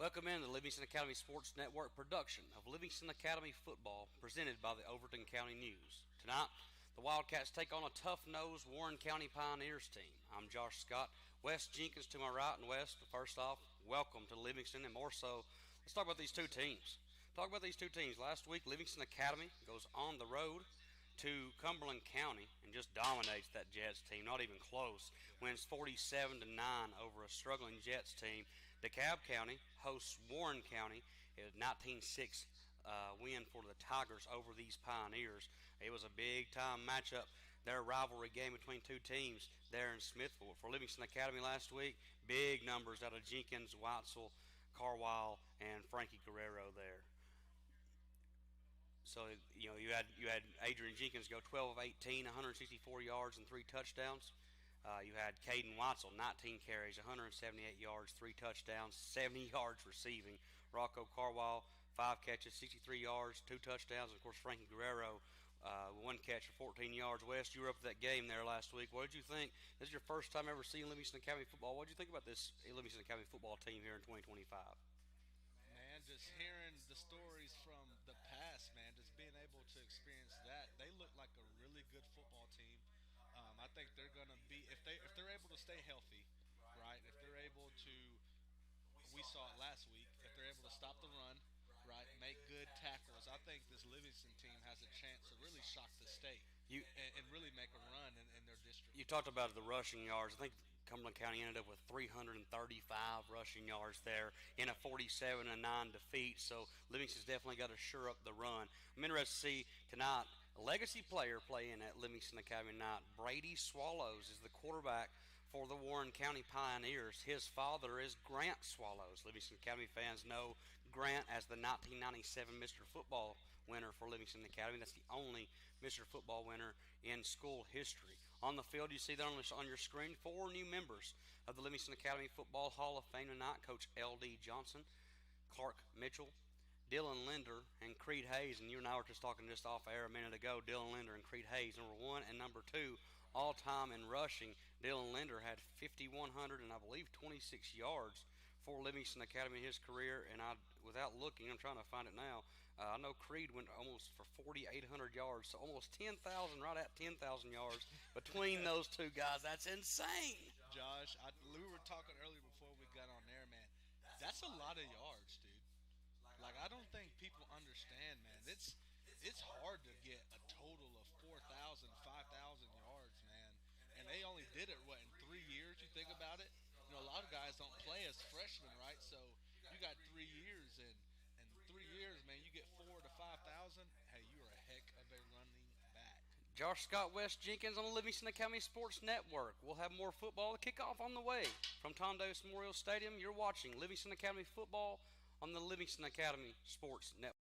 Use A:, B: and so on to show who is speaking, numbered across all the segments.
A: Welcome in the Livingston Academy Sports Network production of Livingston Academy football presented by the Overton County News. Tonight, the Wildcats take on a tough-nosed Warren County Pioneers team. I'm Josh Scott. Wes Jenkins to my right, and Wes, first off, welcome to Livingston, and more so, let's talk about these two teams. Last week, Livingston Academy goes on the road to Cumberland County and just dominates that Jets team, not even close. Wins 47-9 over a struggling Jets team. DeKalb County hosts Warren County. It was a 19-6 win for the Tigers over these Pioneers. It was a big-time matchup, their rivalry game between two teams there in Smithville. For Livingston Academy last week, big numbers out of Jenkins, Weitzel, Carwile, and Frankie Guerrero there. So you had Adrian Jenkins go 12 of 18, 164 yards and three touchdowns. You had Caden Weitzel, 19 carries, 178 yards, three touchdowns, 70 yards receiving. Rocco Carwile, 5 catches, 63 yards, two touchdowns. And of course, Frankie Guerrero, one catch for 14 yards. West, you were up at that game there last week. What did you think? This is your first time ever seeing Livingston Academy football. What did you think about this Livingston Academy football team here in 2025?
B: Man, just hearing the stories from the past, man, just being able to experience that, they look like a really good football team. I think they're gonna be if they're able to stay healthy, right? If they're able to, we saw it last week. If they're able to stop the run, right, make good tackles, I think this Livingston team has a chance to really shock the state
A: You
B: and really make a run in their district.
A: you talked about the rushing yards. I think Cumberland County ended up with 335 rushing yards there in a 47-9 defeat. So Livingston's definitely got to shore up the run. I'm interested to see tonight a legacy player playing at Livingston Academy tonight. Brady Swallows is the quarterback for the Warren County Pioneers. His father is Grant Swallows. Livingston Academy fans know Grant as the 1997 Mr. Football winner for Livingston Academy. That's the only Mr. Football winner in school history. On the field, you see that on your screen, four new members of the Livingston Academy Football Hall of Fame tonight. Coach L.D. Johnson, Clark Mitchell, Dylan Linder, and Creed Hayes. And you and I were just talking just off air a minute ago. Dylan Linder and Creed Hayes, number one and number two, all time in rushing. Dylan Linder had 5,100 and I believe 26 yards for Livingston Academy in his career. And without looking, I'm trying to find it now. I know Creed went almost for 4,800 yards, so almost 10,000, right at 10,000 yards between those two guys. That's insane.
B: Josh, we were talking earlier before we got on there, man. That's a lot of yards, dude. Like, I don't think people understand, man. It's hard to get a total of 4,000, 5,000 yards, man. And they only did it, what, in 3 years? You think about it. A lot of guys don't play as freshmen, right? So you got 3 years, and in 3 years, man, you get 4 to 5,000. Hey, you are a heck of a running back.
A: Josh Scott, West Jenkins on the Livingston Academy Sports Network. We'll have more football kickoff on the way from Tom Davis Memorial Stadium. You're watching Livingston Academy football on the Livingston Academy Sports Network.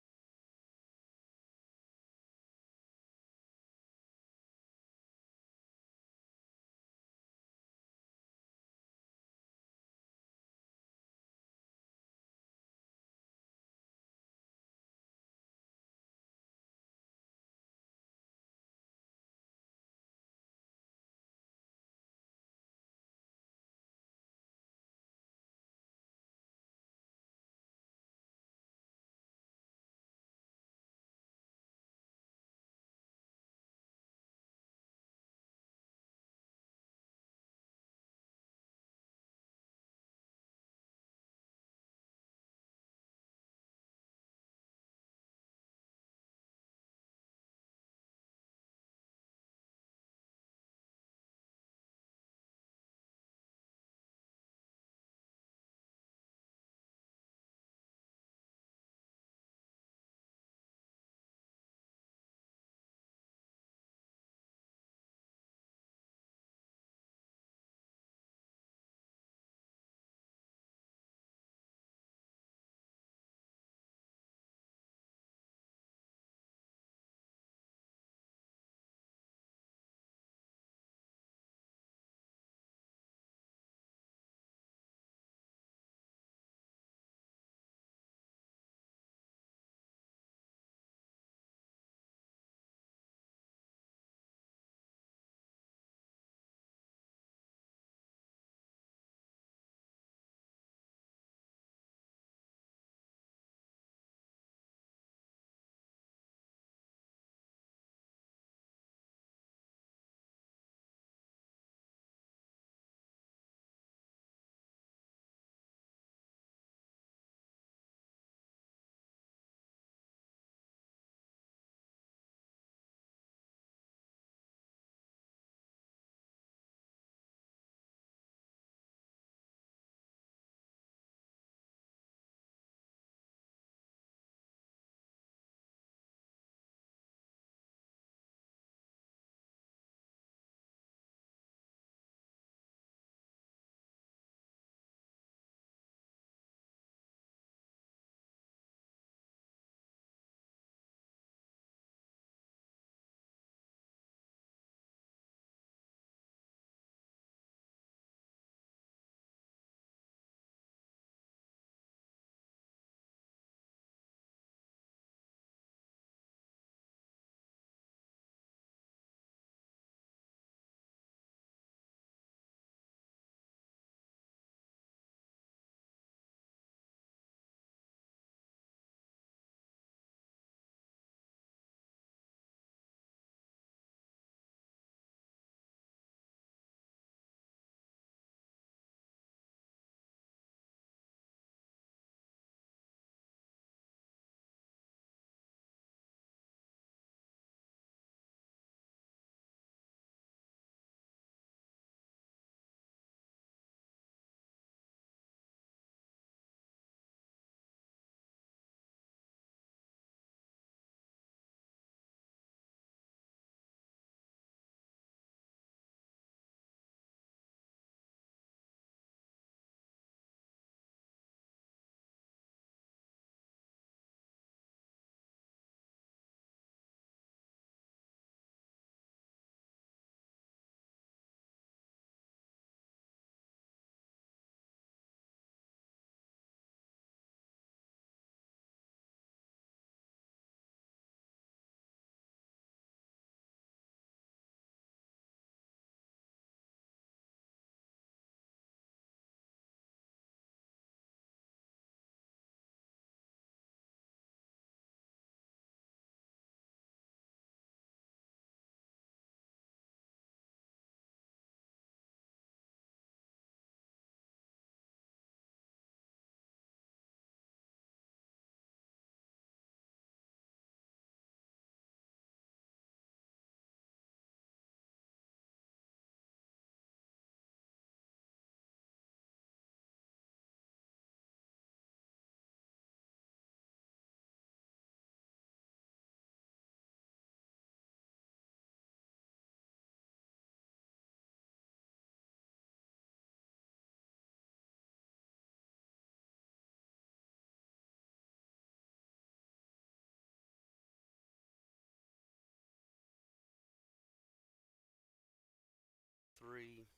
A: 3.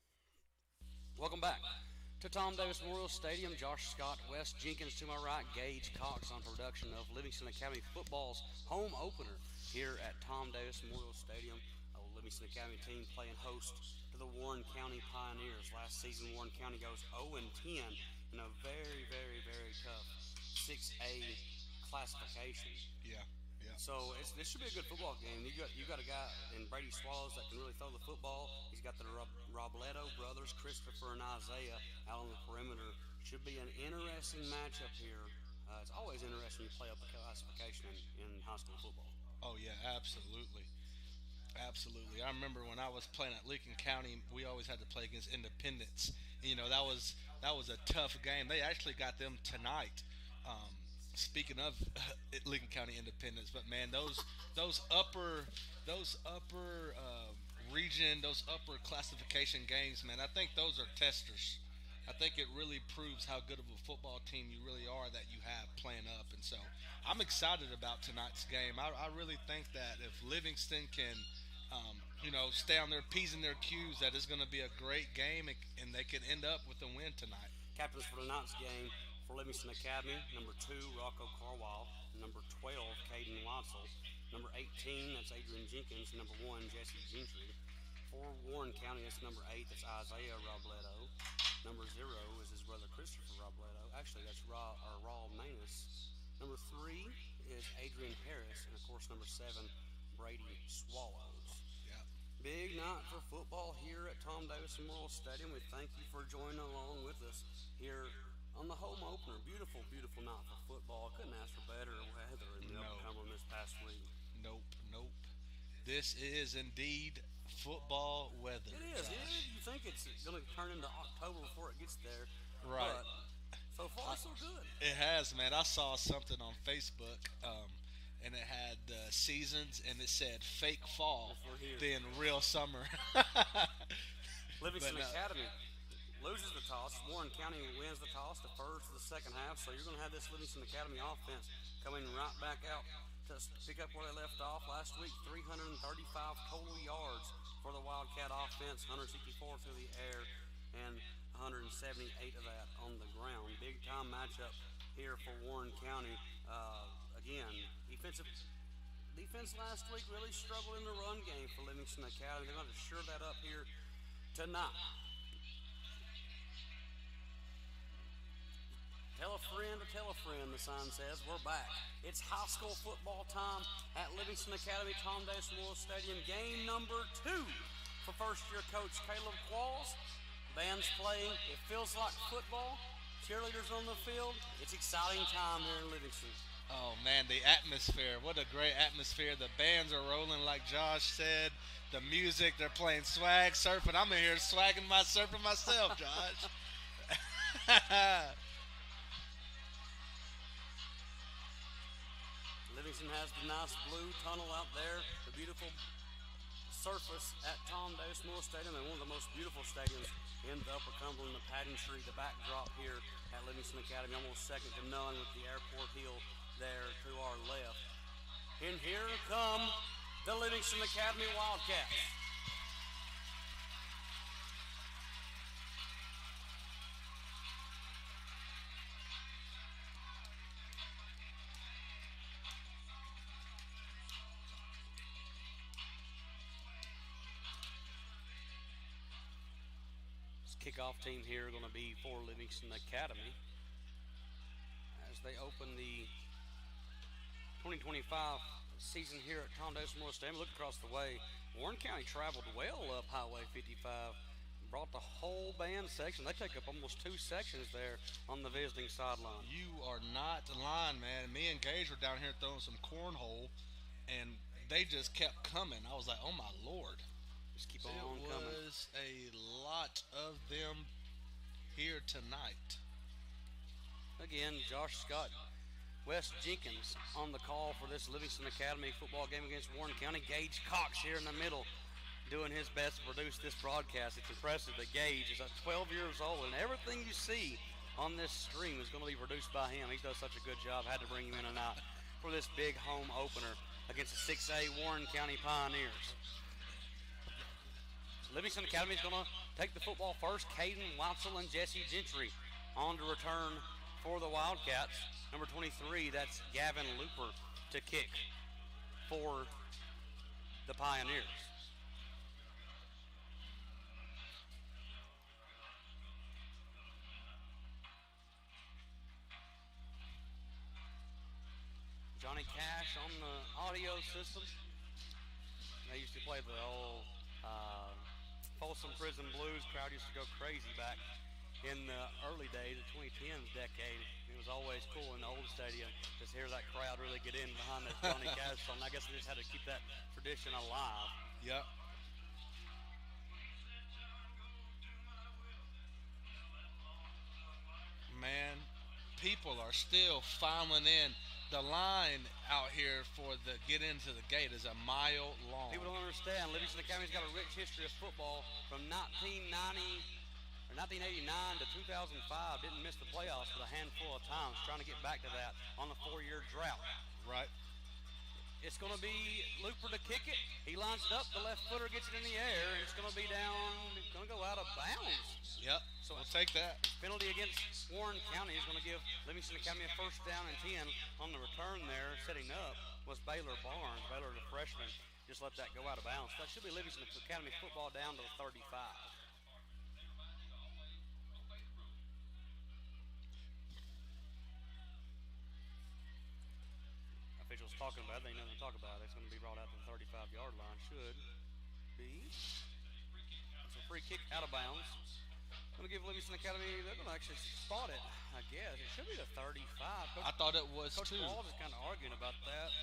A: Welcome back to Tom Davis Memorial Stadium. Josh Scott, Wes Jenkins to my right, Gage Cox on production of Livingston Academy football's home opener here at Tom Davis Memorial Stadium. Livingston Academy team playing host to the Warren County Pioneers. Last season, Warren County goes 0-10 in a very, very, very tough 6A classification.
B: Yeah, yeah.
A: So this should be a good football game. You got a guy in Brady Swallows that can really throw the football. He's got the Robledo brothers, Christopher and Isaiah, out on the perimeter. Should be an interesting matchup here. It's always interesting to play up the classification in high school football.
B: Oh yeah, absolutely. Absolutely. I remember when I was playing at Lincoln County, we always had to play against Independence. That was a tough game. They actually got them tonight. Speaking of Lincoln County Independence, but man, those upper region, those upper classification games, man, I think those are testers. I think it really proves how good of a football team you really are that you have playing up, and so I'm excited about tonight's game. I really think that if Livingston can, stay on their P's and their Q's, that it's going to be a great game, and they can end up with a win tonight.
A: Captains for tonight's game for Livingston Academy, number 2, Rocco Carwile, number 12, Caden Watzel, number 18, that's Adrian Jenkins, number 1, Jesse Gentry. For Warren County, that's number 8, that's Isaiah Robledo. Number 0 is his brother Christopher Robledo. Actually, that's Raul Manus. Number 3 is Adrian Harris, and of course, number 7, Brady Swallows.
B: Yeah.
A: Big night for football here at Tom Davis Memorial Stadium. We thank you for joining along with us here on the home opener. Beautiful, beautiful night for football. Couldn't ask for better weather in the Upper Cumberland this past week.
B: Nope. This is indeed football weather.
A: It is. You think it's going to turn into October before it gets there.
B: Right.
A: But so far, so good.
B: It has, man. I saw something on Facebook, and it had seasons, and it said fake fall, then real summer.
A: Livingston Academy loses the toss. Warren County wins the toss, defers to the second half. So you're going to have this Livingston Academy offense coming right back out to pick up where they left off last week. 335 total yards for the Wildcat offense, 164 through the air, and 178 of that on the ground. Big time matchup here for Warren County. Again, defense last week really struggled in the run game for Livingston Academy. They're going to shore that up here tonight. Tell a friend, the sign says. We're back. It's high school football time at Livingston Academy, Tom Davis Memorial Stadium. Game number 2 for first-year coach Caleb Qualls. Band's playing. It feels like football. Cheerleaders on the field. It's exciting time here in Livingston.
B: Oh, man, the atmosphere. What a great atmosphere. The bands are rolling like Josh said. The music, they're playing swag, surfing. I'm in here surfing myself, Josh.
A: Livingston has the nice blue tunnel out there, the beautiful surface at Tom Davis Memorial Stadium, and one of the most beautiful stadiums in the Upper Cumberland, the pageantry, the backdrop here at Livingston Academy, almost second to none with the airport hill there to our left. And here come the Livingston Academy Wildcats. Kickoff team here going to be for Livingston Academy as they open the 2025 season here at Tom Davis Memorial Stadium. Look across the way. Warren County traveled well up Highway 55, brought the whole band section. They take up almost 2 sections there on the visiting sideline.
B: You are not lying, man. Me and Gage were down here throwing some cornhole, and they just kept coming. I was like, oh my Lord.
A: Just keep on coming.
B: It was a lot of them here tonight.
A: Again, Josh Scott, Wes Jenkins on the call for this Livingston Academy football game against Warren County. Gage Cox here in the middle doing his best to produce this broadcast. It's impressive that Gage is 12 years old, and everything you see on this stream is going to be produced by him. He does such a good job. Had to bring him in tonight for this big home opener against the 6A Warren County Pioneers. Livingston Academy is going to take the football first. Caden Watzel and Jesse Gentry on to return for the Wildcats. Number 23, that's Gavin Looper to kick for the Pioneers. Johnny Cash on the audio system. They used to play the old Folsom Prison Blues. Crowd used to go crazy back in the early days, the 2010s decade. It was always cool in the old stadium to hear that crowd really get in behind that Johnny Cash song. I guess they just had to keep that tradition alive.
B: Yep. Man, people are still filing in. The line out here for the get into the gate is a mile long.
A: People don't understand. Livingston Academy's got a rich history of football from 1989 to 2005. Didn't miss the playoffs but a handful of times. Trying to get back to that on the 4-year drought.
B: Right.
A: It's going to be Looper to kick it. He lines it up. The left footer gets it in the air, and it's going to be down. It's going to go out of bounds.
B: Yep. So we'll take that.
A: Penalty against Warren County is going to give Livingston Academy a first down and 10. On the return there, setting up was Baylor Barnes. Baylor, the freshman, just let that go out of bounds. That should be Livingston Academy football down to the 35. Officials talking about it. They know to talk about it. It's going to be brought out to the 35-yard line. Should be. It's a free kick out of bounds. Going to give Livingston Academy, they're going to actually spot it, I guess. It should be the 35.
B: I thought it was
A: Coach
B: too.
A: Paul is kind of arguing about that.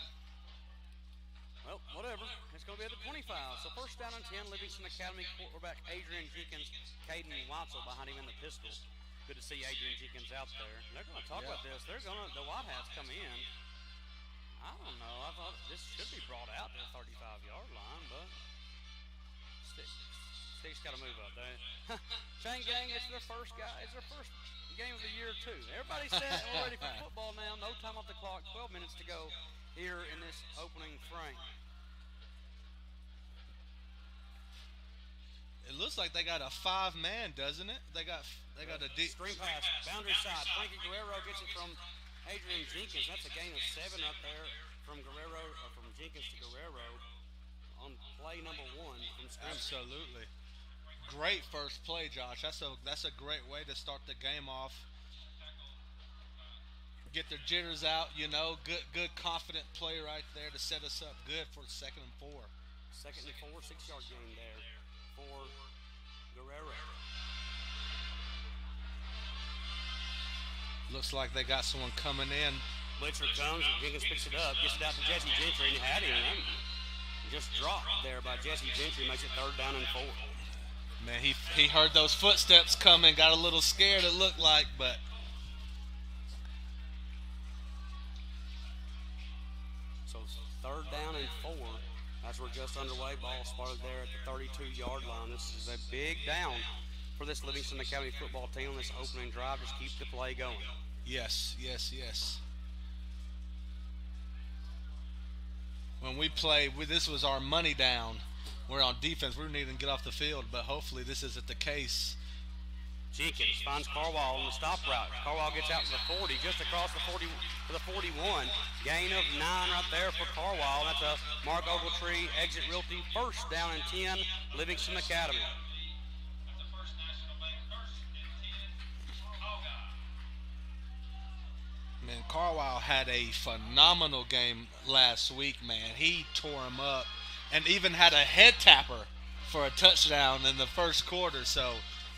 A: Well, whatever. It's going to be at the 25. So first down and 10, Livingston Academy quarterback Adrian Jenkins, Caden Watzel behind him in the pistol. Good to see Adrian Jenkins out there. They're going to talk about this. They're going to, the White Hats come in. I don't know. I thought this should be brought out to the 35-yard line, but Sticks got to move up there. Chain Gang, it's their first game of the year too. Everybody's set and we're ready for football now. No time off the clock. 12 minutes to go here in this opening frame.
B: It looks like they got a 5-man, doesn't it? They got a deep
A: screen pass, boundary side. Frankie Guerrero gets it from Adrian Jenkins. That's a gain of 7 up there from Jenkins to Guerrero on play number 1 from screen.
B: Absolutely. Great first play, Josh. That's a great way to start the game off. Get their jitters out, good confident play right there to set us up good for 2nd and 4.
A: 2nd and 4, 6-yard gain there for Guerrero.
B: Looks like they got someone coming in.
A: Blitzer comes, and Jenkins picks it up, gets it out to Jesse Gentry, and he had him. Just dropped there by Jesse Gentry, makes it 3rd down and 4.
B: Man, he heard those footsteps coming, got a little scared, it looked like, but
A: so 3rd down and 4 as we're just underway. Ball spotted there at the 32-yard line. This is a big down for this Livingston Academy football team on this opening drive. Just keep the play going.
B: Yes. When we played, this was our money down. We're on defense. We didn't even get off the field, but hopefully this isn't the case.
A: Jenkins finds Carwall on the stop route. Carwall gets out to the 40, just across the 40 to the 41. Gain of 9 right there for Carwall. That's a Mark Ogletree exit realty. First down and 10, Livingston Academy.
B: Man, Carwall had a phenomenal game last week, man. He tore him up and even had a head tapper for a touchdown in the first quarter, so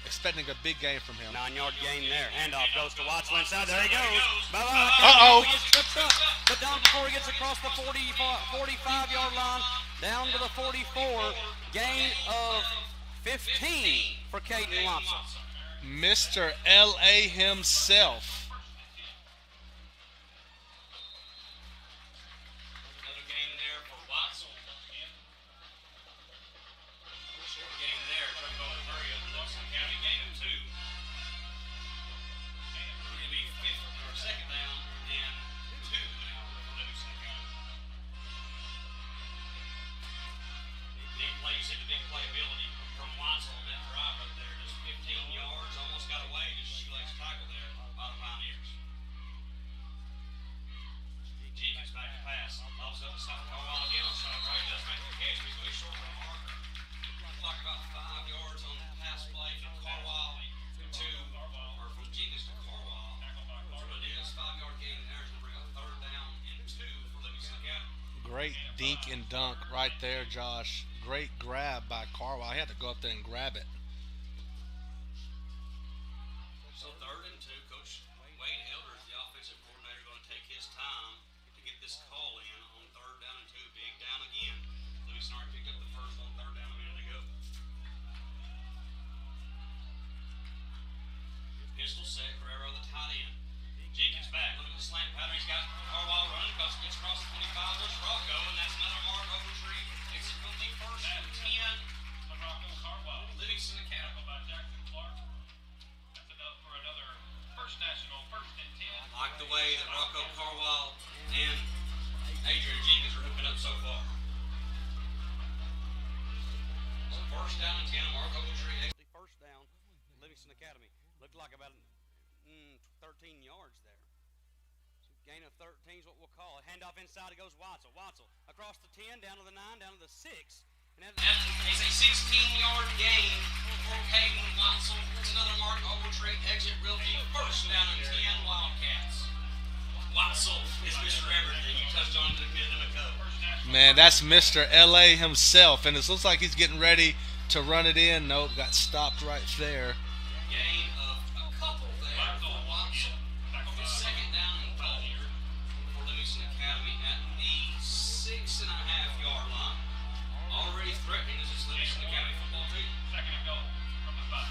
B: expecting a big game from him.
A: 9-yard gain there. Handoff goes to Watson inside. There he goes. Bye-bye.
B: Uh-oh.
A: He gets tripped up, but down before he gets across the 45-yard line, down to the 44. Gain of 15 for Caden Watson.
B: Mr. L.A. himself. dink and dunk right there, Josh. Great grab by Carwell. I had to go up there and grab it.
A: So third and two, Coach Wade Elder is the offensive coordinator going to take his time to get this call in on third down and two. Big down again. Livingston already picked up the first on third down a minute ago. Pistol set, Guerrero the tight end. Jenkins back, look at the slant pattern. He's got Carwell running, gets across the 25. There's Rocco, and that's another mark over tree. It's going to be first and 10.
C: Rocco Carwell.
A: Livingston Academy.
C: By Jackson Clark. That's enough for another first national, first and 10.
A: Like the way that Rocco Carwell and Adrian Jenkins are hooking up so far. So first down and 10, Mark Ogletree. First down, Livingston Academy. Looked like about 13 yards there. So gain of 13 is what we'll call it. Handoff inside, it goes Watzel. Watzel across the 10, down to the 9, down to the 6. And that is a 16-yard gain for Caden Watzel. It's another Mark Ogletree exit real deep. First down and 10, Wildcats. Watzel is Mr. Everything. You touched on it a minute ago.
B: Man, that's Mr. LA himself, and it looks like he's getting ready to run it in. Nope, got stopped right there.
A: Gain of a couple there for Watson. Second down and goal for Livingston Academy at the 6.5-yard line. Already threatening this is Livingston Academy football team.
C: Second and goal from the 5.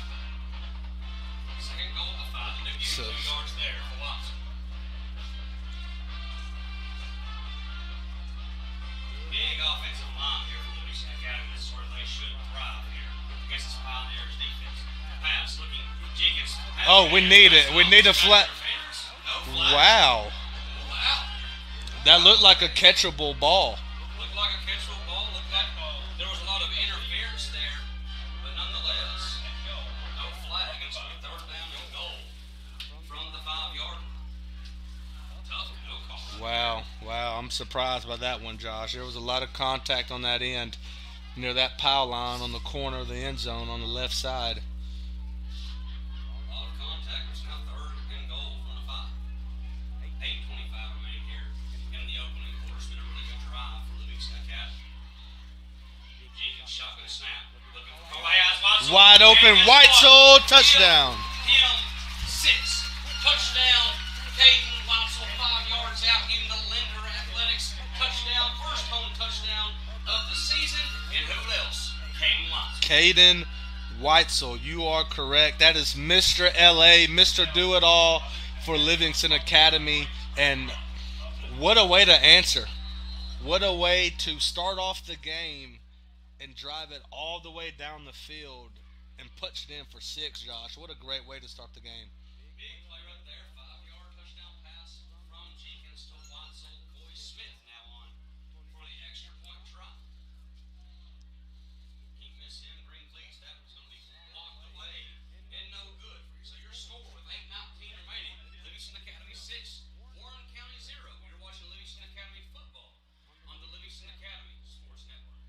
A: Second goal at the 5. And they're getting 2 yards there for Watson. Big offensive line here for Livingston Academy. This is where they should thrive here against this Pioneers defense. Pass looking Jenkins.
B: Oh, we need it. We need a flat. Wow.
A: Wow.
B: That looked like a catchable ball.
A: Looked like a catchable ball. Looked like there was a lot of interference there. But nonetheless, no flag. It's a third down and goal from the 5-yard line. Tough, no call.
B: Wow. I'm surprised by that one, Josh. There was a lot of contact on that end near that power line on the corner of the end zone on the left side.
A: A lot of contact. It's now third and goal from the 5. 8:25 remaining here in the opening quarter. It's been a really good drive for Livingston Academy. Jenkins shotgun snap. Looking for Watson.
B: Wide open, Weitzel, touchdown.
A: Him 6. Touchdown. Caden Watzel 5 yards out in the Linder Athletics. Touchdown. First home touchdown of the season. And who else? Caden Watson.
B: Caden Weitzel, you are correct. That is Mr. LA, Mr. Do It All for Livingston Academy. And what a way to answer. What a way to start off the game and drive it all the way down the field and punch it in for 6, Josh. What a great way to start the game.
A: Big play right there. 5-yard touchdown pass from Jenkins to Watson. Coy Smith now on for the extra point try. He missed him. Green cleats. That was going to be blocked away and no good. So your score with 8:19 remaining. Livingston Academy 6, Warren County 0. You're watching Livingston Academy football on the Livingston Academy Sports Network.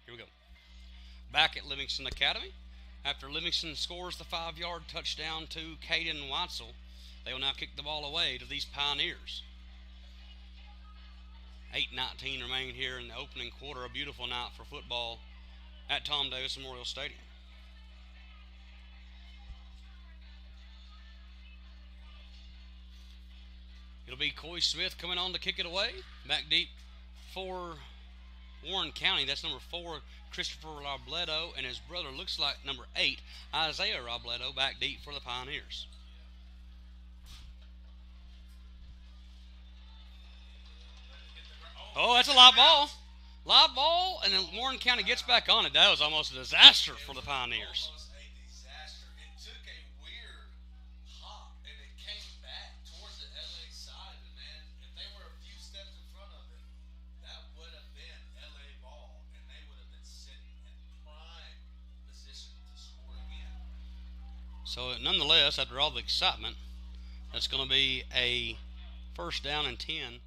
A: Here we go. Back at Livingston Academy. After Livingston scores the 5-yard touchdown to Caden Watzel, they will now kick the ball away to these Pioneers. 8:19 remaining here in the opening quarter. A beautiful night for football at Tom Davis Memorial Stadium. It'll be Coy Smith coming on to kick it away. Back deep for Warren County. That's number 4, Christopher Robledo, and his brother looks like number 8, Isaiah Robledo, back deep for the Pioneers. Oh, that's a live ball. Live ball, and then Warren County gets back on it. That was almost a disaster for the Pioneers.
B: Almost a disaster. It took a weird hop and it came back towards the LA side. And man, if they were a few steps in front of it, that would have been LA ball, and they would have been sitting in prime position to score again.
A: So, nonetheless, after all the excitement, that's going to be a first down and 10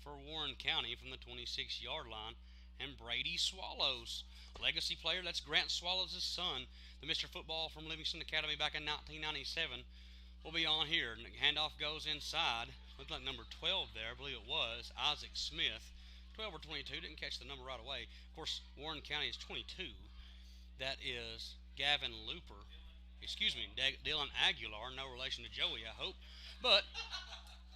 A: for Warren County from the 26-yard line. And Brady Swallows, legacy player, that's Grant Swallows' son, the Mr. Football from Livingston Academy back in 1997, will be on here. And the handoff goes inside. Looked like number 12 there, I believe it was, Isaac Smith. 12 or 22, didn't catch the number right away. Of course, Warren County is 22. That is Gavin Looper. Excuse me, Dylan Aguilar, no relation to Joey, I hope. But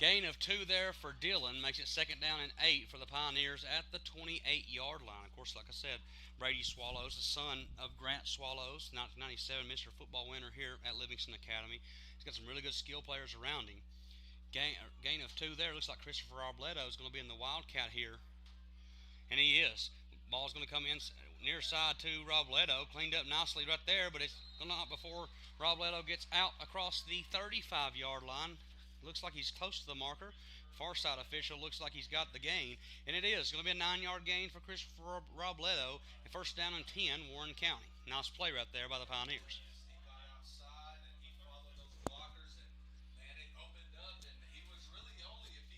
A: gain of 2 there for Dylan makes it second down and 8 for the Pioneers at the 28-yard line. Of course, like I said, Brady Swallows, the son of Grant Swallows, 1997 Mr. Football winner here at Livingston Academy. He's got some really good skill players around him. Gain of 2 there. Looks like Christopher Robledo is going to be in the Wildcat here. And he is. Ball's going to come in near side to Robledo. Cleaned up nicely right there, but it's not before Robledo gets out across the 35-yard line. Looks like he's close to the marker. Far side official looks like he's got the gain. And it is going to be a 9-yard gain for Christopher Robledo. And first down and 10, Warren County. Nice play right there by the Pioneers.
B: He got outside and he followed those blockers, and man, it opened up, and he was really only, if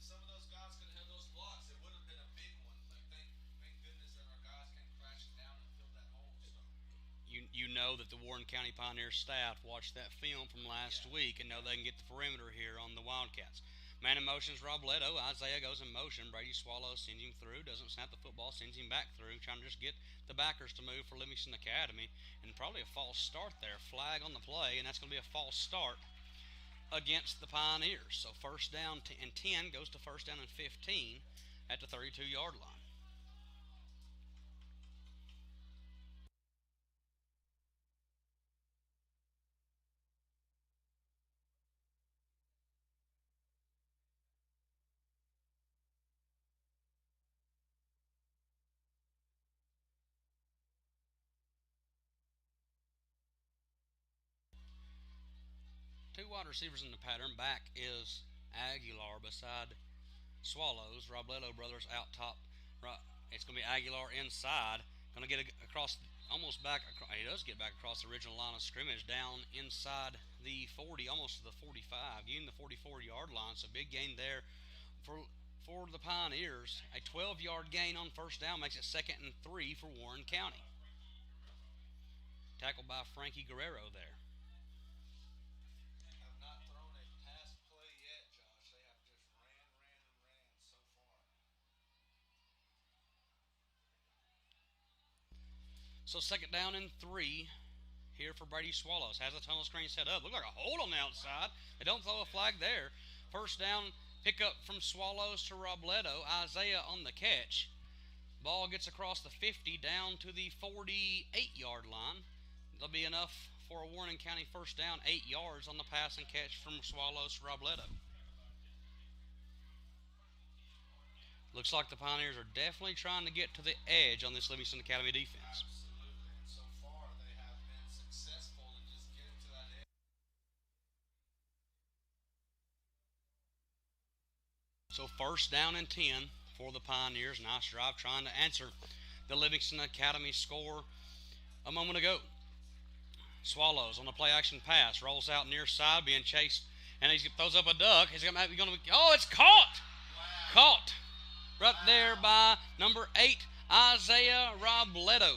B: some of those guys could have held those blocks, it would have been a big one. But thank goodness that our guys came crashing down and filled that hole. So
A: You know that the Warren County Pioneers staff watched that film from last week and know they can get the perimeter here on the Wildcats. Man in motion's Robledo. Isaiah goes in motion. Brady Swallows sends him through. Doesn't snap the football. Sends him back through. Trying to just get the backers to move for Livingston Academy. And probably a false start there. Flag on the play. And that's going to be a false start against the Pioneers. So first down and 10 goes to first down and 15 at the 32-yard line. Two wide receivers in the pattern. Back is Aguilar beside Swallows. Robledo brothers out top. It's going to be Aguilar inside. Going to get across, almost back. He does get back across the original line of scrimmage, down inside the 40, almost to the 45, getting the 44-yard line. So big gain there for the Pioneers. A 12-yard gain on first down makes it second and 3 for Warren County. Tackled by Frankie Guerrero there. So second down and 3 here for Brady Swallows. Has a tunnel screen set up. Look like a hold on the outside. They don't throw a flag there. First down, pick up from Swallows to Robledo. Isaiah on the catch. Ball gets across the 50 down to the 48-yard line. That'll be enough for a Warren County first down, 8 yards on the pass and catch from Swallows to Robledo. Looks like the Pioneers are definitely trying to get to the edge on this Livingston Academy defense. So first down and 10 for the Pioneers. Nice drive trying to answer the Livingston Academy score a moment ago. Swallows on the play action pass. Rolls out near side being chased. And he throws up a duck. He's going to be, oh, it's caught. Wow. Caught right there by number 8, Isaiah Robledo.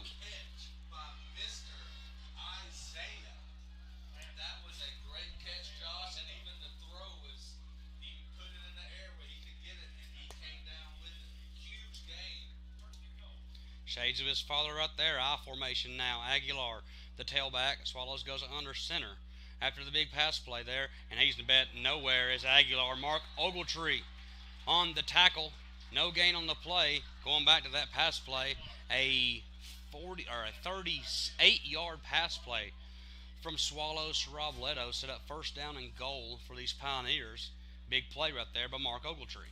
A: Shades of his father right there. I formation now. Aguilar, the tailback. Swallows goes under center after the big pass play there. And he's in bet nowhere is Aguilar. Mark Ogletree on the tackle. No gain on the play. Going back to that pass play. A 38-yard pass play from Swallows to Robledo. Set up first down and goal for these Pioneers. Big play right there by Mark Ogletree.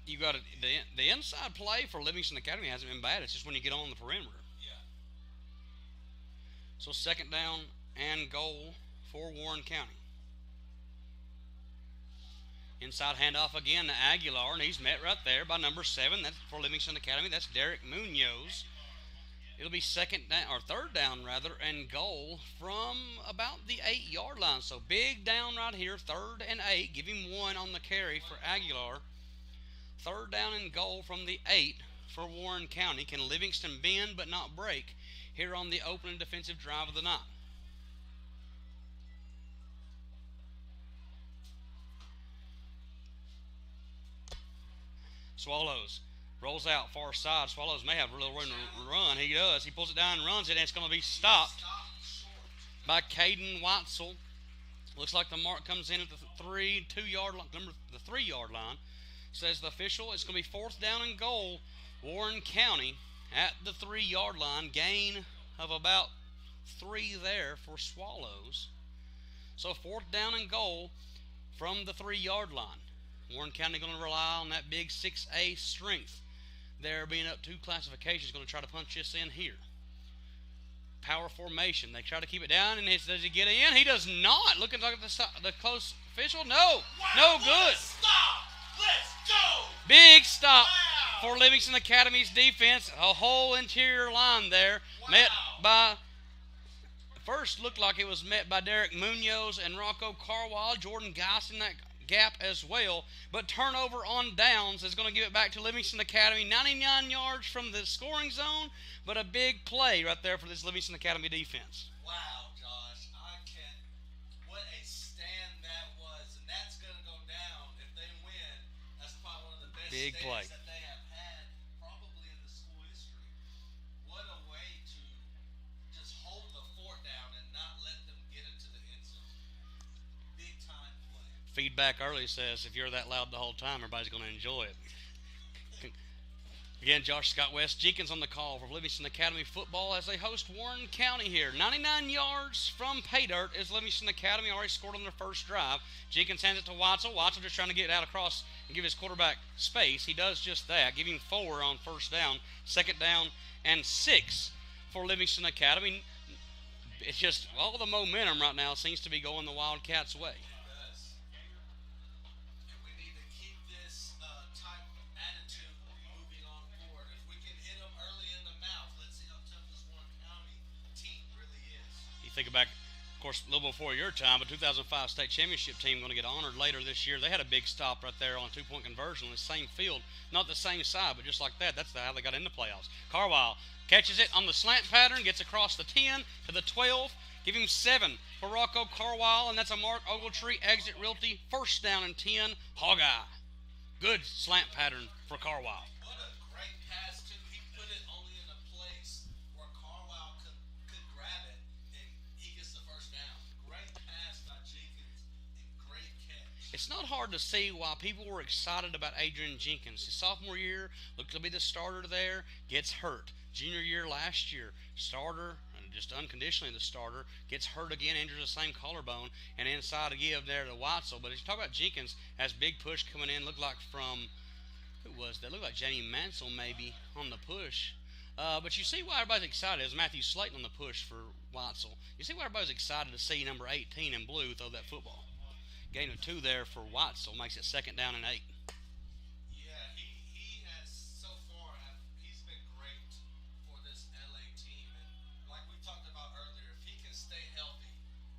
A: You got the inside play for Livingston Academy hasn't been bad. It's just when you get on the perimeter. So second down and goal for Warren County. Inside handoff again to Aguilar, and he's met right there by number 7. That's for Livingston Academy. That's Derek Munoz. It'll be second down, or third down rather, and goal from about the 8-yard line. So big down right here, 3rd and 8. Give him 1 on the carry for Aguilar. Third down and goal from the 8 for Warren County. Can Livingston bend but not break here on the opening defensive drive of the night? Swallows rolls out far side. Swallows may have a little room to run. He does. He pulls it down and runs it, and it's going to be stopped by Caden Watzel. Looks like the mark comes in at the 2-yard line, the 3-yard line. Says the official, it's going to be 4th down and goal. Warren County at the 3-yard line. Gain of about 3 there for Swallows. So 4th down and goal from the 3-yard line. Warren County going to rely on that big 6A strength. They're being up 2 classifications, going to try to punch this in here. Power formation. They try to keep it down, and does he get in? He does not. Looking like the close official. No. No good.
C: Stop! Let's go!
A: Big stop for Livingston Academy's defense. A whole interior line there. Met by, first looked like it was met by Derek Munoz and Rocco Carwile. Jordan Geist in that gap as well. But turnover on downs is going to give it back to Livingston Academy. 99 yards from the scoring zone, but a big play right there for this Livingston Academy defense.
B: Wow, Josh. What a stand that was. And that's going to go down if they win. That's probably one of the best
A: Big play.
B: that they have had probably in the school history. What a way to just hold the fort down and not let them get into the end zone. Big time play.
A: Feedback early says if you're that loud the whole time, everybody's going to enjoy it. Again, Josh Scott West Jenkins on the call for Livingston Academy football as they host Warren County here. 99 yards from pay dirt is Livingston Academy. Already scored on their first drive. Jenkins hands it to Watzel. Watzel just trying to get it out across and give his quarterback space. He does just that. Give him 4 on first down. Second down and 6 for Livingston Academy. It's just all the momentum right now seems to be going the Wildcats' way. Think back, of course, a little before your time, but 2005 state championship team going to get honored later this year. They had a big stop right there on a 2-point conversion on the same field, not the same side, but just like that. That's how they got in the playoffs. Carwile catches it on the slant pattern, gets across the 10 to the 12. Give him 7 for Rocco Carwile, and that's a Mark Ogletree exit realty. First down and 10. Hogeye. Good slant pattern for Carwile.
B: What a great pass, too. He put it only in a place where Carwile could grab it.
A: It's not hard to see why people were excited about Adrian Jenkins. His sophomore year looked to be the starter there, gets hurt. Junior year last year, starter, just unconditionally the starter, gets hurt again, injures the same collarbone, and inside to give there to Watzel. But if you talk about Jenkins, has big push coming in, looked like from, who was that? Looked like Jamie Mansell maybe on the push. But you see why everybody's excited. It was Matthew Slayton on the push for Watzel. You see why everybody's excited to see number 18 in blue throw that football. Gain of 2 there for Watzel makes it second down and 8.
B: Yeah, he has so far, he's been great for this LA team. And like we talked about earlier, if he can stay healthy,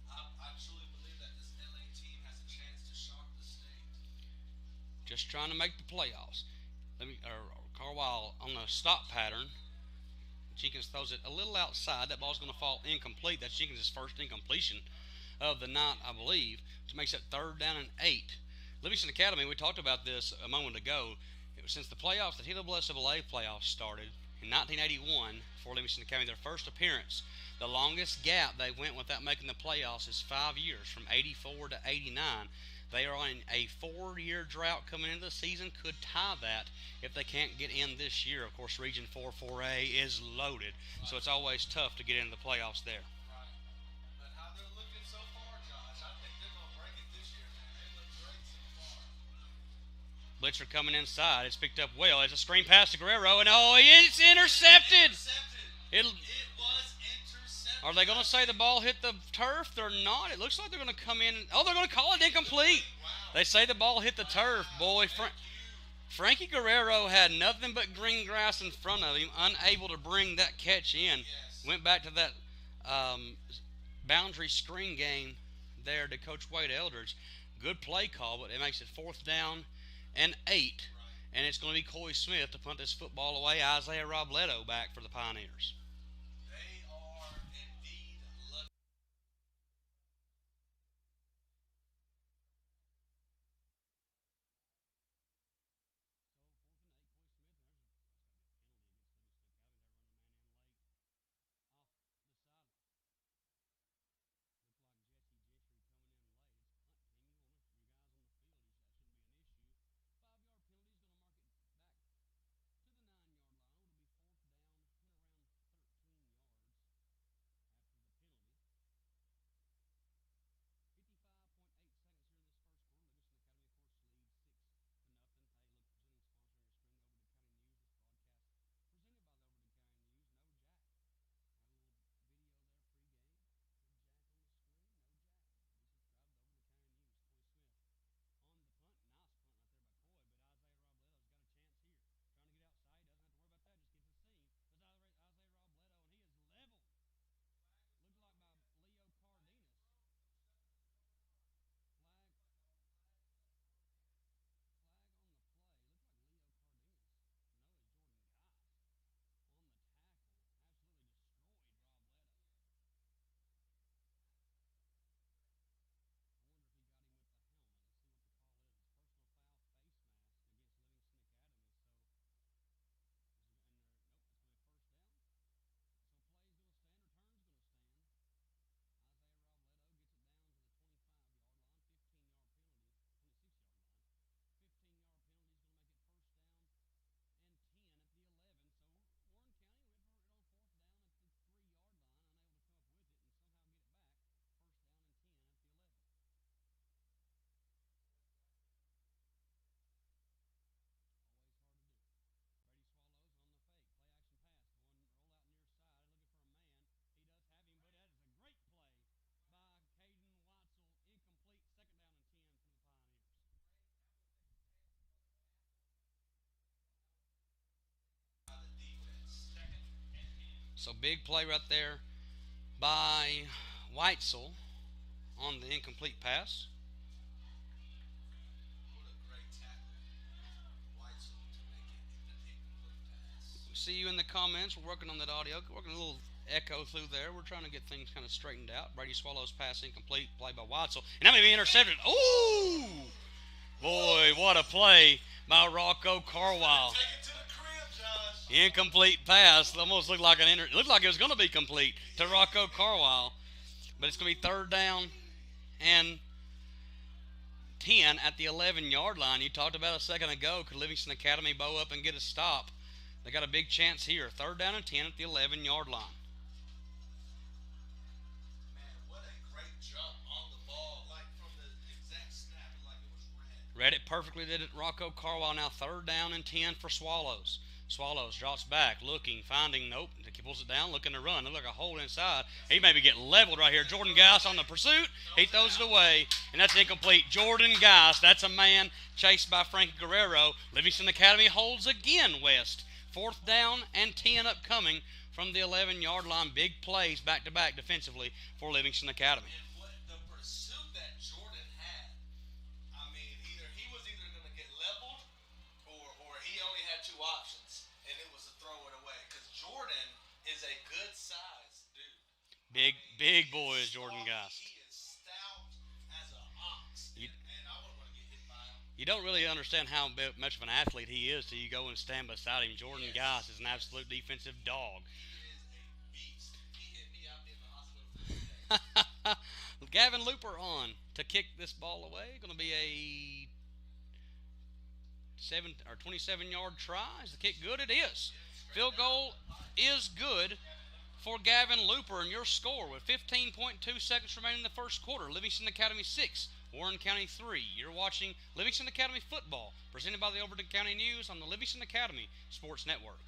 B: I truly believe that this LA team has a chance to shock the state.
A: Just trying to make the playoffs. Carwile on the stop pattern. Jenkins throws it a little outside. That ball's going to fall incomplete. That's Jenkins' first incompletion of the night, I believe, which makes it third down and 8. Livingston Academy, we talked about this a moment ago. It was since the playoffs, the TWSAA playoffs started in 1981 for Livingston Academy, their first appearance. The longest gap they went without making the playoffs is 5 years, from 84 to 89. They are on a 4-year drought coming into the season, could tie that if they can't get in this year. Of course, Region 4 4A is loaded, so it's always tough to get into the playoffs there. Blitzer coming inside. It's picked up well. It's a screen pass to Guerrero, and oh, it's intercepted. Are they going to say the ball hit the turf? They're not. It looks like they're going to come in. Oh, they're going to call it incomplete. They say the ball hit the turf. Boy, Frankie Guerrero had nothing but green grass in front of him, unable to bring that catch in. Went back to that boundary screen game there to Coach Wade Eldridge. Good play call, but it makes it 4th down and 8. And it's going to be Coy Smith to punt this football away. Isaiah Robledo back for the Pioneers. So big play right there by Weitzel on the incomplete pass. See you in the comments. We're working on that audio. We're working a little echo through there. We're trying to get things kind of straightened out. Brady Swallows pass incomplete. Play by Weitzel. And that may be intercepted. Ooh! Boy, what a play by Rocco Carwile. Incomplete pass. Almost looked like looked like it was going to be complete to Rocco Carwile. But it's going to be 3rd down and 10 at the 11-yard line. You talked about a second ago. Could Livingston Academy bow up and get a stop? They got a big chance here. 3rd down and 10 at the 11-yard line.
B: Man, what a great jump on the ball. Like from the exact snap, like it was
A: Read it perfectly, did it, Rocco Carwile. Now 3rd down and 10 for Swallows. Swallows drops back, looking, finding, nope. He pulls it down, looking to run. Look like a hole inside. He may be getting leveled right here. Jordan Geist on the pursuit. He throws it away, and that's incomplete. Jordan Geist, that's a man chased by Frankie Guerrero. Livingston Academy holds again, West. 4th down and 10 upcoming from the 11-yard line. Big plays back-to-back defensively for Livingston Academy.
B: And what the pursuit that Jordan had, I mean, he was either going to get leveled or he only had 2 options, and it was to throw it away. Because Jordan is a good size dude.
A: Big boy is Jordan Geist.
B: He is stout as an ox. Man, I wouldn't want to get hit by him.
A: You don't really understand how much of an athlete he is till you go and stand beside him. Jordan Geist is an absolute defensive dog.
B: He is a beast. He hit me out in the hospital.
A: Gavin Looper on to kick this ball away. Going to be a 27-yard try. Is the kick good? It is. Field goal is good for Gavin Looper, and your score with 15.2 seconds remaining in the first quarter. Livingston Academy 6, Warren County 3. You're watching Livingston Academy football, presented by the Overton County News on the Livingston Academy Sports Network.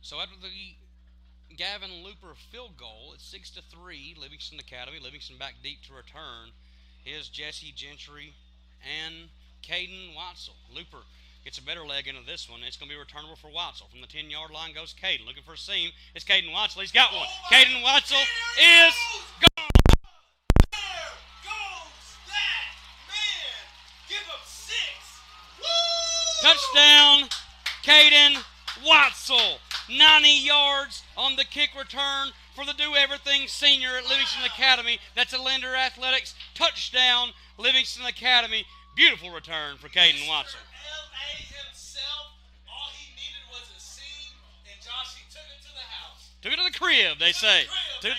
A: So after the Gavin Looper field goal, it's 6-3. Livingston Academy. Livingston back deep to return. Is Jesse Gentry and Caden Watzel. Looper gets a better leg into this one. It's going to be returnable for Watzel. From the 10-yard line goes Caden. Looking for a seam. It's Caden Watzel. He's got one. Caden Watzel is gone.
D: There goes that man. Give him 6. Woo!
A: Touchdown, Caden Watzel. 90 yards on the kick return for the do-everything senior at Livingston Academy. That's a Lender Athletics touchdown, Livingston Academy. Beautiful return for Caden Watzel.
D: L.A. himself, all he needed was a seam, and Josh, he took it to the house.
A: Took it to the crib, they say.
D: To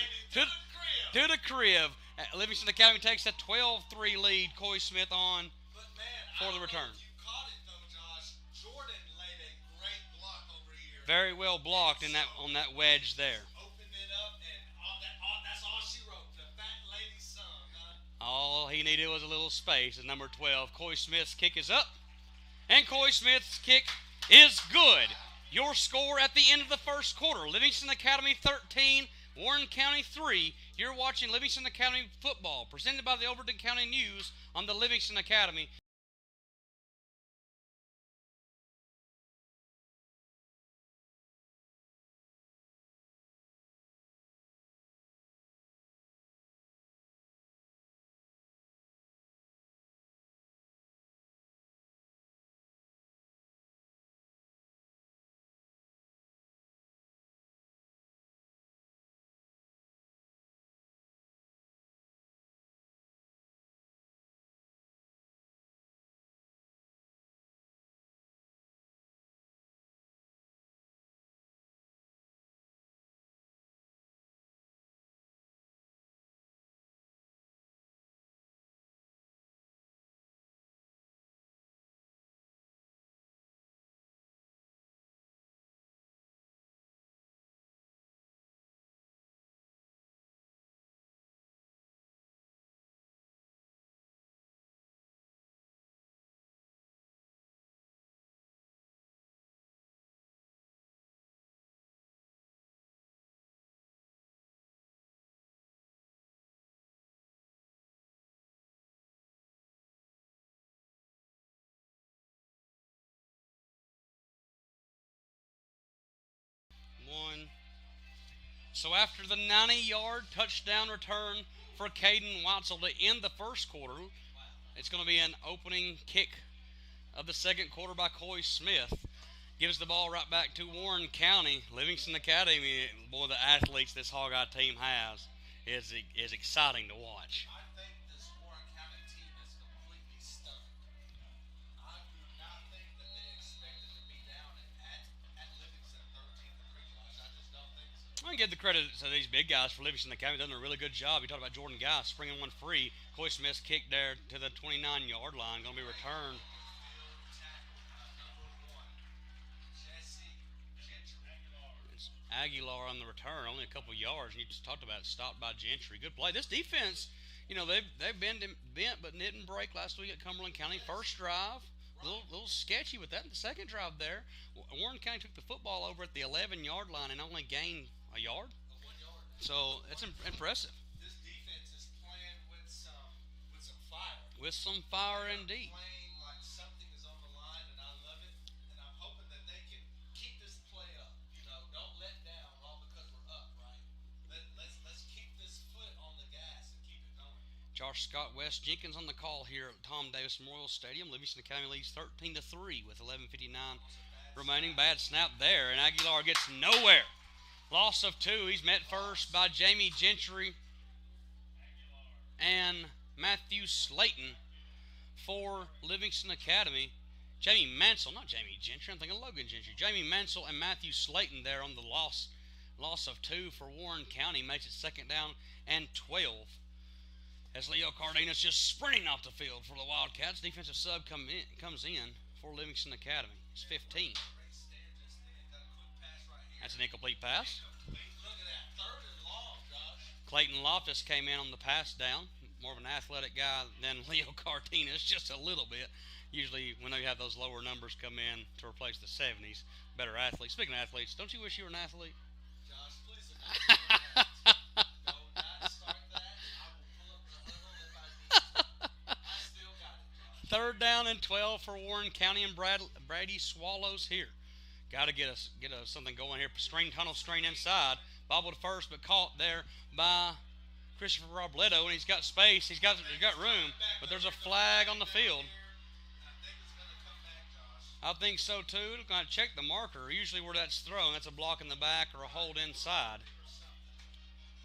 A: To the crib. Livingston Academy takes a 12-3 lead. Coy Smith on
D: But man,
A: for the return.
D: You caught it though, Josh. Jordan laid a great block over here.
A: Very well blocked in that on that wedge there.
D: Opened it up, and that's all she wrote. The fat lady's son, huh?
A: All he needed was a little space. As number 12, Coy Smith's kick is up. And Coy Smith's kick is good. Your score at the end of the first quarter. Livingston Academy 13, Warren County 3. You're watching Livingston Academy football, presented by the Overton County News on the Livingston Academy. So after the 90-yard touchdown return for Caden Watzel to end the first quarter, it's going to be an opening kick of the second quarter by Coy Smith. Gives the ball right back to Warren County. Livingston Academy, boy, the athletes this Hog-Eye team has is exciting to watch.
D: I think this Warren County team is completely stunned. I do not think that they expected to be down at Livingston 13-3, Josh. I just don't think so.
A: I can give the credit to these big guys for Livingston Academy. They've done a really good job. You talked about Jordan Guy springing one free. Coy Smith's kick there to the 29-yard line. Going to be returned. Aguilar on the return, only a couple yards, and you just talked about it, stopped by Gentry. Good play. This defense, they've been bent but didn't break last week at Cumberland County. First drive, a little sketchy with that. The second drive there, Warren County took the football over at the 11-yard line and only gained A yard.
D: A 1 yard.
A: So it's impressive.
D: This defense is playing with some fire.
A: With some fire
D: They are
A: indeed.
D: playing like something is on the line, and I love it. And I'm hoping that they can keep this play up. You know, don't let down all because we're up, right? Let's keep this foot on the gas and keep it going.
A: Josh Scott, Wes Jenkins on the call here at Tom Davis Memorial Stadium. Livingston Academy leads 13-3 with 11:59 remaining. Bad snap there, and Aguilar gets nowhere. Loss of two. He's met first by Jamie Gentry and Matthew Slayton for Livingston Academy. Jamie Mansell, not Jamie Gentry, I'm thinking Logan Gentry. Jamie Mansell and Matthew Slayton there on the loss of two for Warren County makes it second down and 12. As Leo Cardenas just sprinting off the field for the Wildcats. Defensive sub comes in for Livingston Academy. It's 15. That's an incomplete pass.
D: Look at that. Third and long, Josh.
A: Clayton Loftus came in on the pass down. More of an athletic guy than Leo Cardenas, just a little bit. Usually when they have those lower numbers come in to replace the 70s, better athletes. Speaking of athletes, don't you wish you were an athlete?
D: Josh, please do not start that. I will pull up the huddle if I need to. I still got it, Josh.
A: Third down and 12 for Warren County and Brady Swallows here. Got to get something going here. Tunnel strain inside. Bobbled first, but caught there by Christopher Robledo, and he's got space. He's got room, but there's a flag on the field. I think so too. We're going to check the marker. Usually where that's thrown, that's a block in the back or a hold inside.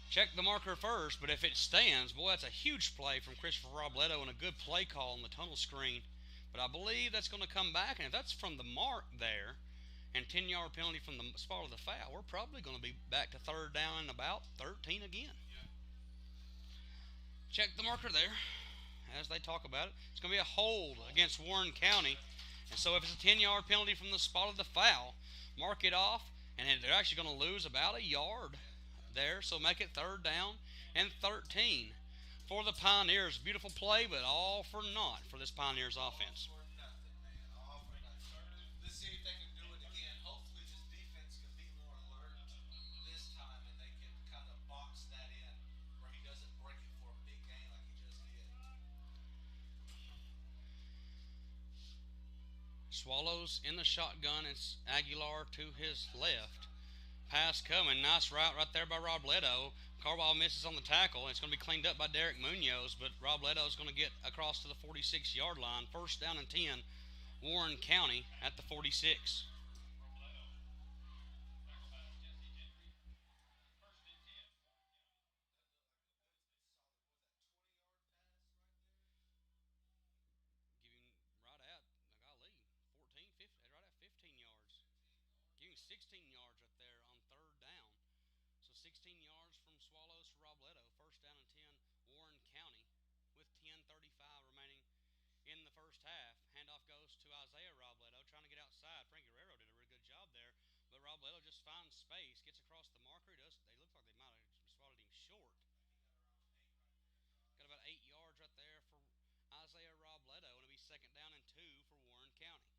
A: Check the marker first, but if it stands, boy, that's a huge play from Christopher Robledo and a good play call on the tunnel screen. But I believe that's going to come back, and if that's from the mark there, and 10-yard penalty from the spot of the foul, we're probably going to be back to third down and about 13 again. Check the marker there as they talk about it. It's going to be a hold against Warren County. And so if it's a 10-yard penalty from the spot of the foul, mark it off, and they're actually going to lose about a yard there. So make it third down and 13 for the Pioneers. Beautiful play, but all for naught for this Pioneers offense. Swallows in the shotgun. It's Aguilar to his left. Pass coming. Nice route right there by Robledo. Carball misses on the tackle. It's going to be cleaned up by Derek Munoz, but Robledo is going to get across to the 46-yard line. First down and 10. Warren County at the 46. Right at, golly, 14, 15, right at 15 yards. Giving 16 yards right there on third down. So 16 yards from Swallows to Robledo. First down and 10, Warren County with 10:35 remaining in the first half. Handoff goes to Isaiah Robledo trying to get outside. Frankie Guerrero did a really good job there, but Robledo just finds space, gets across the marker. They look like they might have spotted him short. Got about 8 yards right there for Isaiah Robledo, and it'll be second down and 2 for Warren County.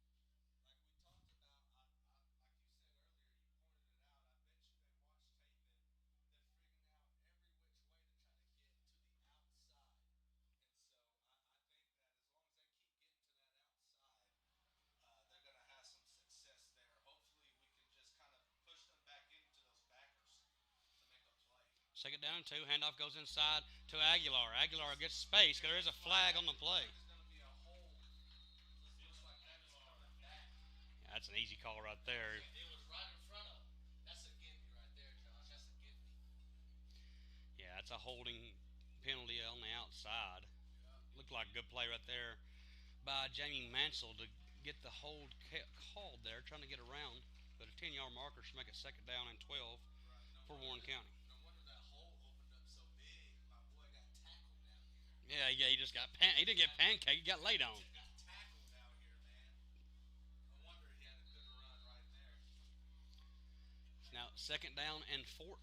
A: Second down and 2. Handoff goes inside to Aguilar. Aguilar gets space. There is a flag on the play. Yeah, that's an easy call right there.
D: It was right in front of him. That's a gimme right there, Josh. That's a gimme.
A: Yeah, that's a holding penalty on the outside. Looked like a good play right there by Jamie Mansell to get the hold called there, trying to get around. But a 10-yard marker should make it second down and 12 for Warren County. Yeah, he just got he didn't get pancaked, he got laid on. Now second down and 14,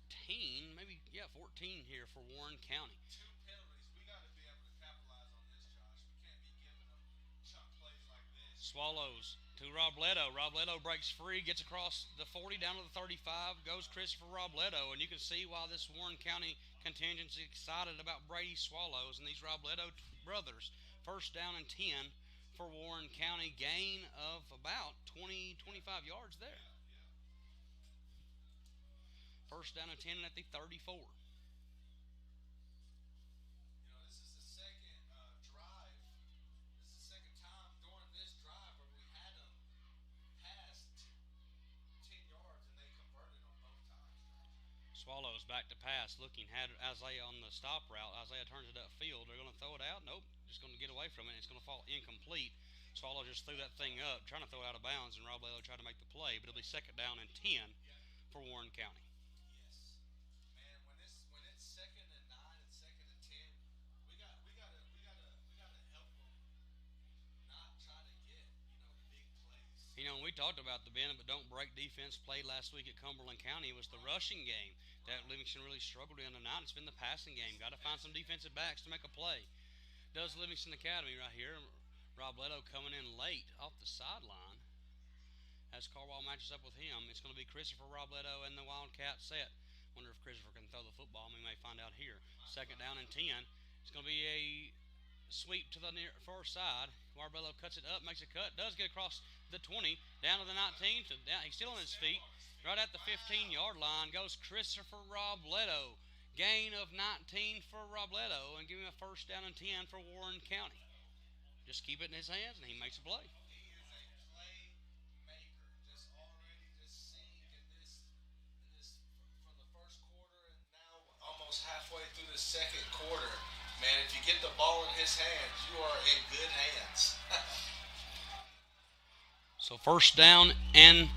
A: 14 here for Warren County.
D: Two penalties. We got to be able to capitalize on this, Josh. We can't be giving them chunk plays like this
A: Swallows to Robledo. Robledo breaks free, gets across the 40 down to the 35, goes Christopher Robledo, and you can see why this Warren County contingent is excited about Brady Swallows and these Robledo brothers. First down and 10 for Warren County, gain of about 20, 25 yards there. First down and 10 at the 34. Swallows back to pass, looking, had Isaiah on the stop route. Isaiah turns it upfield. They're going to throw it out. Nope, just going to get away from it. It's going to fall incomplete. Swallows just threw that thing up, trying to throw it out of bounds, and Robledo tried to make the play. But it'll be second down and 10 for Warren County. You know, we talked about the bend but don't break defense played last week at Cumberland County. It was the rushing game that Livingston really struggled in tonight. It's been the passing game. Got to find some defensive backs to make a play. Does Livingston Academy right here. Robledo coming in late off the sideline. As Carwall matches up with him, it's going to be Christopher Robledo and the Wildcat set. Wonder if Christopher can throw the football. We may find out here. Second down and 10. It's going to be a sweep to the far side. Robledo cuts it up, makes a cut, does get across the 20, down to the 19. He's still on his feet. Right at the 15-yard line goes Christopher Robledo. Gain of 19 for Robledo, and give him a first down and 10 for Warren County. Just keep it in his hands, and he makes a play.
D: Halfway through the second quarter, man, if you get the ball in his hands, you are in good hands.
A: So first down and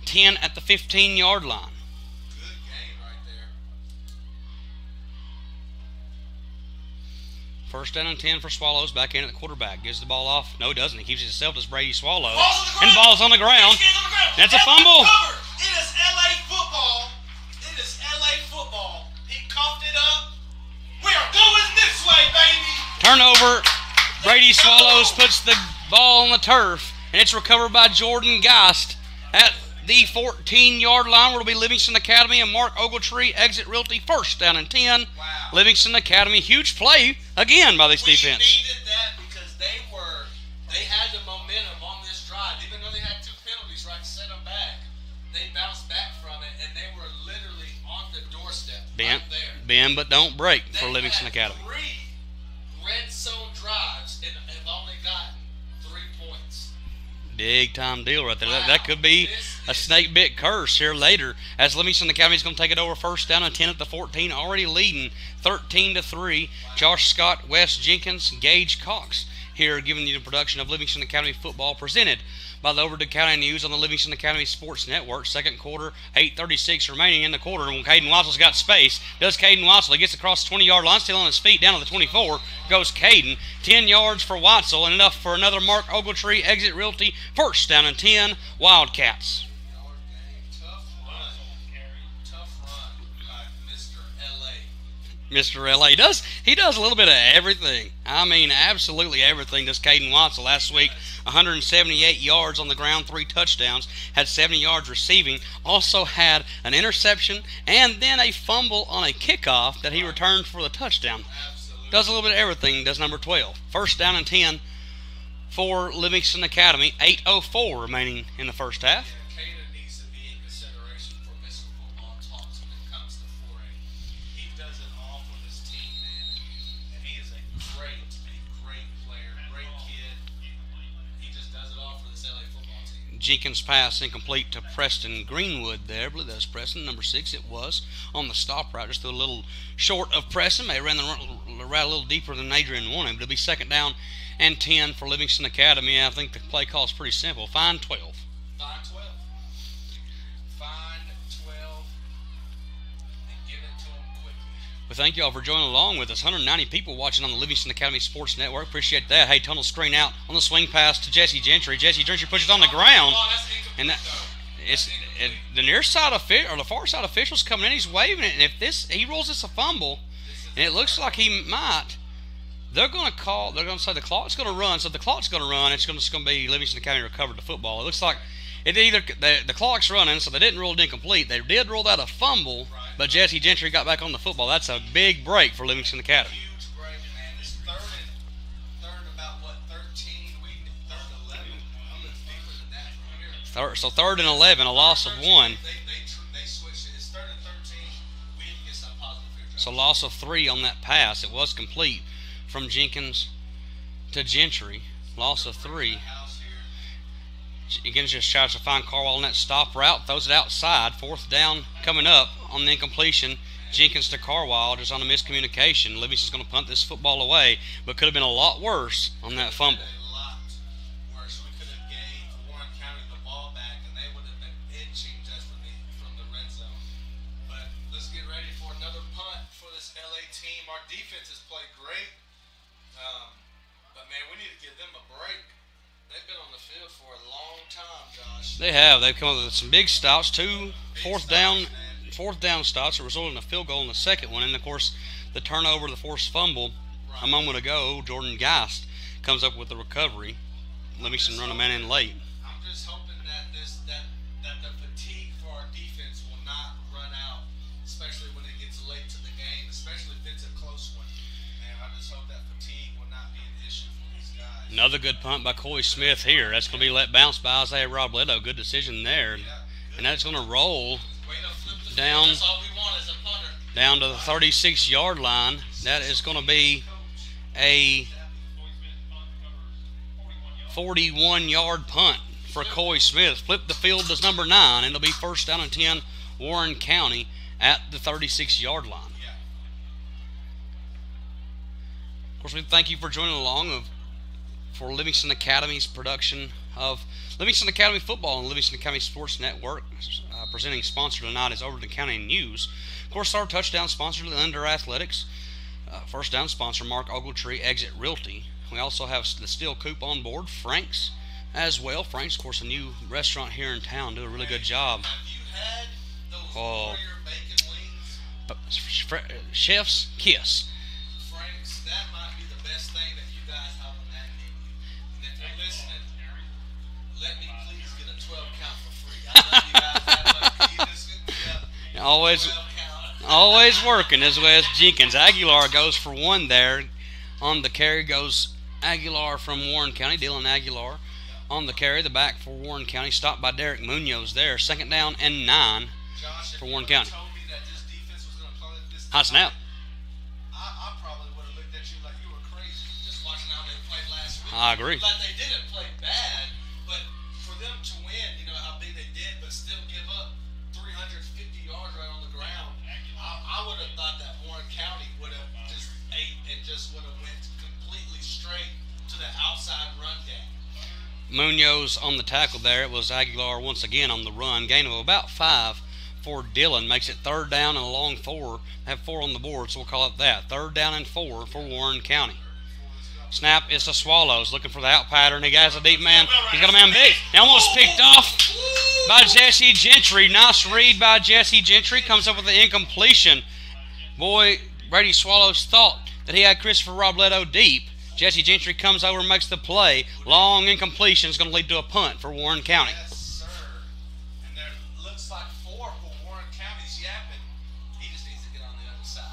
A: 10 at the 15-yard line.
D: Good game right there.
A: First down and 10 for Swallows. Back in at the quarterback. Gives the ball off. No, he doesn't. He keeps it himself as Brady Swallows. And ball's on the ground. That's a fumble.
D: It is LA football. It is LA football. He coughed it up. We are going this way, baby.
A: Turnover. Brady Swallows puts the ball on the turf, and it's recovered by Jordan Geist at the 14-yard line, where it'll be Livingston Academy and Mark Ogletree exit Realty. First down and 10.
D: Wow.
A: Livingston Academy. Huge play again by this defense.
D: We needed that because they had the momentum on this drive. Even though they had two penalties, right, to set them back, they bounced back from it, and they were literally on the doorstep right there.
A: Bend but don't break for
D: They
A: Livingston
D: had
A: Academy.
D: 3 red zone drives and have only gotten 3 points.
A: Big time deal right there.
D: Wow.
A: That could be a snake bit curse here later, as Livingston Academy is going to take it over. First down and 10 at the 14, already leading 13-3. Josh Scott, Wes Jenkins, Gage Cox here giving you the production of Livingston Academy football, presented by the Overton County News on the Livingston Academy Sports Network. Second quarter, 8:36 remaining in the quarter. When Caden Watsel's got space, does Caden Watsel. He gets across the 20-yard line, still on his feet, down to the 24. Goes Caden. 10 yards for Watzel, and enough for another Mark Ogletree exit Realty. First down and 10, Wildcats.
D: Tough run by Mr. LA.
A: Mr. LA he does a little bit of everything. I mean, absolutely everything does Caden Watzel. Last week, 178 yards on the ground, 3 touchdowns, had 70 yards receiving, also had an interception and then a fumble on a kickoff that he returned for the touchdown.
D: Absolutely.
A: Does a little bit of everything, does number 12. First down and 10 for Livingston Academy. 8:04 remaining in the first half.
D: Yeah, Caden needs to be in consideration for missing football talks when it comes to 4A. He does it all for this team, man, and he is a great player, great kid. He just does it all for this LA football team.
A: Jenkins pass incomplete to Preston Greenwood there. I believe that was Preston, number 6 it was, on the stop route, just a little short of Preston. They ran the route a little deeper than Adrian wanted, but it'll be second down and 10 for Livingston Academy. I think the play call is pretty simple. Find 12.
D: Find 12. Find 12 and give it to him quickly.
A: Well, thank you all for joining along with us. 190 people watching on the Livingston Academy Sports Network. Appreciate that. Hey, tunnel screen out on the swing pass to Jesse Gentry. Jesse Gentry pushes it on the ground.
D: Oh, that's incomplete,
A: And that,
D: though.
A: it's the near side or the far side official's coming in. He's waving it, and if he rules this a fumble, and it looks like he might. They're going to say the clock's going to run. So if the clock's going to run, it's going to be Livingston Academy recovered the football. It looks like the clock's running, so they didn't rule it incomplete. They did rule out a fumble, but Jesse Gentry got back on the football. That's a big break for Livingston Academy.
D: Huge break, man. It's third about what, 13? Third and 11. I'm looking deeper than that from here.
A: So third and 11, a loss of 1.
D: They switched it. It's third and 13. We need to get some positive here.
A: So loss of 3 on that pass. It was complete from Jenkins to Gentry. Loss of 3. Jenkins just tries to find Carwall on that stop route, throws it outside. 4th down coming up on the incompletion. Jenkins to Carwall, just on a miscommunication. Livingston's going to punt this football away, but could have been a lot worse on that fumble.
D: A lot worse. We could have gave Warren County the ball back, and they would have been itching just from the red zone. But let's get ready for another punt for this LA team. Our defense has played great, but man, we need to give them a break. They've been on the field for a long time, Josh.
A: They have. They've come up with some big stops. 2 fourth down stops that resulted in a field goal in the second one. And, of course, the turnover, the forced fumble a moment ago, Jordan Geist comes up with the recovery. Livingston run a man in late.
D: I'm just hoping that the fatigue for our defense will not run out, especially when it gets late to the game, especially if it's a close one. Man, I just hope that fatigue will not be an issue for these guys.
A: Another good punt by Coy Smith here. That's going to be let bounce by Isaiah Robledo. Good decision there. And that's going to roll down to the 36-yard line. That is going to be a 41-yard punt for Coy Smith. Flip the field to number 9, and it'll be 1st down and 10, Warren County at the 36-yard line. Of course, we thank you for joining along for Livingston Academy's production of Livingston Academy Football and Livingston Academy Sports Network. Presenting sponsor tonight is Overton County News. Of course, our touchdown sponsor, Lender Athletics. First down sponsor, Mark Ogletree, Exit Realty. We also have the Steel Coop on board, Frank's as well. Frank's, of course, a new restaurant here in town. Do a really good job.
D: Have you had those Warrior bacon wings?
A: Chef's Kiss.
D: Frank's, that might be the best thing that you guys have on that menu. And if you're listening, let me please get a 12 count for free. I love you guys that much. Can you just hook me up?
A: Always working as well as Jenkins. Aguilar goes for 1 there. On the carry goes Aguilar from Warren County, Dylan Aguilar. On the carry, the back for Warren County, stopped by Derek Munoz there. 2nd down and 9 for Warren County.
D: Told me that this defense was going to play this
A: Hot snap.
D: I probably would have looked at you like you were crazy just watching how they played last week.
A: I agree.
D: Like they didn't play bad, but for them to win, you know how big they did, but still give up 350 yards right on the ground. I would have thought that Warren County would have just ate and just would have went completely straight to the outside run game.
A: Munoz on the tackle there. It was Aguilar once again on the run. Gain of about 5 for Dylan. Makes it 3rd down and a long 4. Have 4 on the board, so we'll call it that. 3rd down and 4 for Warren County. Snap is the Swallows. Looking for the out pattern. He has a deep man. He's got a man big. He almost picked off by Jesse Gentry. Nice read by Jesse Gentry. Comes up with the incompletion. Boy, Brady Swallows thought that he had Christopher Robledo deep. Jesse Gentry comes over and makes the play. Long incompletion is going to lead to a punt for Warren County.
D: Yes, sir. And there looks like 4 for Warren County's yapping. He just needs to get on the other side.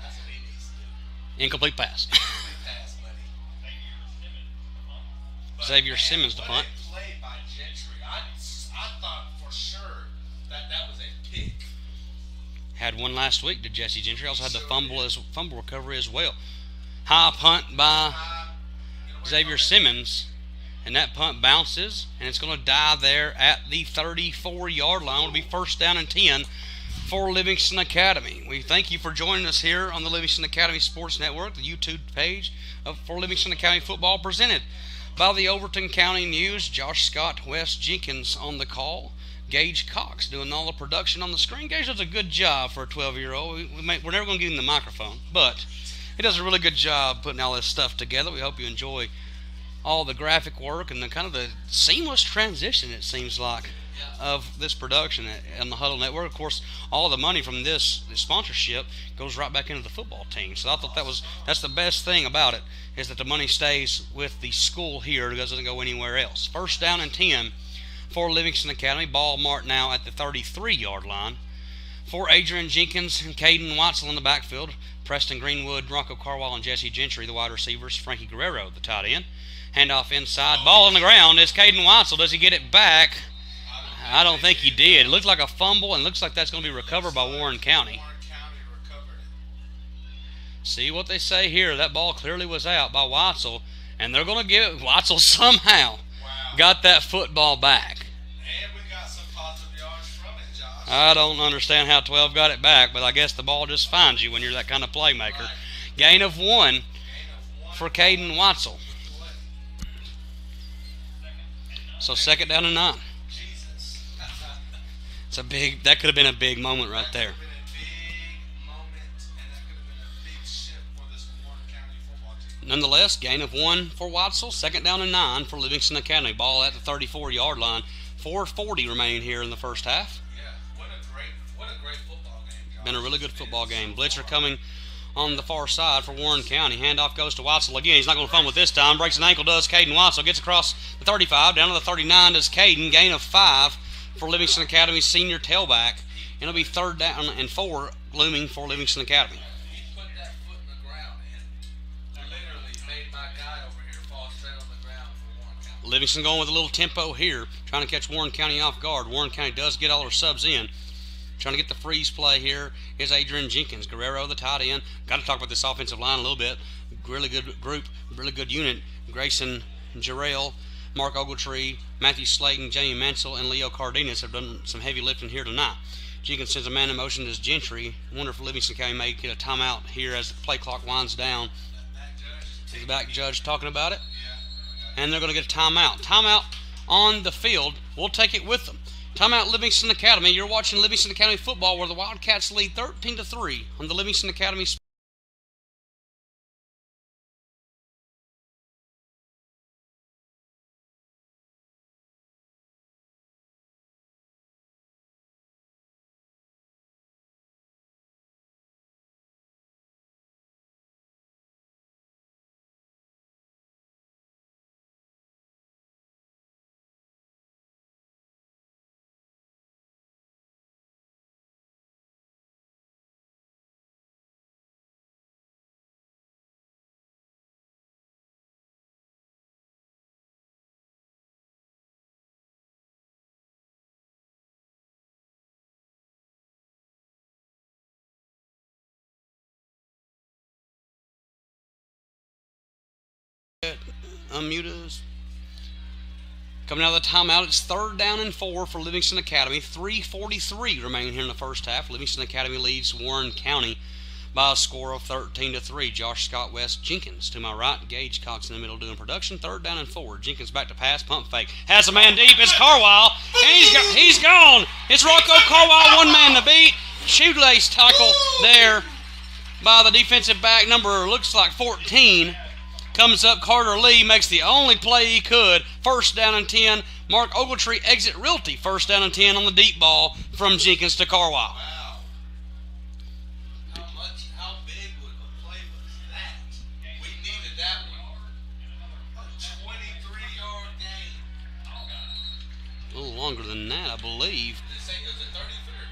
D: That's what he needs to do.
A: Incomplete pass.
D: Incomplete pass, buddy.
A: Xavier Simmons to punt.
D: What a play by Gentry. I thought for sure that was a pick.
A: Had one last week, did Jesse Gentry. Also had the fumble recovery as well. High punt by Xavier Simmons. And that punt bounces, and it's going to die there at the 34-yard line. It'll be 1st down and 10 for Livingston Academy. We thank you for joining us here on the Livingston Academy Sports Network, the YouTube page for Livingston Academy Football, presented by the Overton County News. Josh Scott, Wes Jenkins on the call. Gage Cox doing all the production on the screen. Gage does a good job for a 12-year-old. We're never going to give him the microphone, but he does a really good job putting all this stuff together. We hope you enjoy all the graphic work and the kind of the seamless transition, it seems like. of this production on the Huddle Network. Of course, all the money from this sponsorship goes right back into the football team. So I thought that's the best thing about it, is that the money stays with the school here. It doesn't go anywhere else. First down and 10 for Livingston Academy. Ball marked now at the 33-yard line. For Adrian Jenkins and Caden Watson in the backfield. Preston Greenwood, Rocco Carwile, and Jesse Gentry, the wide receivers. Frankie Guerrero, the tight end. Handoff inside. Ball on the ground. Is Caden Watson. Does he get it back? I don't think he did. It looked like a fumble, and looks like that's going to be recovered by Warren County. See what they say here. That ball clearly was out by Watson, and they're going to give it. Watson somehow got that football back.
D: And we got some positive yards from it, Josh.
A: I don't understand how 12 got it back, but I guess the ball just finds you when you're that kind of playmaker. Right. Gain of one for Caden Watson. So second down and 9.
D: Jesus.
A: That could have been a big moment right there. Nonetheless, gain of 1 for Watson. Second down and 9 for Livingston Academy. Ball at the 34-yard line. 4:40 remaining here in the first half.
D: Yeah, what a great football game, Josh.
A: Been a really good football game. Blitzer coming on the far side for Warren County. Handoff goes to Watson again. He's not going to fumble this time. Breaks an ankle, does Caden Watson. Gets across the 35. Down to the 39 does Caden. Gain of 5 for Livingston Academy's senior tailback. And it'll be third down and 4 looming for Livingston Academy.
D: He put that foot in the ground and literally made my guy over here fall straight on the ground for Warren County.
A: Livingston going with a little tempo here, trying to catch Warren County off guard. Warren County does get all their subs in. Trying to get the freeze play here is Adrian Jenkins. Guerrero, the tight end. Got to talk about this offensive line a little bit. Really good group, really good unit. Grayson Jarrell, Mark Ogletree, Matthew Slayton, Jamie Mansell, and Leo Cardenas have done some heavy lifting here tonight. Jenkins sends a man in motion to Gentry. I wonder if Livingston County may get a timeout here as the play clock winds down. Is the back judge talking about it? And they're going to get a timeout. Timeout on the field. We'll take it with them. Timeout Livingston Academy. You're watching Livingston Academy football, where the Wildcats lead 13-3 on the Livingston Academy. Unmute us. Coming out of the timeout, it's third down and 4 for Livingston Academy. 3:43 remaining here in the first half. Livingston Academy leads Warren County by a score of 13-3. Josh Scott West Jenkins to my right. Gage Cox in the middle doing production. Third down and 4. Jenkins back to pass. Pump fake. Has a man deep. It's Carwile. And he's gone. It's Rocco Carwile. One man to beat. Shoelace tackle there by the defensive back. Number looks like 14. Comes up, Carter Lee makes the only play he could. First down and 10. Mark Ogletree exit realty. First down and 10 on the deep ball from Jenkins to Carwile.
D: Wow. How big would the play was that? We needed that one. A 23-yard gain.
A: A little longer than that, I believe.
D: Is it 33 or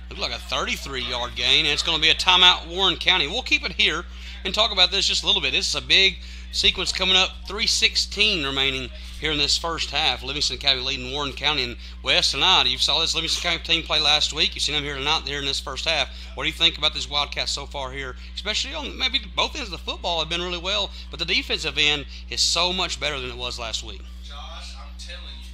D: 23?
A: Looks like a 33-yard gain, and it's going to be a timeout, Warren County. We'll keep it here and talk about this just a little bit. This is a big sequence coming up. 3:16 remaining here in this first half. Livingston County leading Warren County and West tonight. You saw this Livingston County team play last week. You've seen them here tonight, here in this first half. What do you think about these Wildcats so far here? Especially on maybe both ends of the football have been really well, but the defensive end is so much better than it was last week.
D: Josh, I'm telling you,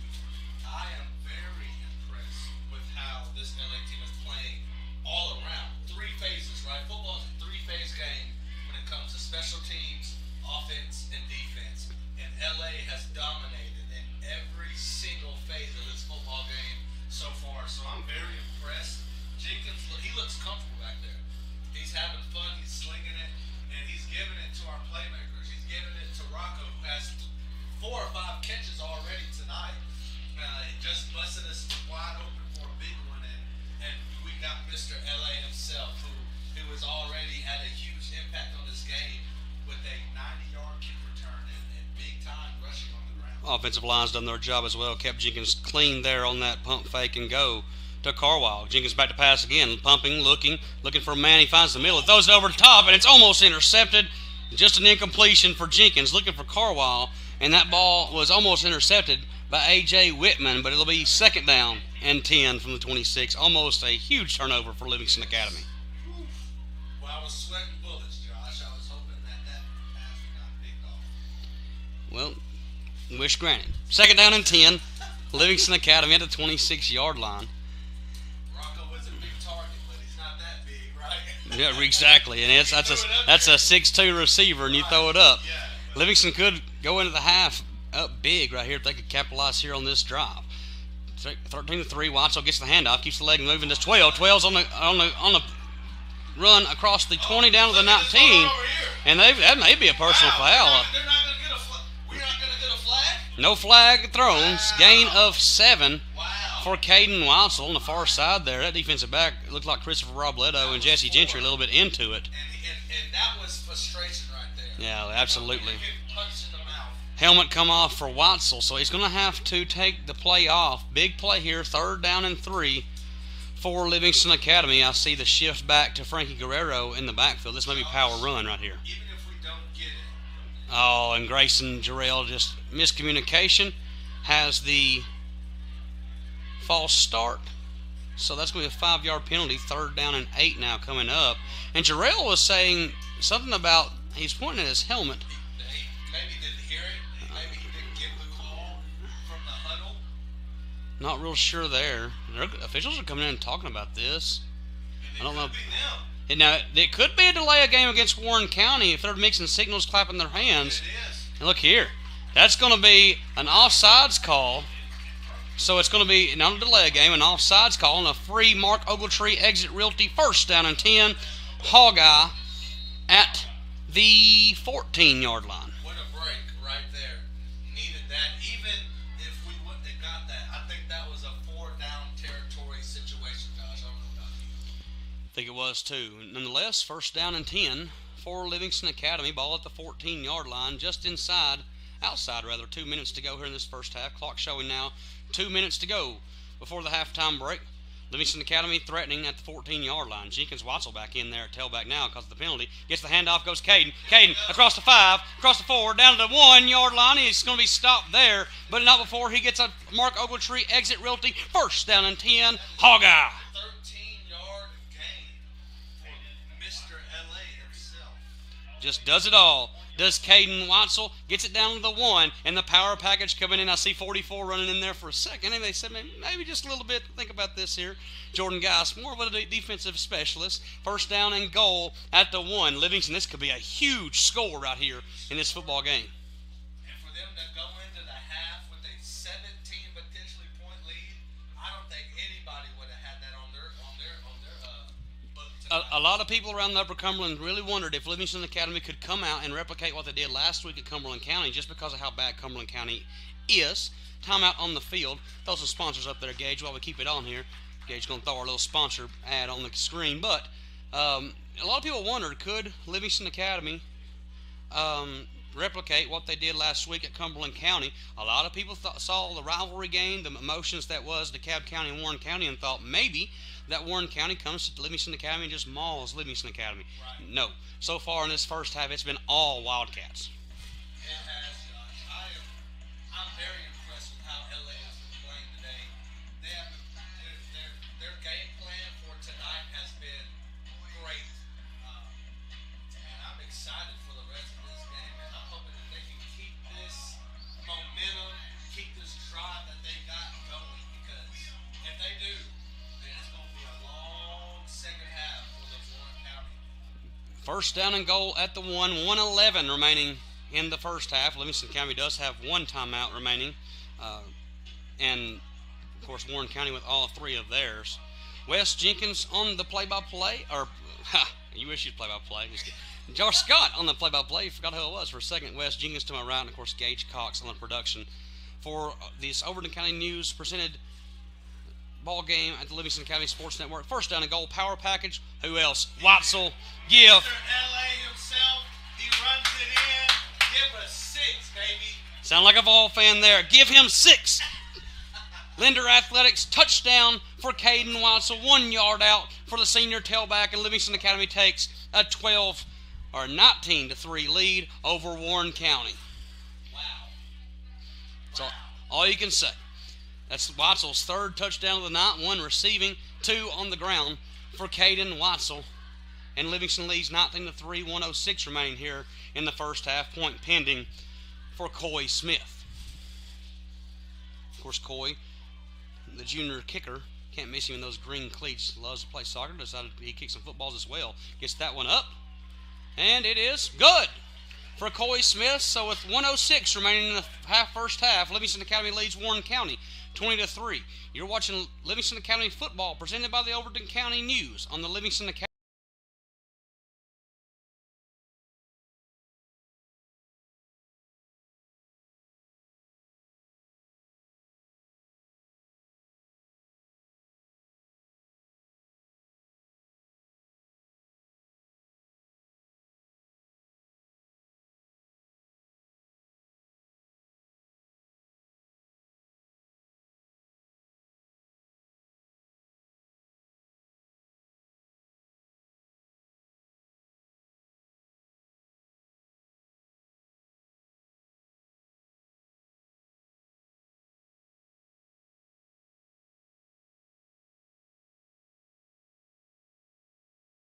D: I am very impressed with how this LA team is playing all around. 3 phases, right? Football is a 3-phase game when it comes to special teams, offense, and defense. And LA has dominated in every single phase of this football game so far. So I'm very impressed. Jenkins, he looks comfortable back there. He's having fun. He's slinging it, and he's giving it to our playmakers. He's giving it to Rocco, who has 4 or 5 catches already tonight. Just blessing us
A: offensive line's done their job as well. Kept Jenkins clean there on that pump fake and go to Carwile. Jenkins back to pass again, pumping, looking for a man. He finds the middle, throws it over the top, and it's almost intercepted. Just an incompletion for Jenkins, looking for Carwile, and that ball was almost intercepted by A.J. Whitman, but it'll be second down and 10 from the 26. Almost a huge turnover for Livingston Academy.
D: Well, I was sweating bullets, Josh. I was hoping that pass got picked off.
A: Well, wish granted. Second down and 10. Livingston Academy at the 26-yard line.
D: Rocco was a big target, but he's not that big, right?
A: Yeah, exactly. And that's a 6'2 receiver, and you throw it up.
D: Yeah.
A: Livingston could go into the half up big right here if they could capitalize here on this drive. 13-3. Watzel gets the handoff, keeps the leg moving. Just 12. 12's on the run across the 20 down to the 19, and that may be a personal foul.
D: They're not going to get a flag. We're not going to get a flag.
A: No flag thrown.
D: Wow.
A: Gain of 7
D: Wow.
A: for Caden Watzel on the far side there. That defensive back looked like Christopher Robledo and Jesse Gentry a little bit into it.
D: And that was frustration right there.
A: Yeah, absolutely.
D: You get punched in the mouth.
A: Helmet come off for Watzel, so he's going to have to take the play off. Big play here, 3rd down and 3 for Livingston Academy. I see the shift back to Frankie Guerrero in the backfield. This may be power run right here.
D: Even if we don't get it.
A: Oh, and Grayson Jarrell just miscommunication, has the false start. So that's going to be a 5-yard penalty. 3rd down and 8 now coming up. And Jarrell was saying something about, he's pointing at his helmet.
D: Maybe didn't hear it. Maybe he didn't get the call from the huddle.
A: Not real sure there. Officials are coming in and talking about this. I don't know. Now, it could be a delay of game against Warren County if they're mixing signals, clapping their hands.
D: It is.
A: And look here. That's going to be an offsides call. So it's going to be not a delay of game, an offsides call, and a free Mark Ogletree exit realty 1st down and 10. Hawkeye at the 14-yard line.
D: What a break right there. Needed that. Even if we wouldn't have got that, I think that was a 4-down territory situation, Josh. I don't know about you.
A: I think it was too. Nonetheless, 1st down and 10 for Livingston Academy. Ball at the 14-yard line, just outside 2 minutes to go here in this first half. Clock showing now 2 minutes to go before the halftime break. Livingston Academy threatening at the 14-yard line. Jenkins Watzel back in there at tailback now because of the penalty. Gets the handoff, goes Caden. Caden across the 5, across the 4, down to the 1-yard line. He's going to be stopped there, but not before he gets a Mark Ogletree exit realty. 1st down and 10, Hawkeye.
D: 13-yard gain for Mr. LA himself.
A: Just does it all. Does Caden Watzel, gets it down to the 1, and the power package coming in. I see 44 running in there for a second, and they said maybe just a little bit. Think about this here. Jordan Geis, more of a defensive specialist. 1st down and goal at the 1. Livingston, this could be a huge score right here in this football game.
D: And for them to go into the half with a 17 potentially point lead, I don't think anybody would have had that on their book tonight.
A: A lot of people around the Upper Cumberland really wondered if Livingston Academy could come out and replicate what they did last week at Cumberland County, just because of how bad Cumberland County is. Timeout on the field. Throw some sponsors up there, Gage, while we keep it on here. Gage is going to throw our little sponsor ad on the screen. But a lot of people wondered, could Livingston Academy replicate what they did last week at Cumberland County? A lot of people saw the rivalry game, the emotions that was DeKalb County and Warren County, and thought maybe that Warren County comes to Livingston Academy and just mauls Livingston Academy.
D: Right.
A: No. So far in this first half, it's been all Wildcats.
D: It has, Josh. I'm very impressed with how LA has been playing today. They have their game plan for tonight has been great. And I'm excited for the rest of this game. And I'm hoping that they can keep this momentum, keep this drive that they got going. Because if they do, then it's going to be a long second half for the Warren County.
A: 1st down and goal at the 1. 1:11 remaining in the first half. Livingston County does have 1 timeout remaining. And, of course, Warren County with all 3 of theirs. Wes Jenkins on the play-by-play. You wish you'd play-by-play. Josh Scott on the play-by-play. You forgot who it was for a second. Wes Jenkins to my right. And, of course, Gage Cox on the production for this Overton County News presented ball game at the Livingston County Sports Network. 1st down and goal power package. Who else? Watzel. Give.
D: Mr. LA himself, he runs it in. Give us 6, baby.
A: Sound like a Vol fan there. Give him 6. Linder Athletics touchdown for Caden Watzel. 1 yard out for the senior tailback, and Livingston Academy takes a 19-3 lead over Warren County.
D: Wow.
A: That's all you can say. That's Watzel's 3rd touchdown of the night, 1 receiving, 2 on the ground for Caden Watzel. And Livingston leads 19-3, 1:06 remaining here in the first half. Point pending for Coy Smith. Of course, Coy, the junior kicker, can't miss him in those green cleats. Loves to play soccer. Decided he kicks some footballs as well. Gets that one up. And it is good for Coy Smith. So with 1:06 remaining in the first half, Livingston Academy leads Warren County 20-3. You're watching Livingston Academy football presented by the Overton County News on the Livingston Academy.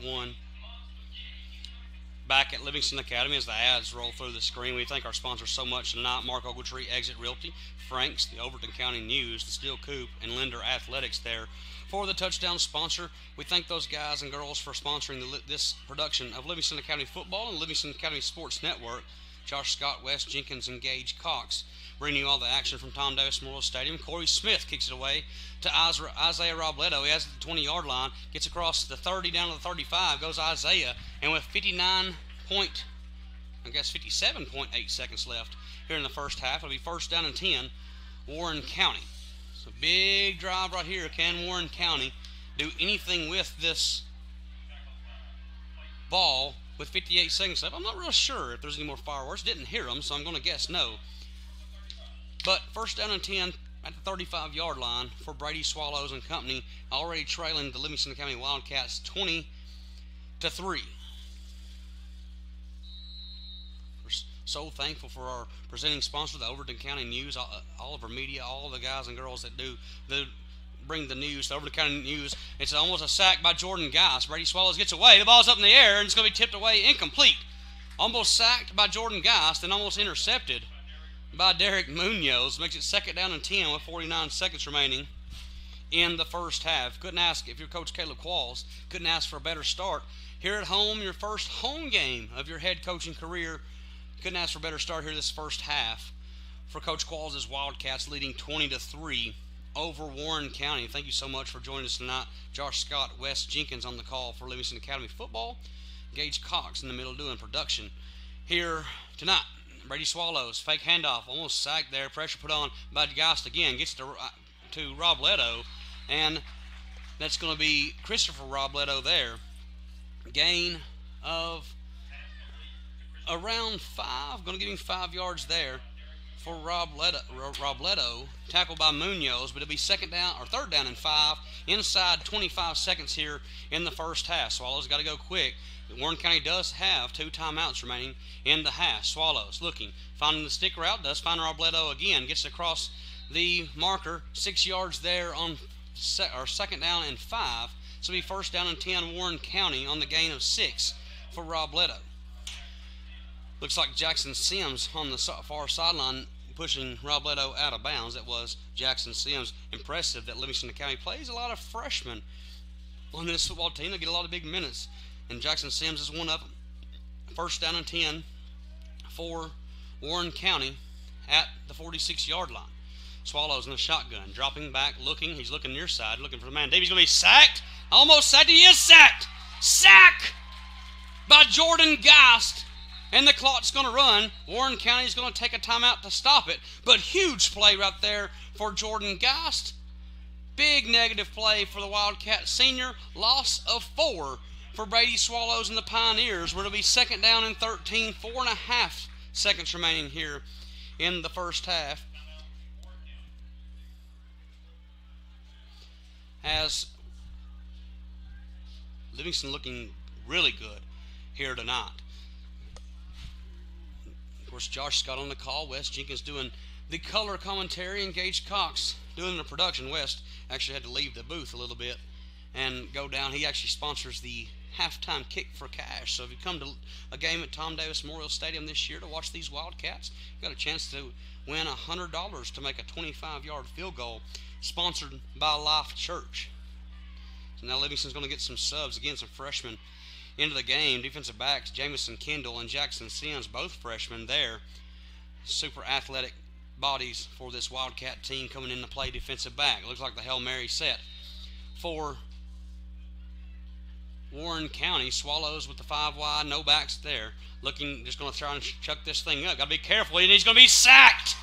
A: One. Back at Livingston Academy as the ads roll through the screen. We thank our sponsors so much tonight: Mark Ogletree, Exit Realty, Frank's, the Overton County News, the Steel Coop, and Linder Athletics there for the touchdown sponsor. We thank those guys and girls for sponsoring this production of Livingston Academy Football and Livingston Academy Sports Network. Josh Scott, West Jenkins, and Gage Cox bringing you all the action from Tom Davis Memorial Stadium. Corey Smith kicks it away to Isaiah Robledo. He has the 20-yard line, gets across the 30 down to the 35, goes Isaiah, and with 57.8 seconds left here in the first half, it'll be first down and 10, Warren County. So big drive right here. Can Warren County do anything with this ball with 58 seconds left? I'm not real sure if there's any more fireworks. Didn't hear them, so I'm going to guess no. But first down and 10 at the 35-yard line for Brady Swallows and company, already trailing the Livingston County Wildcats 20-3. We're so thankful for our presenting sponsor, the Overton County News, all of our media, all the guys and girls that bring the news, the Overton County News. It's almost a sack by Jordan Geist. Brady Swallows gets away. The ball's up in the air, and it's going to be tipped away incomplete. Almost sacked by Jordan Geist and almost intercepted by Derek Munoz. Makes it second down and 10 with 49 seconds remaining in the first half. Couldn't ask, if you're Coach Caleb Qualls, couldn't ask for a better start. Here at home, your first home game of your head coaching career. Couldn't ask for a better start here this first half for Coach Qualls' Wildcats, leading 20-3 over Warren County. Thank you so much for joining us tonight. Josh Scott, Wes Jenkins on the call for Livingston Academy Football. Gage Cox in the middle doing production here tonight. Brady Swallows, fake handoff, almost sacked there. Pressure put on by Geist again. Gets to Robledo, and that's going to be Christopher Robledo there. Gain of around 5. Going to give him 5 yards there for Robledo. Tackled by Munoz, but it'll be third down and 5. Inside 25 seconds here in the first half. Swallows got to go quick. Warren County does have 2 timeouts remaining in the half. Swallows looking, finding the stick route, does find Robledo again, gets across the marker, 6 yards there on second down and 5. So it'll be first down and 10, Warren County on the gain of 6 for Robledo. Looks like Jackson Sims on the far sideline pushing Robledo out of bounds. That was Jackson Sims. Impressive that Livingston County plays a lot of freshmen on this football team. They get a lot of big minutes, and Jackson Sims is one of them. First down and 10 for Warren County at the 46-yard line. Swallows in the shotgun, dropping back, looking. He's looking near side, looking for the man. Davies going to be sacked. Almost sacked. He is sacked. Sack by Jordan Geist. And the clock's going to run. Warren County is going to take a timeout to stop it. But huge play right there for Jordan Geist. Big negative play for the Wildcat senior. Loss of 4 for Brady Swallows and the Pioneers, where it'll be second down and 13, 4.5 seconds remaining here in the first half. Has Livingston looking really good here tonight. Of course, Josh Scott on the call. Wes Jenkins doing the color commentary, and Gage Cox doing the production. West actually had to leave the booth a little bit and go down. He actually sponsors the halftime kick for cash. So if you come to a game at Tom Davis Memorial Stadium this year to watch these Wildcats, you got a chance to win $100 to make a 25-yard field goal, sponsored by Life Church. So now Livingston's going to get some subs, again, some freshmen into the game. Defensive backs, Jamison Kendall and Jackson Sims, both freshmen there. Super athletic bodies for this Wildcat team coming in to play defensive back. It looks like the Hail Mary set for Warren County. Swallows with the 5 wide, no backs there. Looking, just going to try and chuck this thing up. Got to be careful, and he's going to be sacked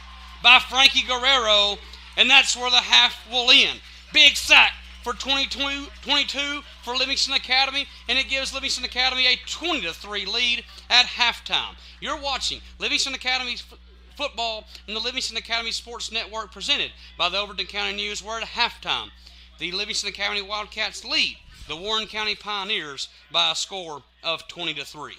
A: by Frankie Guerrero, and that's where the half will end. Big sack for 22 for Livingston Academy, and it gives Livingston Academy a 20-3 lead at halftime. You're watching Livingston Academy's football and the Livingston Academy Sports Network, presented by the Overton County News, where at halftime the Livingston Academy Wildcats lead the Warren County Pioneers by a score of 20-3.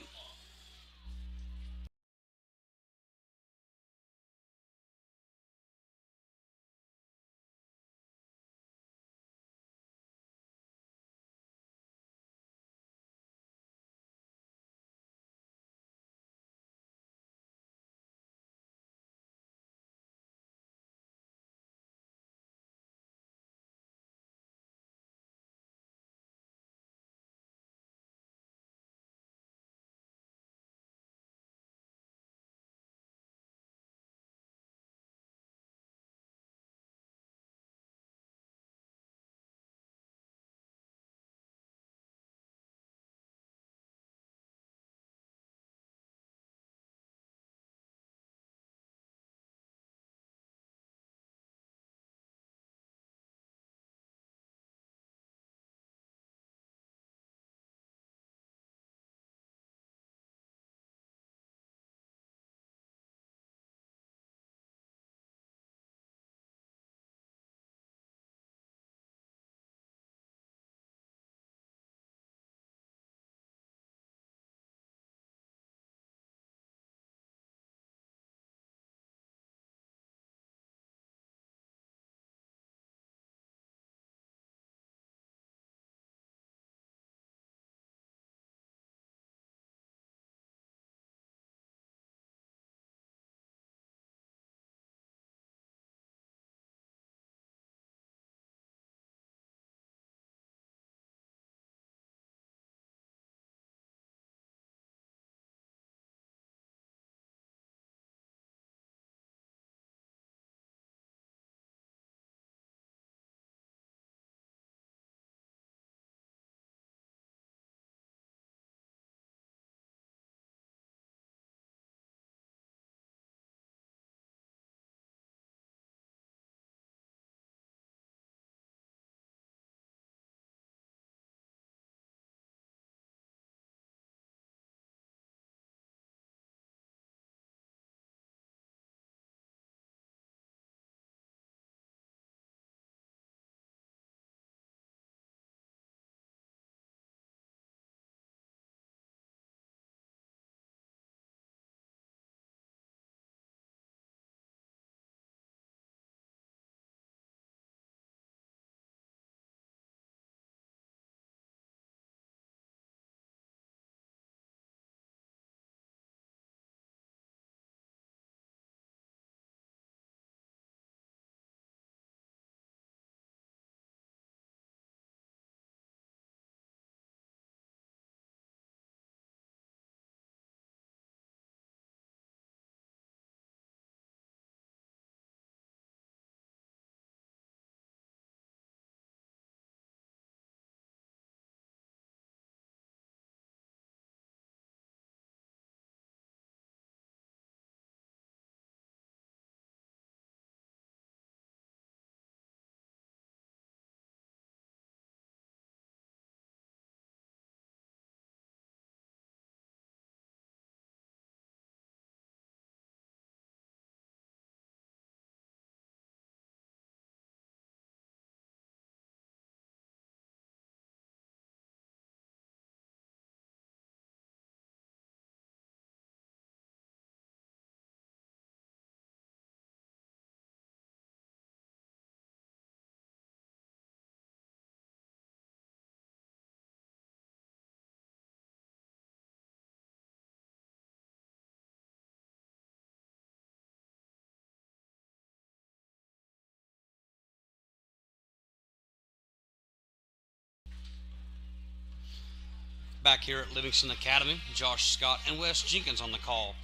A: back here at Livingston Academy. Josh Scott and Wes Jenkins on the call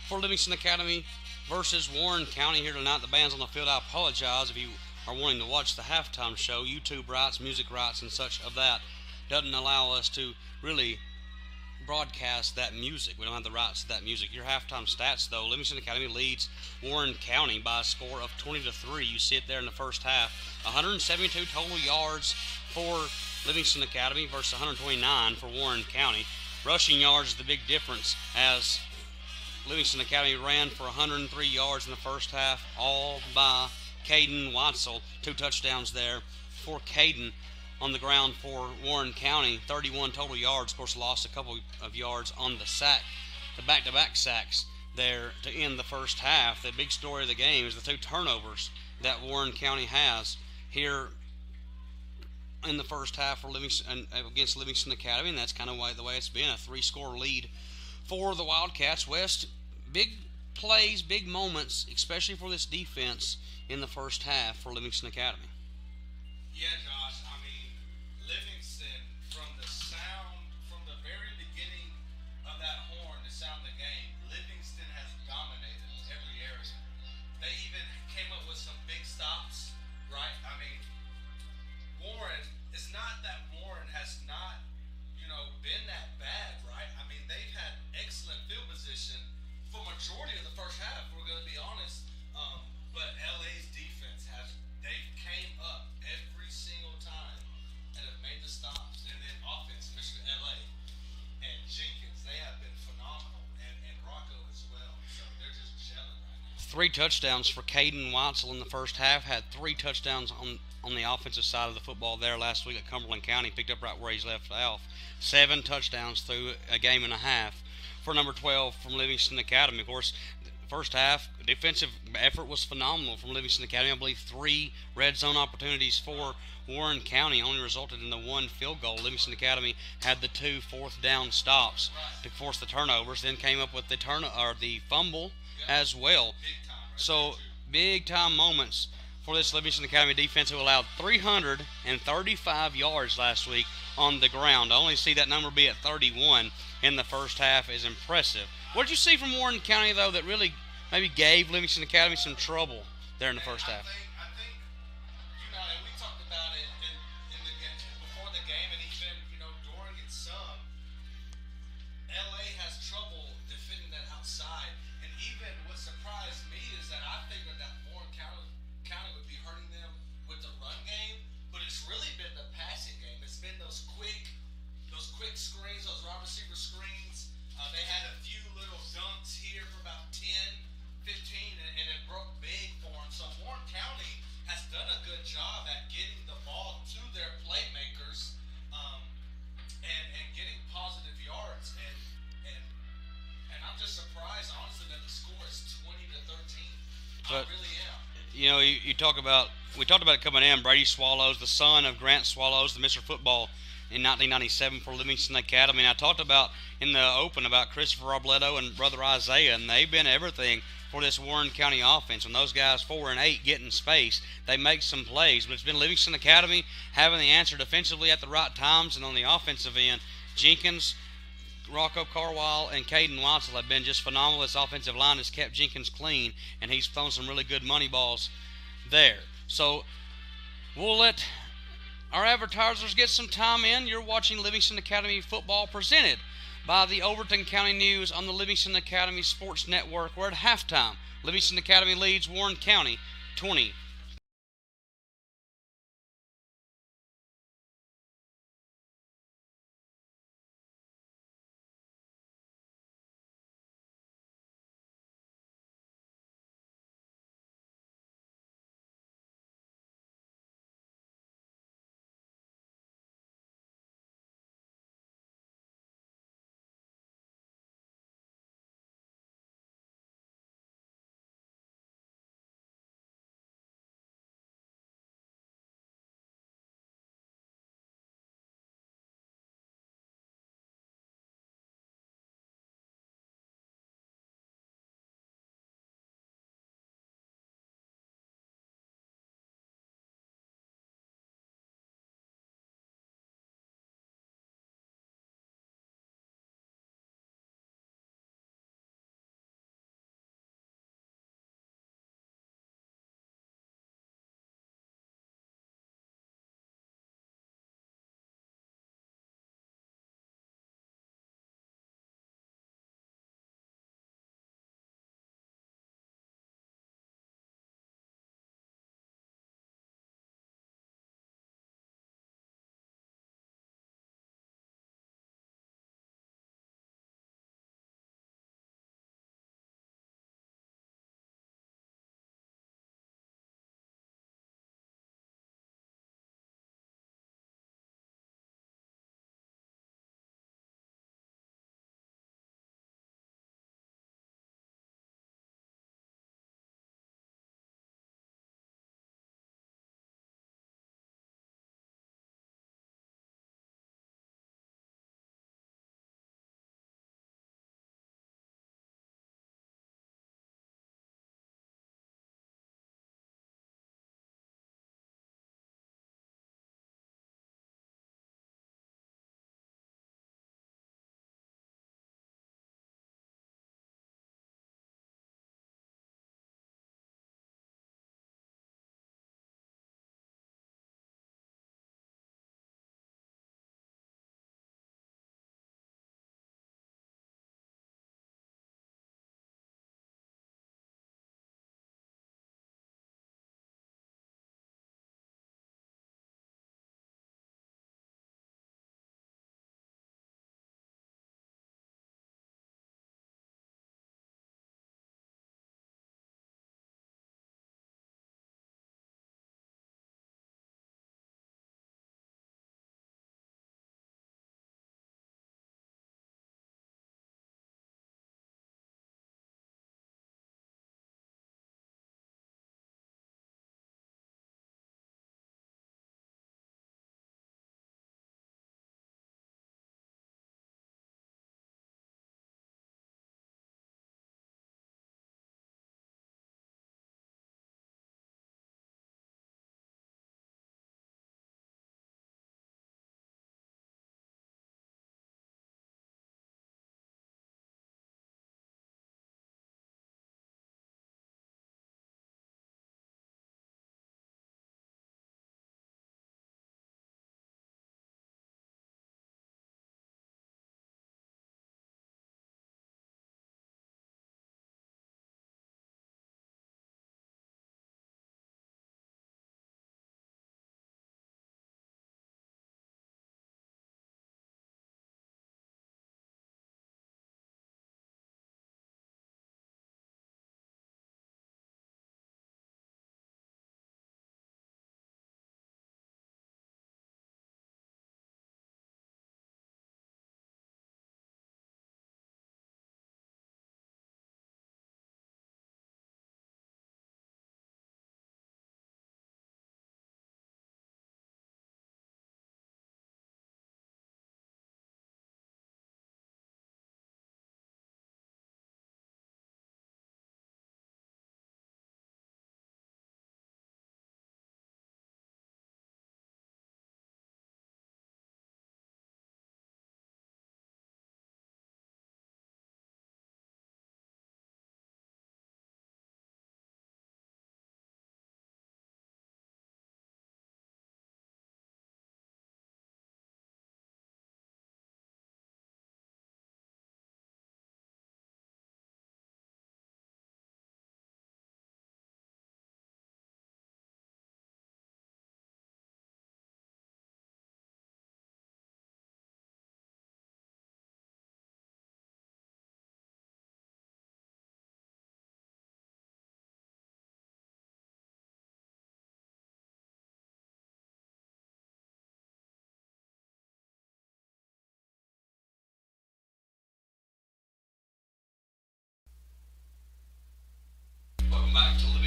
A: for Livingston Academy versus Warren County here tonight. The band's on the field. I apologize if you are wanting to watch the halftime show. YouTube rights, music rights, and such of that doesn't allow us to really broadcast that music. We don't have the rights to that music. Your halftime stats, though: Livingston Academy leads Warren County by a score of 20-3. You see it there in the first half. 172 total yards for Livingston Academy versus 129 for Warren County. Rushing yards is the big difference, as Livingston Academy ran for 103 yards in the first half, all by Caden Watzel. 2 touchdowns there for Caden. On the ground for Warren County, 31 total yards. Of course, lost a couple of yards on the sack, the back-to-back sacks there to end the first half. The big story of the game is the 2 turnovers that Warren County has here in the first half for Livingston against Livingston Academy, and that's kind of the way it's been, a 3-score lead for the Wildcats. West, big plays, big moments, especially for this defense in the first half for Livingston Academy.
D: Yeah, Josh. I mean, Livingston, from the very beginning of that horn to sound the game, Livingston has dominated every area. They even came up with some big stops, right? I mean, Warren, it's not that Warren has not, been that bad, right? I mean, they've had excellent field position for majority of the first half, we're going to be honest. But LA's defense they came up every single time and have made the stops. And then offense, Mr. LA and Jenkins, they have been phenomenal, and Rocco as well. So they're just gelling right now.
A: 3 touchdowns for Caden Watzel in the first half. Had 3 touchdowns on the offensive side of the football there last week at Cumberland County. Picked up right where he's left off. 7 touchdowns through a game and a half for number 12 from Livingston Academy. Of course, first half defensive effort was phenomenal from Livingston Academy. I believe 3 red zone opportunities for Warren County only resulted in the 1 field goal. Livingston Academy had the 2 fourth down stops to force the turnovers, then came up with the fumble as well. So big time moments for this Livingston Academy defense, who allowed 335 yards last week on the ground. To only see that number be at 31 in the first half is impressive. What did you see from Warren County, though, that really maybe gave Livingston Academy some trouble there in the first half?
D: I think, and we talked about it in the game, before the game, and even, during it some, LA has trouble defending that outside. And even what surprised me is that I figured that Warren County would be hurting them with the run game, but it's really been the passing game. It's been those quick screens, those wide receiver screens. They had a few little dunks here for about 10, 15, and it broke big for them. So Warren County has done a good job at getting the ball to their playmakers, and getting positive yards. And I'm just surprised, honestly, that the score is 20-13. I really am.
A: We talked about it coming in. Brady Swallows, the son of Grant Swallows, the Mr. Football in 1997 for Livingston Academy. And I talked about in the open about Christopher Robledo and brother Isaiah, and they've been everything for this Warren County offense. When those guys 4 and 8 get in space, they make some plays. But it's been Livingston Academy having the answer defensively at the right times, and on the offensive end, Jenkins, Rocco Carwile, and Caden Watzel have been just phenomenal. This offensive line has kept Jenkins clean, and he's thrown some really good money balls there. So we'll let our advertisers get some time in. You're watching Livingston Academy football presented by the Overton County News on the Livingston Academy Sports Network. We're at halftime. Livingston Academy leads Warren County 20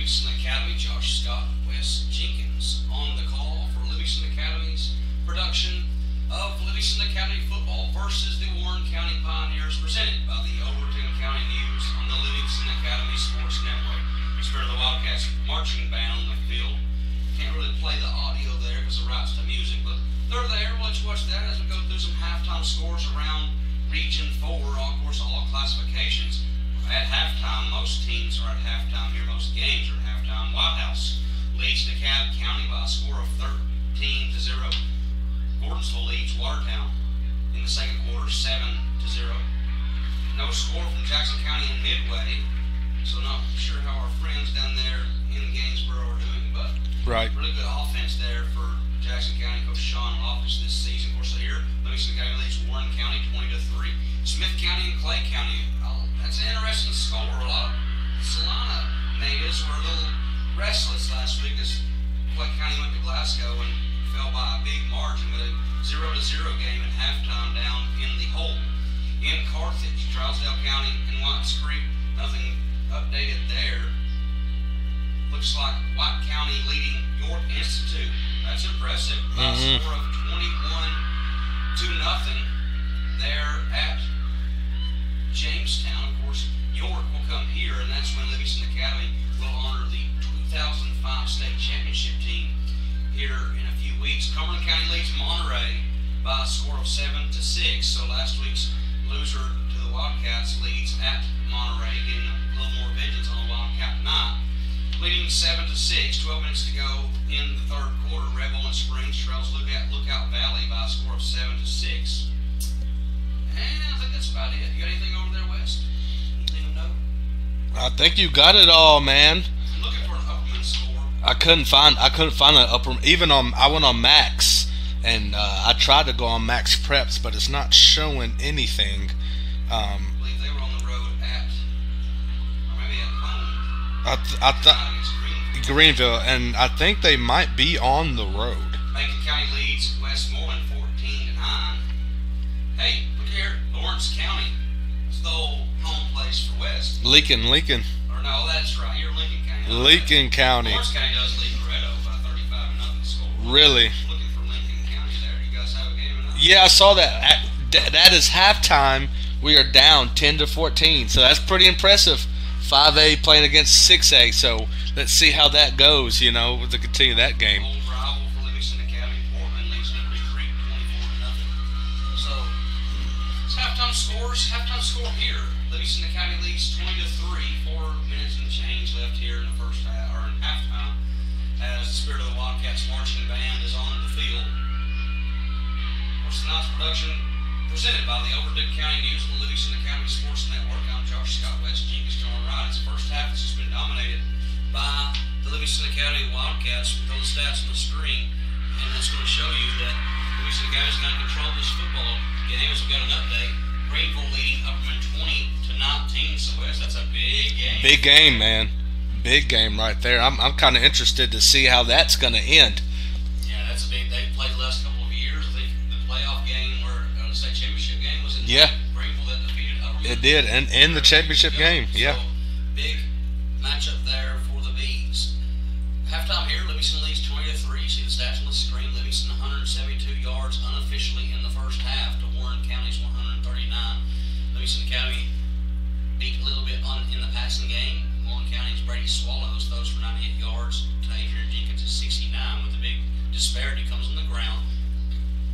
A: Livingston Academy, Josh Scott, Wes Jenkins on the call for Livingston Academy's production of Livingston Academy football versus the Warren County Pioneers, presented by the Overton County News on the Livingston Academy Sports Network. Spirit of the Wildcats marching band on the field. Can't really play the audio there because of the rights to music, but they're there. We'll let you watch that as we go through some halftime scores around Region 4, of course, all classifications. At halftime, most teams are at halftime here. Most games are at halftime. White House leads DeKalb County by a score of 13-0. Gordonsville leads Watertown in the second quarter, 7-0. No score from Jackson County and Midway, so not sure how our friends down there in Gainesboro are doing, but
B: Right.
A: really good offense there for Jackson County Coach Sean Loftus this season. Of course, here Livingston County leads Warren County 20-3. Smith County and Clay County. That's an interesting score. A lot of Salina natives were a little restless last week as Clay County went to Glasgow and fell by a big margin with a 0-0 game at halftime down in the hole. In Carthage, Drysdale County and Whites Creek, nothing updated there. Looks like White County leading York Institute. That's impressive. By a score of 21-0 there at Jamestown. Of course, York will come here, and that's when Livingston Academy will honor the 2005 state championship team here in a few weeks. Cumberland County leads Monterey by a score of 7-6. So last week's loser to the Wildcats leads at Monterey, getting a little more vengeance on the Wildcat night. Leading 7-6, 12 minutes to go in the third quarter. Red Bull and Springs trails Lookout Valley by a score of 7-6. And I think that's about it. You got anything over there, West? Anything to note?
B: I think you got it all, man.
A: I'm looking for an Upperman score.
B: I couldn't find an upper. Even I went on Max, and I tried to go on Max Preps, but it's not showing anything.
A: I believe they were on the road at, or maybe at home.
B: I thought Greenville, and I think they might be on the road.
A: Macon County leads Westmoreland 14-9. Hey, look here, Lawrence County. It's the old home place for West.
B: Lincoln.
A: Or no, that's right. You're Lincoln County.
B: Lincoln County.
A: Lawrence County does lead Loretto by 35-0 score.
B: Really?
A: Looking for Lincoln County there. You guys have a game or not?
B: Yeah, I saw that. That is halftime. We are down 10-14, so that's pretty impressive. 5A playing against 6A, so let's see how that goes, to continue that game.
A: Old rival for Livingston Academy. Portland leads Liberty Creek 24-0. So, it's halftime scores. Halftime score here. Livingston Academy leads 20-3. 4 minutes and change left here in the first half, or in halftime, as the Spirit of the Wildcats marching band is on the field. Of course, tonight's production presented by the Overton County News and the Livingston Academy Sports Network. I'm Josh Scott, West Jenkins, John Wright. It's the first half that's just been dominated by the Livingston Academy Wildcats. We throw the stats on the screen, and it's going to show you that Livingston Academy's going to control this football game. As we got an update, Greenville leading Upperman 20-19. So West, that's a big game.
B: Big game, man. Big game right there. I'm kind of interested to see how that's going to end.
A: Yeah, that's a big. They've played the last couple of years. I think the playoff game where the state championship game was in Greenville that defeated Upperman.
B: It did, and in the championship game, yeah.
A: So, big matchup there for the Bees. Halftime here, Livingston leads 20-3. You see the stats on the screen. Livingston 172 yards unofficially in the first half to Warren County's 139. Livingston Academy beat a little bit in the passing game. Warren County's Brady Swallows throws for 98 yards to Adrian Jenkins at 69. With the big disparity comes on the ground.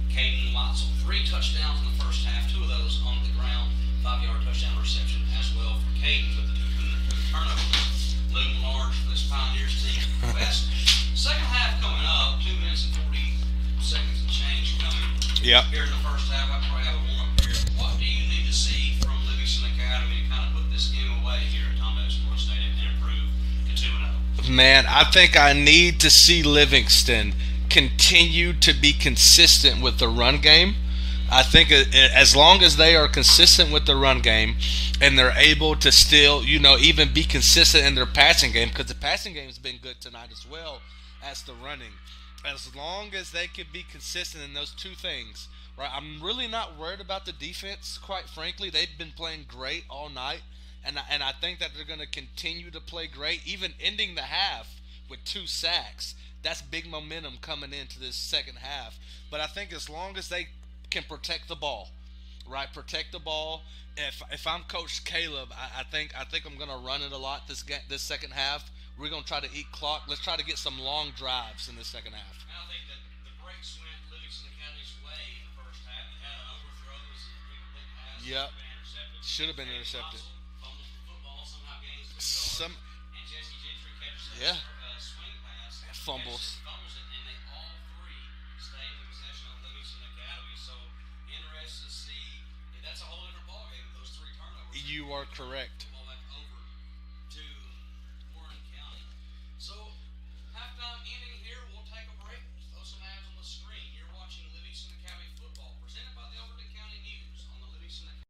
A: Caden Watson, 3 touchdowns in the first half, 2 of those on the ground. 5-yard touchdown reception as well for Caden with the 2 turnovers. Looming large for this Pioneers team. West. Second half coming up, 2 minutes and 40 seconds and change coming here in the first half. I probably have a warm-up here. What do you need to see from Livingston Academy to kind of put this game away here at Tom Evans Sports Stadium and improve to 2-0?
B: Man, I think I need to see Livingston continue to be consistent with the run game. I think as long as they are consistent with the run game and they're able to still, even be consistent in their passing game, because the passing game has been good tonight as well as the running. As long as they can be consistent in those 2 things, right? I'm really not worried about the defense, quite frankly. They've been playing great all night, and I think that they're going to continue to play great, even ending the half with 2 sacks. That's big momentum coming into this second half. But I think as long as they can protect the ball, right? Protect the ball. If I'm Coach Caleb, I think I'm gonna run it a lot this second half. We're gonna try to eat clock. Let's try to get some long drives in the second half.
A: And I think that the breaks went Livingston County's way in the first half. They had an overthrow, it was a incomplete pass,
B: Yep,
A: should have
B: should have
A: been
B: been
A: intercepted.
B: intercepted.
A: Fumbles the football, somehow gains the yard.
B: Some
A: And Jesse Gentry catches that
B: Yeah,
A: swing pass,
B: fumbles.
A: fumbles it, and they all three stay in possession of Livingston Academy. So interested to see. That's a whole different ballgame. Those three turnovers.
B: You are correct.
A: Football back over to Warren County. So halftime ending here. We'll take a break. Throw some ads on the screen. You're watching Livingston Academy football, presented by the Overton County News on the Livingston Academy.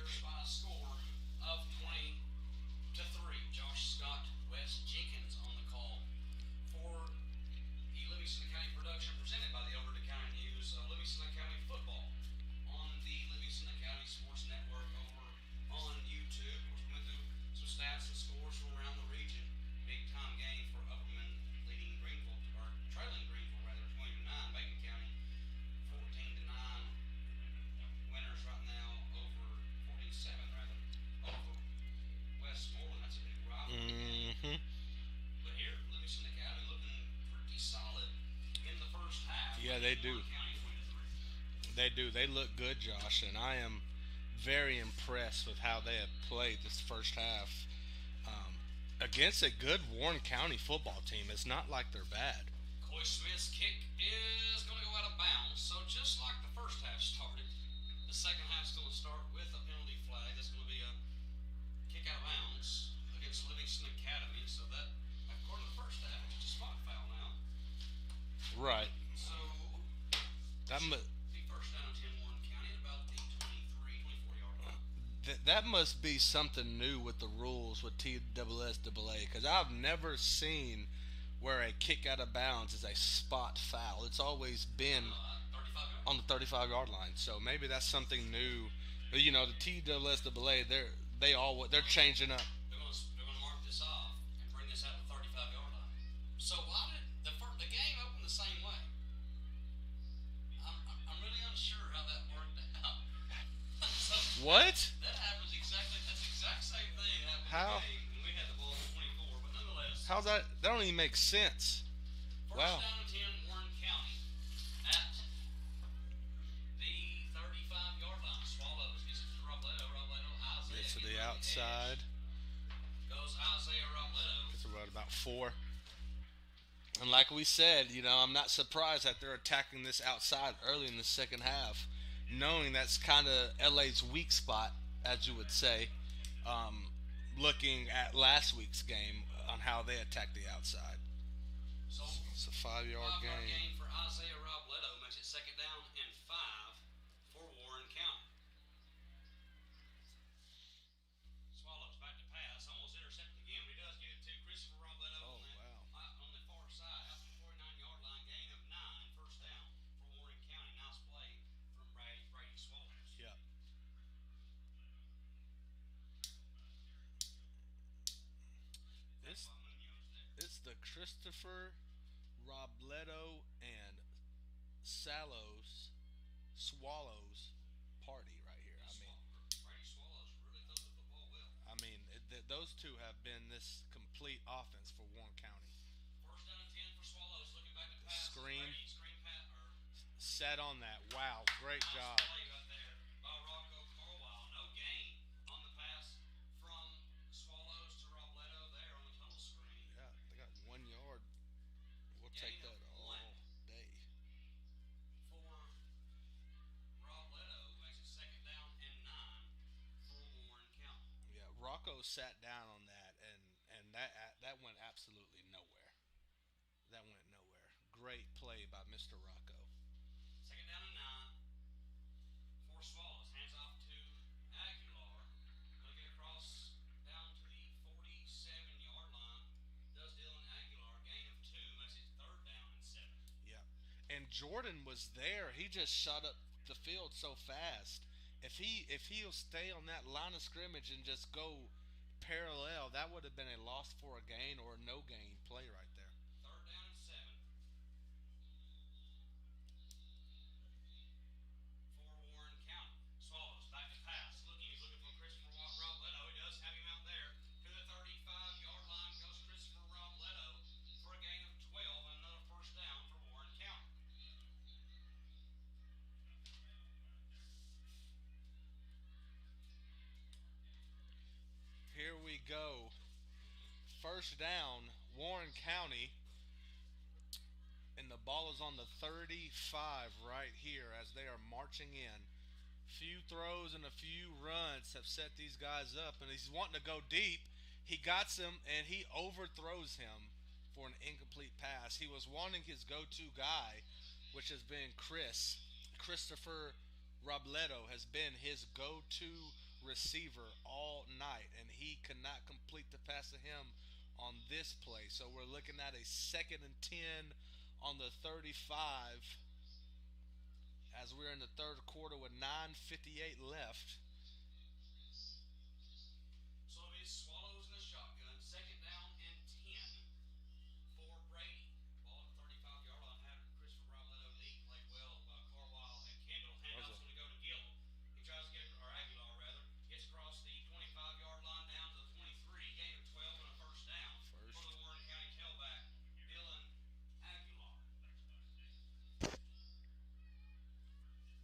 A: Bears by a score of 20-3. Josh Scott, Wes Jenkins on the call for the Livingston County production presented by the Overton County News of Livingston County football on the Livingston County Sports Network over on YouTube. Of course, we went through some stats and scores from around the region. Big time game for Upperman leading Greenville, or trailing Greenville rather, 20-9. Macon County 14-9 winners right now over 14-7 rather over Westmoreland. That's a big rivalry.
B: Mm-hmm.
A: But here, Livingston Academy looking pretty solid in the first half.
B: Yeah, they do.
A: County 20-3.
B: They do. They look good, Josh, and I am very impressed with how they have played this first half against a good Warren County football team. It's not like they're bad.
A: Coy Smith's kick is going to go out of bounds. So just like the first half started, the second half's going to start with a penalty flag. That's going to be a kick out of bounds against Livingston Academy. So that, according to the first half, it's just a spot foul now.
B: Right.
A: So
B: That
A: be first down 10 Warren County at about the 24 yard line.
B: that must be something new with the rules with TSSAA, because I've never seen where a kick out of bounds is a spot foul. It's always been
A: 35 yards.
B: on the 35-yard line. So maybe that's something new. But, the TSSAA, they're changing up.
A: They're going to mark this off and bring this out to the 35 yard line. So why did the game open the same way? I'm really unsure how that worked out. So
B: What?
A: that happens exactly. That's the exact same thing happened
B: How?
A: in the game when we had the ball at 24. But nonetheless,
B: How's that? That don't even make sense.
A: first
B: Wow.
A: down and 10 Warren County at the 35 yard line. Swallows gets it to Robledo. Isaiah
B: Gets to
A: gets
B: the
A: right
B: outside.
A: edge. Goes Isaiah Robledo.
B: It's right about 4. And like we said, I'm not surprised that they're attacking this outside early in the second half, knowing that's kind of LA's weak spot, as you would say, looking at last week's game on how they attacked the outside.
A: So
B: It's a 5-yard
A: 5 yard
B: gain.
A: gain for Isaiah Robledo makes it second down and 5 for Warren County. Swallows back to pass, almost intercepted again, but he does get it to Christopher Robledo
B: Oh,
A: on the far side, out to the 49 yard line, gain of 9, first down for Warren County. Nice play from Brady Swallows.
B: Yep.
A: That's why Munoz there.
B: It's the Christopher Robledo and Swallows party right here.
A: Brady Swallows really throws the football well.
B: Those two have been this complete offense for Warren County.
A: First down and 10 for Swallows, looking back to pass.
B: Screen.
A: Screen pat or
B: Set on that. Wow, great
A: nice
B: job.
A: play right there by Rocco Carwile. No gain on the pass from Swallows to Robledo there on the tunnel screen.
B: Yeah, they got 1 yard. We'll take
A: Gain
B: that
A: of
B: all
A: 1
B: day.
A: for Robledo, makes it second down and 9 for Warren County.
B: Yeah, Rocco sat down on that, and that went absolutely nowhere. That went nowhere. Great play by Mr. Rocco.
A: Second down and 9 for Swallows. Hands off to Aguilar. Going to get across down to the 47 yard line. Does Dylan Aguilar. Gain of 2. Makes it third down and 7.
B: Yeah, and Jordan was there. He just shot up the field so fast. If he'll stay on that line of scrimmage and just go parallel, that would have been a loss for a gain or a no gain play right there.
A: Third down and 7 for Warren County. Swallows back to pass. He's looking for Christopher Robledo. He does have him out there. To the 35 yard line goes Christopher Robledo for a gain of 12 and another first down for Warren County.
B: Here we go. First down, Warren County. And the ball is on the 35 right here as they are marching in. Few throws and a few runs have set these guys up. And he's wanting to go deep. He gets him and he overthrows him for an incomplete pass. He was wanting his go-to guy, which has been Christopher Robledo has been his go-to receiver all night, and he could not complete the pass to him on this play. So we're looking at a 2nd and 10 on the 35 as we're in the third quarter with 9:58 left.
A: So it is Swallows in the shotgun, second down and 10 for Brady. Ball at the 35-yard line. Had Christopher Robledo deep, played well by Carwile and Kendall. Handoff's going to go to Gillum. He tries to get, or Aguilar rather, gets across the 25-yard line down to the 23. Gain of 12 and a first down for the Warren County tailback, Dylan Aguilar.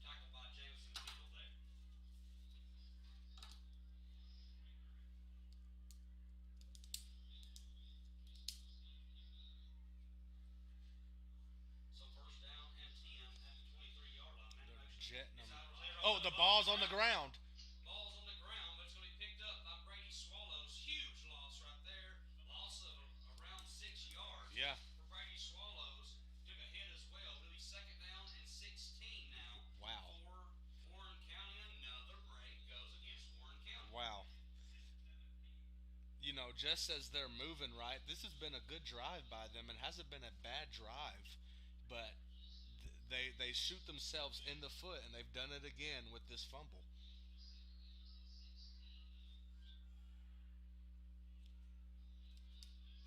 A: Tackled by Jameson Kendall there. So first down and 10 at the 23-yard line. Man
B: They're
A: motion
B: jetting
A: is
B: them.
A: out of there.
B: Oh, the ball's on the ground.
A: Ball's on the ground, but it's going to be picked up by Brady Swallows. Huge loss right there. Loss of around 6 yards.
B: Yeah.
A: For Brady Swallows. Took a hit as well. It'll be second down and 16 now.
B: Wow.
A: For Warren County. Another break goes against Warren County.
B: Wow. You know, just as they're moving right, this has been a good drive by them. It hasn't been a bad drive, but they shoot themselves in the foot, and they've done it again with this fumble.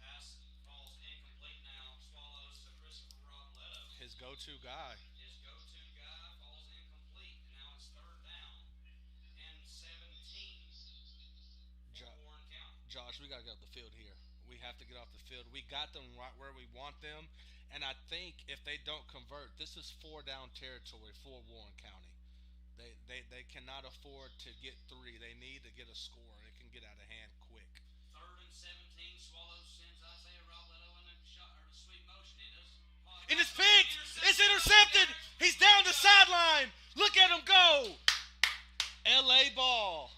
A: Pass falls incomplete now. Swallows to Christopher Robledo.
B: His go-to guy.
A: His go-to guy falls incomplete, and now it's third down and 17 for
B: Jo-
A: Warren County.
B: Josh, we got to get off the field here. We have to get off the field. We got them right where we want them, and I think if they don't convert, this is 4 down territory for Warren County. They cannot afford to get 3. They need to get a score. It can get out of hand quick.
A: Third and 17. Swallows sends Isaiah Robledo in the shot or the sweep motion. It does.
B: And it's picked. It's intercepted. He's down the sideline. Look at him go. LA ball.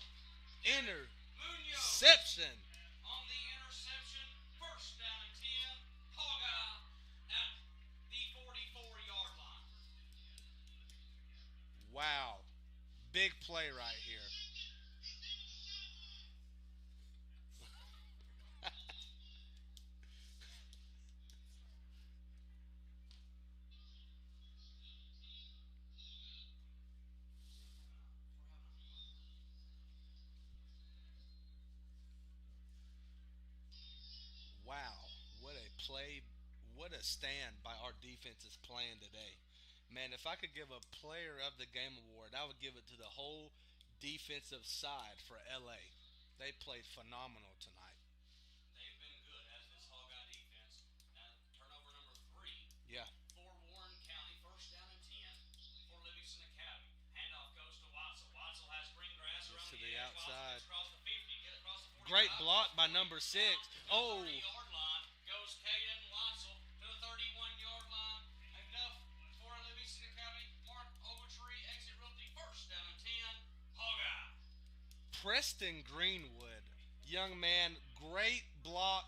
B: Interception.
A: On the interception, first down and 10. Hogeye at the 44-yard line.
B: Wow. Big play right here. Wow. What a play. What a stand by our defense is playing today. Man, if I could give a player of the game award, I would give it to the whole defensive side for LA. They played phenomenal tonight.
A: They've been good as this Hogeye defense. Now, turnover number 3
B: Yeah.
A: for Warren County. First down and 10 for Livingston Academy. Handoff goes to Watson. Watson has green grass around
B: To
A: the
B: the
A: edge.
B: outside.
A: Watson gets across the 50, get across the 45.
B: Great block by number 6. Oh.
A: 30-yard line goes Caden Watson to the 31-yard line. Enough for Livingston Academy. Mark Ogletree exit realty. First down and 10. Hogeye.
B: Preston Greenwood, young man, great block.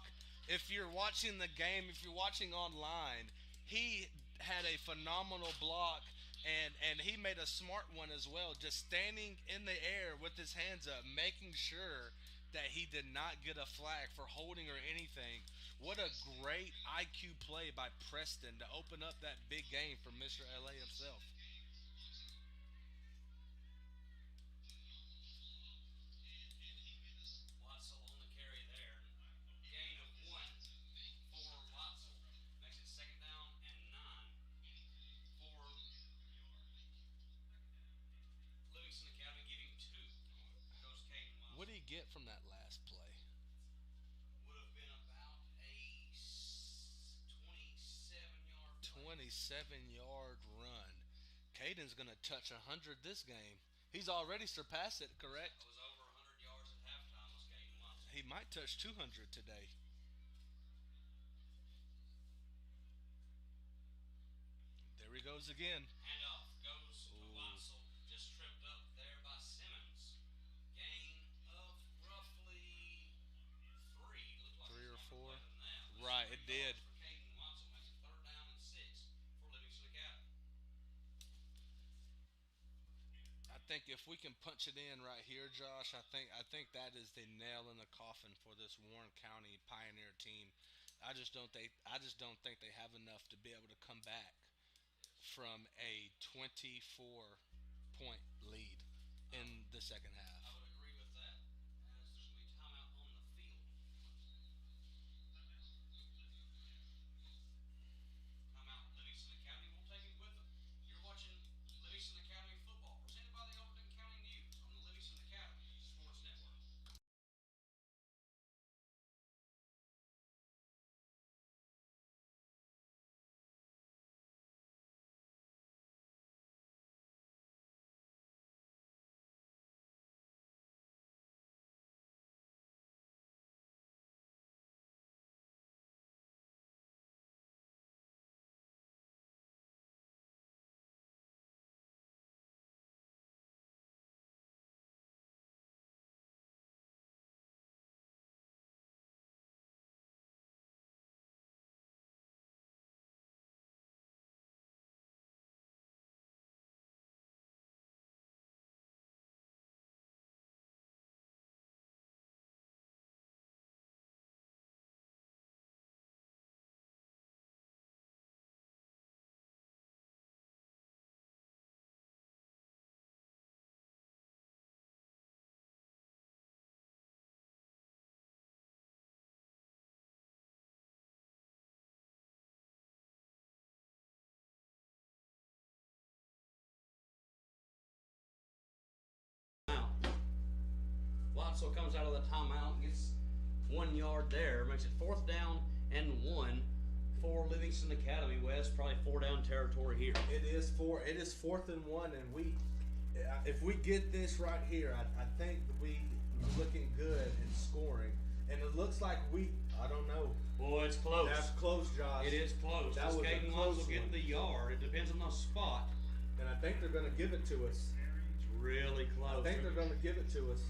B: If you're watching the game, if you're watching online, he had a phenomenal block, and he made a smart one as well, just standing in the air with his hands up, making sure that he did not get a flag for holding or anything. What a great IQ play by Preston to open up that big game for Mr. LA himself.
A: Watson on the carry there. Gain of 1 for Watson. Makes it second down and 9 for Livingston Academy, giving 2. Goes Caden Watson.
B: What did he get from that last play?
A: Would have been about a 27-yard
B: 27-yard run. Caden's going to touch 100 this game. He's already surpassed it, correct?
A: It was over 100 yards at halftime was Caden Watson.
B: He might touch 200 today. There he goes again.
A: Handoff goes to Watson. Just tripped up there by Simmons. Gain of roughly 3. Looked like
B: 3 or 4.
A: that.
B: Right, it did.
A: For Caden Watson makes it third down and 6 for Livingston Academy.
B: think if we can punch it in right here, Josh, I think that is the nail in the coffin for this Warren County Pioneer team. I just don't think they have enough to be able to come back from a 24-point lead in the second half.
A: I would agree with that. As there's going to be timeout on the field. Timeout. Livingston Academy will take it with them. You're watching Livingston Academy football, presented by the Overton County News on the Livingston Academy Sports Network. Watso comes out of the timeout, gets 1 yard there, makes it 4th down and 1 for Livingston Academy. West, probably 4 down territory here.
E: It is 4th and 1, and if we get this right here, I think we looking good in scoring. And it looks like I don't know.
A: Boy, it's close.
E: That's close, Josh.
A: It is close.
E: That was a
A: Caden
E: close
A: will get
E: one.
A: the yard. It depends on the spot.
E: And I think they're going to give it to us.
A: It's really close.
E: I think they're going to give it to us.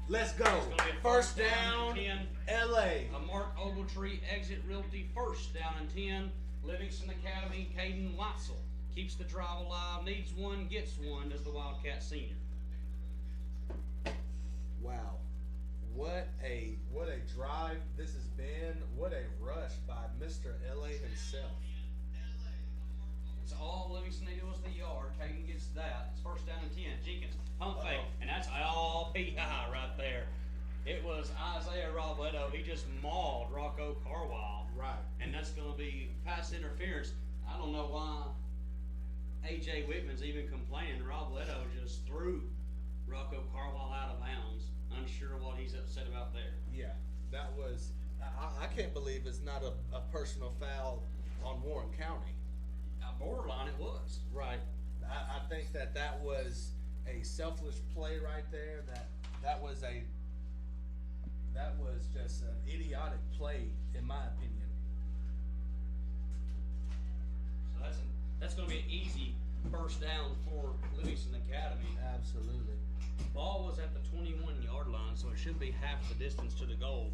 E: Let's go.
A: It's gonna be a
E: First down,
A: 10.
E: LA.
A: A Mark Ogletree exit Realty, 1st down and 10. Livingston Academy, Caden Watzel keeps the drive alive, needs one, gets one, as the Wildcat senior.
E: Wow. What a drive this has been. What a rush by Mr. LA himself.
A: It's all Livingston needed was the yard. Caden gets that. It's 1st down and 10. Jenkins, pump fake, and that's all PI right there. It was Isaiah Robledo. He just mauled Rocco Carwile.
E: Right.
A: And that's going to be pass interference. I don't know why A.J. Whitman's even complaining. Robledo just threw Rocco Carwile out of bounds. Unsure what he's upset about there.
E: Yeah, that was. I can't believe it's not a personal foul on Warren County.
A: Borderline it was.
E: Right. I think that was a selfless play right there. That was just an idiotic play in my opinion.
A: So that's going to be an easy 1st down for Livingston Academy.
E: Absolutely.
A: Ball was at the 21-yard line, so it should be half the distance to the goal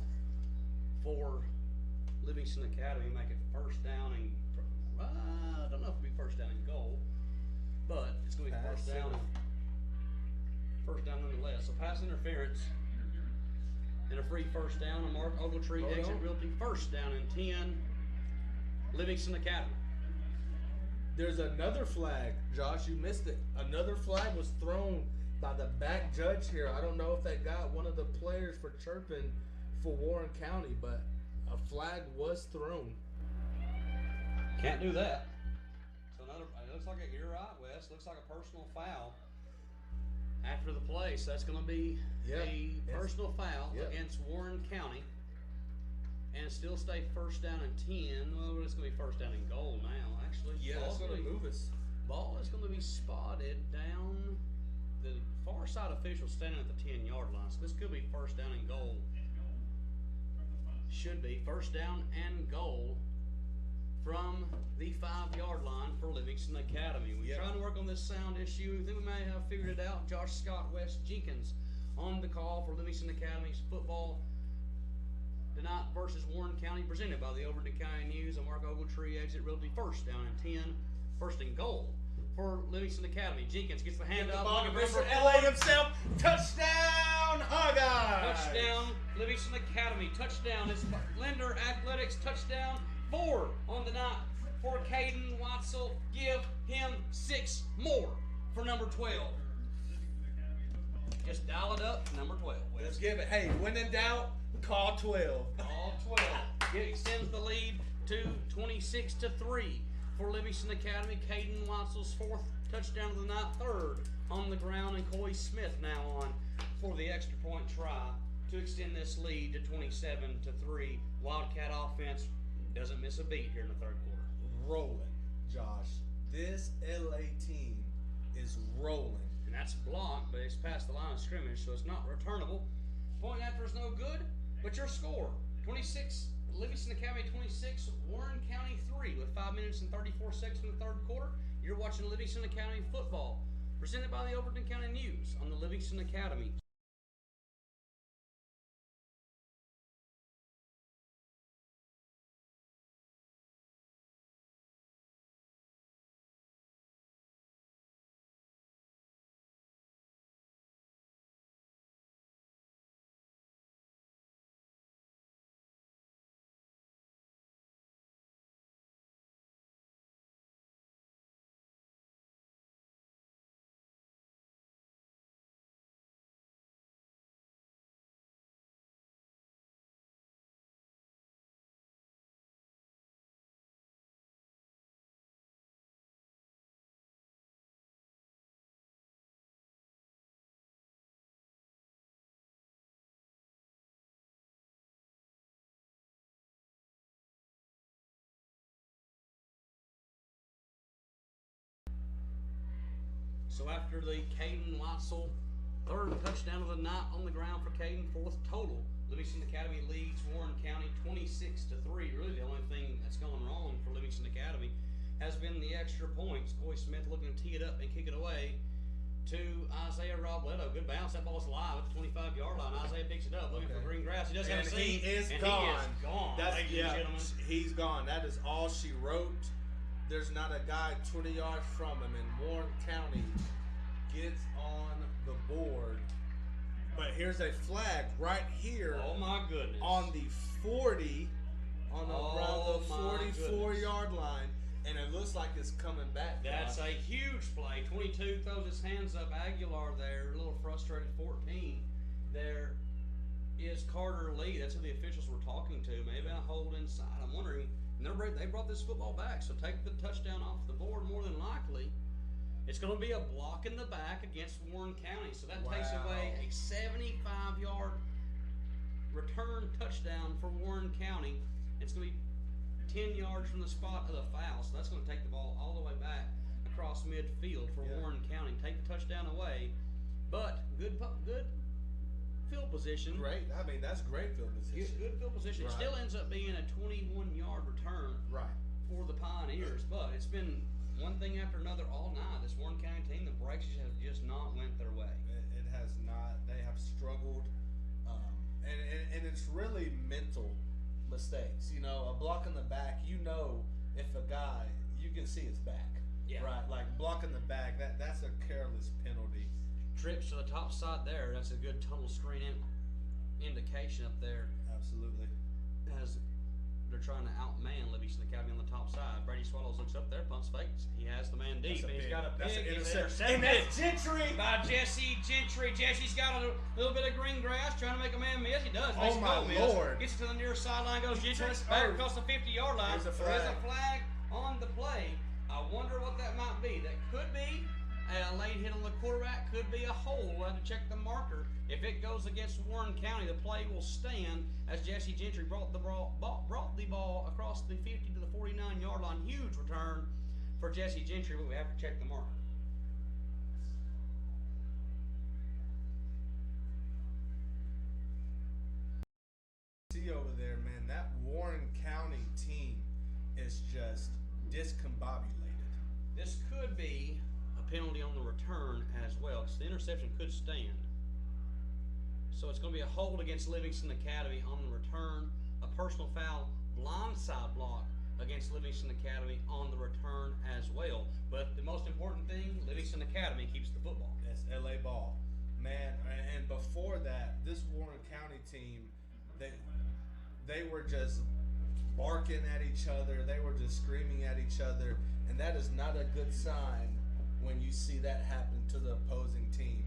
A: for Livingston Academy. Make it 1st down and I don't know if it'll be 1st down and goal, but it's going to be 1st down. 1st down nonetheless. So pass interference and a free 1st down. A Mark Ogletree exit Realty, 1st down and 10. Livingston Academy.
E: There's another flag, Josh. You missed it. Another flag was thrown by the back judge here. I don't know if they got one of the players for chirping for Warren County, but a flag was thrown.
A: Can't do that. So it looks like you're right, Wes. Looks like a personal foul after the play. So that's going to be a personal foul against Warren County, and still stay 1st down and 10. Well, it's going to be 1st down and goal now. Actually,
E: Yeah, it's going to move us.
A: Ball is going to be spotted down the far side official standing at the 10-yard line. So this could be 1st down and goal. Should be 1st down and goal from the 5-yard line for Livingston Academy. We're trying to work on this sound issue. I think we may have figured it out. Josh Scott, Wes Jenkins on the call for Livingston Academy's football tonight versus Warren County, presented by the Overton County News. And Mark Ogletree exit Realty, 1st down and 10. 1st and goal for Livingston Academy. Jenkins gets the hand
E: The
A: up.
E: ball to
A: looking for
E: Mr.
A: number
E: LA
A: 4.
E: himself. Touchdown, Hawkeyes.
A: Touchdown, Livingston Academy. Touchdown is Linder Athletics. Touchdown, 4 on the night for Caden Watzel. Give him 6 more for number 12. Just dial it up, number 12.
E: Let's give it. Hey, when in doubt, call 12.
A: All 12. It extends the lead to 26-3 for Livingston Academy. Caden Watzel's 4th touchdown of the night, 3rd on the ground, and Coy Smith now on for the extra point try to extend this lead to 27-3. Wildcat offense doesn't miss a beat here in the 3rd quarter.
E: Rolling, Josh. This LA team is rolling.
A: And that's blocked, but it's past the line of scrimmage, so it's not returnable. Point after is no good, but your score, 26, Livingston Academy 26, Warren County 3 with 5 minutes and 34 seconds in the 3rd quarter. You're watching Livingston Academy football, presented by the Overton County News on the Livingston Academy. So after the Caden Watzel 3rd touchdown of the night on the ground for Caden, 4th total, Livingston Academy leads Warren County 26-3. Really the only thing that's gone wrong for Livingston Academy has been the extra points. Coy Smith looking to tee it up and kick it away to Isaiah Robledo. Good bounce. That ball's live at the 25-yard line. Isaiah picks it up, looking for green grass. He does have a seat.
E: He is
A: and
E: gone.
A: He is gone,
E: That's,
A: ladies and gentlemen.
E: He's gone. That is all she wrote. There's not a guy 20 yards from him, and Warren County gets on the board. But here's a flag right here.
A: Oh my goodness.
E: On the 40, around the 44-yard line, and it looks like it's coming back.
A: That's a huge play. 22 throws his hands up. Aguilar there, a little frustrated. 14. There is Carter Lee. That's who the officials were talking to. Maybe a hold inside. I'm wondering. And they brought this football back, so take the touchdown off the board. More than likely, it's going to be a block in the back against Warren County. So that takes away a 75-yard return touchdown for Warren County. It's going to be 10 yards from the spot of the foul. So that's going to take the ball all the way back across midfield for Warren County. Take the touchdown away. But good field position.
E: Great. I mean, that's great field position.
A: Good field position. It still ends up being a 21-yard return for the Pioneers. But it's been one thing after another all night. This Warren County team, the breaks have just not went their way.
E: It has not. They have struggled. And it's really mental mistakes. You know, a block in the back, you know, if a guy, you can see his back.
A: Yeah.
E: Right? Like blocking the back, that's a careless penalty.
A: Trips to the top side there. That's a good tunnel screen indication up there
E: Absolutely.
A: as they're trying to outman Livingston Academy on the top side. Brady Swallows looks up there, pumps fakes. He has the man deep. He's got a pick. He's intercepted.
E: And that's Gentry
A: By Jesse Gentry. Jesse's got a little bit of green grass, trying to make a man miss. He does.
E: Oh my Lord.
A: Gets it to the near sideline, goes Gentry back across the 50-yard line.
E: There's a
A: There's a flag on the play. I wonder what that might be. That could be a late hit on the quarterback, could be a hole. We'll have to check the marker. If it goes against Warren County, the play will stand as Jesse Gentry brought the ball across the 50 to the 49-yard line. Huge return for Jesse Gentry, but we have to check the marker.
E: See over there, man, that Warren County team is just discombobulated.
A: This could be a penalty on the return as well, because the interception could stand. So it's going to be a hold against Livingston Academy on the return, a personal foul, blindside block against Livingston Academy on the return as well. But the most important thing, Livingston Academy keeps the football.
E: That's LA ball, man. And before that, this Warren County team, they were just barking at each other. They were just screaming at each other, and that is not a good sign when you see that happen to the opposing team.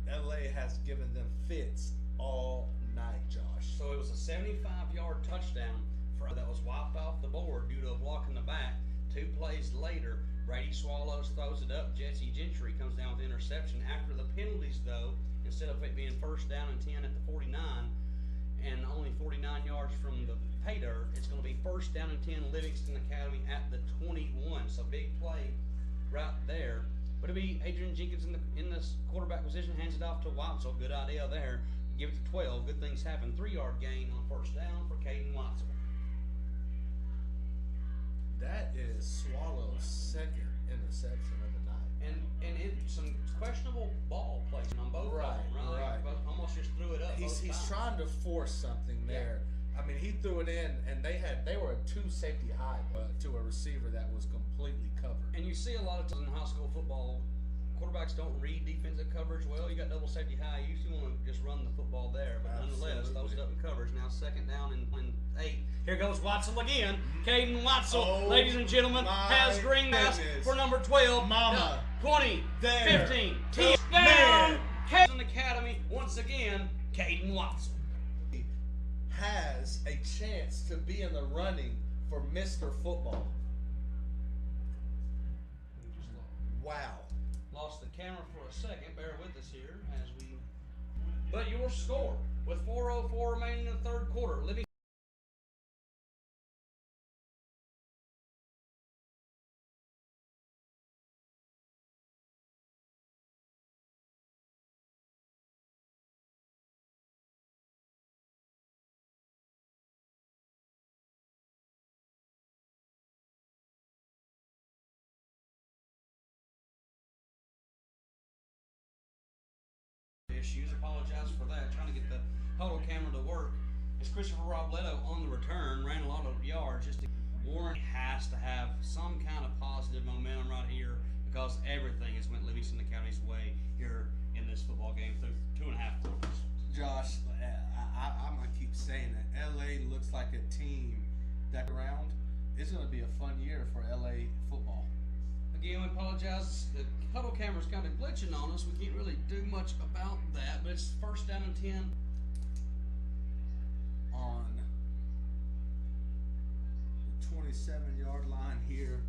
E: LA has given them fits all night, Josh.
A: So it was a 75-yard touchdown that was wiped off the board due to a block in the back. 2 plays later, Brady Swallows throws it up. Jesse Gentry comes down with the interception. After the penalties, though, instead of it being first down and 10 at the 49 and only 49 yards from the pay dirt, it's going to be first down and 10 Livingston Academy at the 21. So big play right there. But it'll be Adrian Jenkins in this quarterback position, hands it off to Watson. Good idea there. Give it to 12. Good things happen. 3-yard gain on first down for Caden Watson.
E: That is Swallow's second interception of the night.
A: And it's some questionable ball placement on both
E: Right,
A: of them.
E: right.
A: But almost just threw it up.
E: He's trying to force something there. I mean, he threw it in, and they were a 2 safety high to a receiver that was completely covered.
A: And you see a lot of times in high school football, quarterbacks don't read defensive coverage well. You got double safety high. You usually want to just run the football there, but nonetheless, throws it up in coverage. Now second down and 8. Here goes Watson again. Caden Watson, ladies and gentlemen, has green mask for number 12.
E: Mama.
A: 20,
E: There.
A: 15, 10 down. Caden Academy once again. Caden Watson
E: has a chance to be in the running for Mr. Football. Wow.
A: lost the camera for a second. Bear with us here as we. But your score with 4:04 remaining in the third quarter. Livingston. Issues. Apologize for that. Trying to get the huddle camera to work. As Christopher Robledo on the return ran a lot of yards. Warren has to have some kind of positive momentum right here because everything has went Livingston Academy's way here in this football game through 2.5 quarters.
E: Josh, I'm gonna keep saying it. LA looks like a team that around. It's gonna be a fun year for LA football.
A: Again, we apologize. The huddle camera's kind of glitching on us. We can't really do much about that, but it's first down and 10.
E: On the 27-yard line here.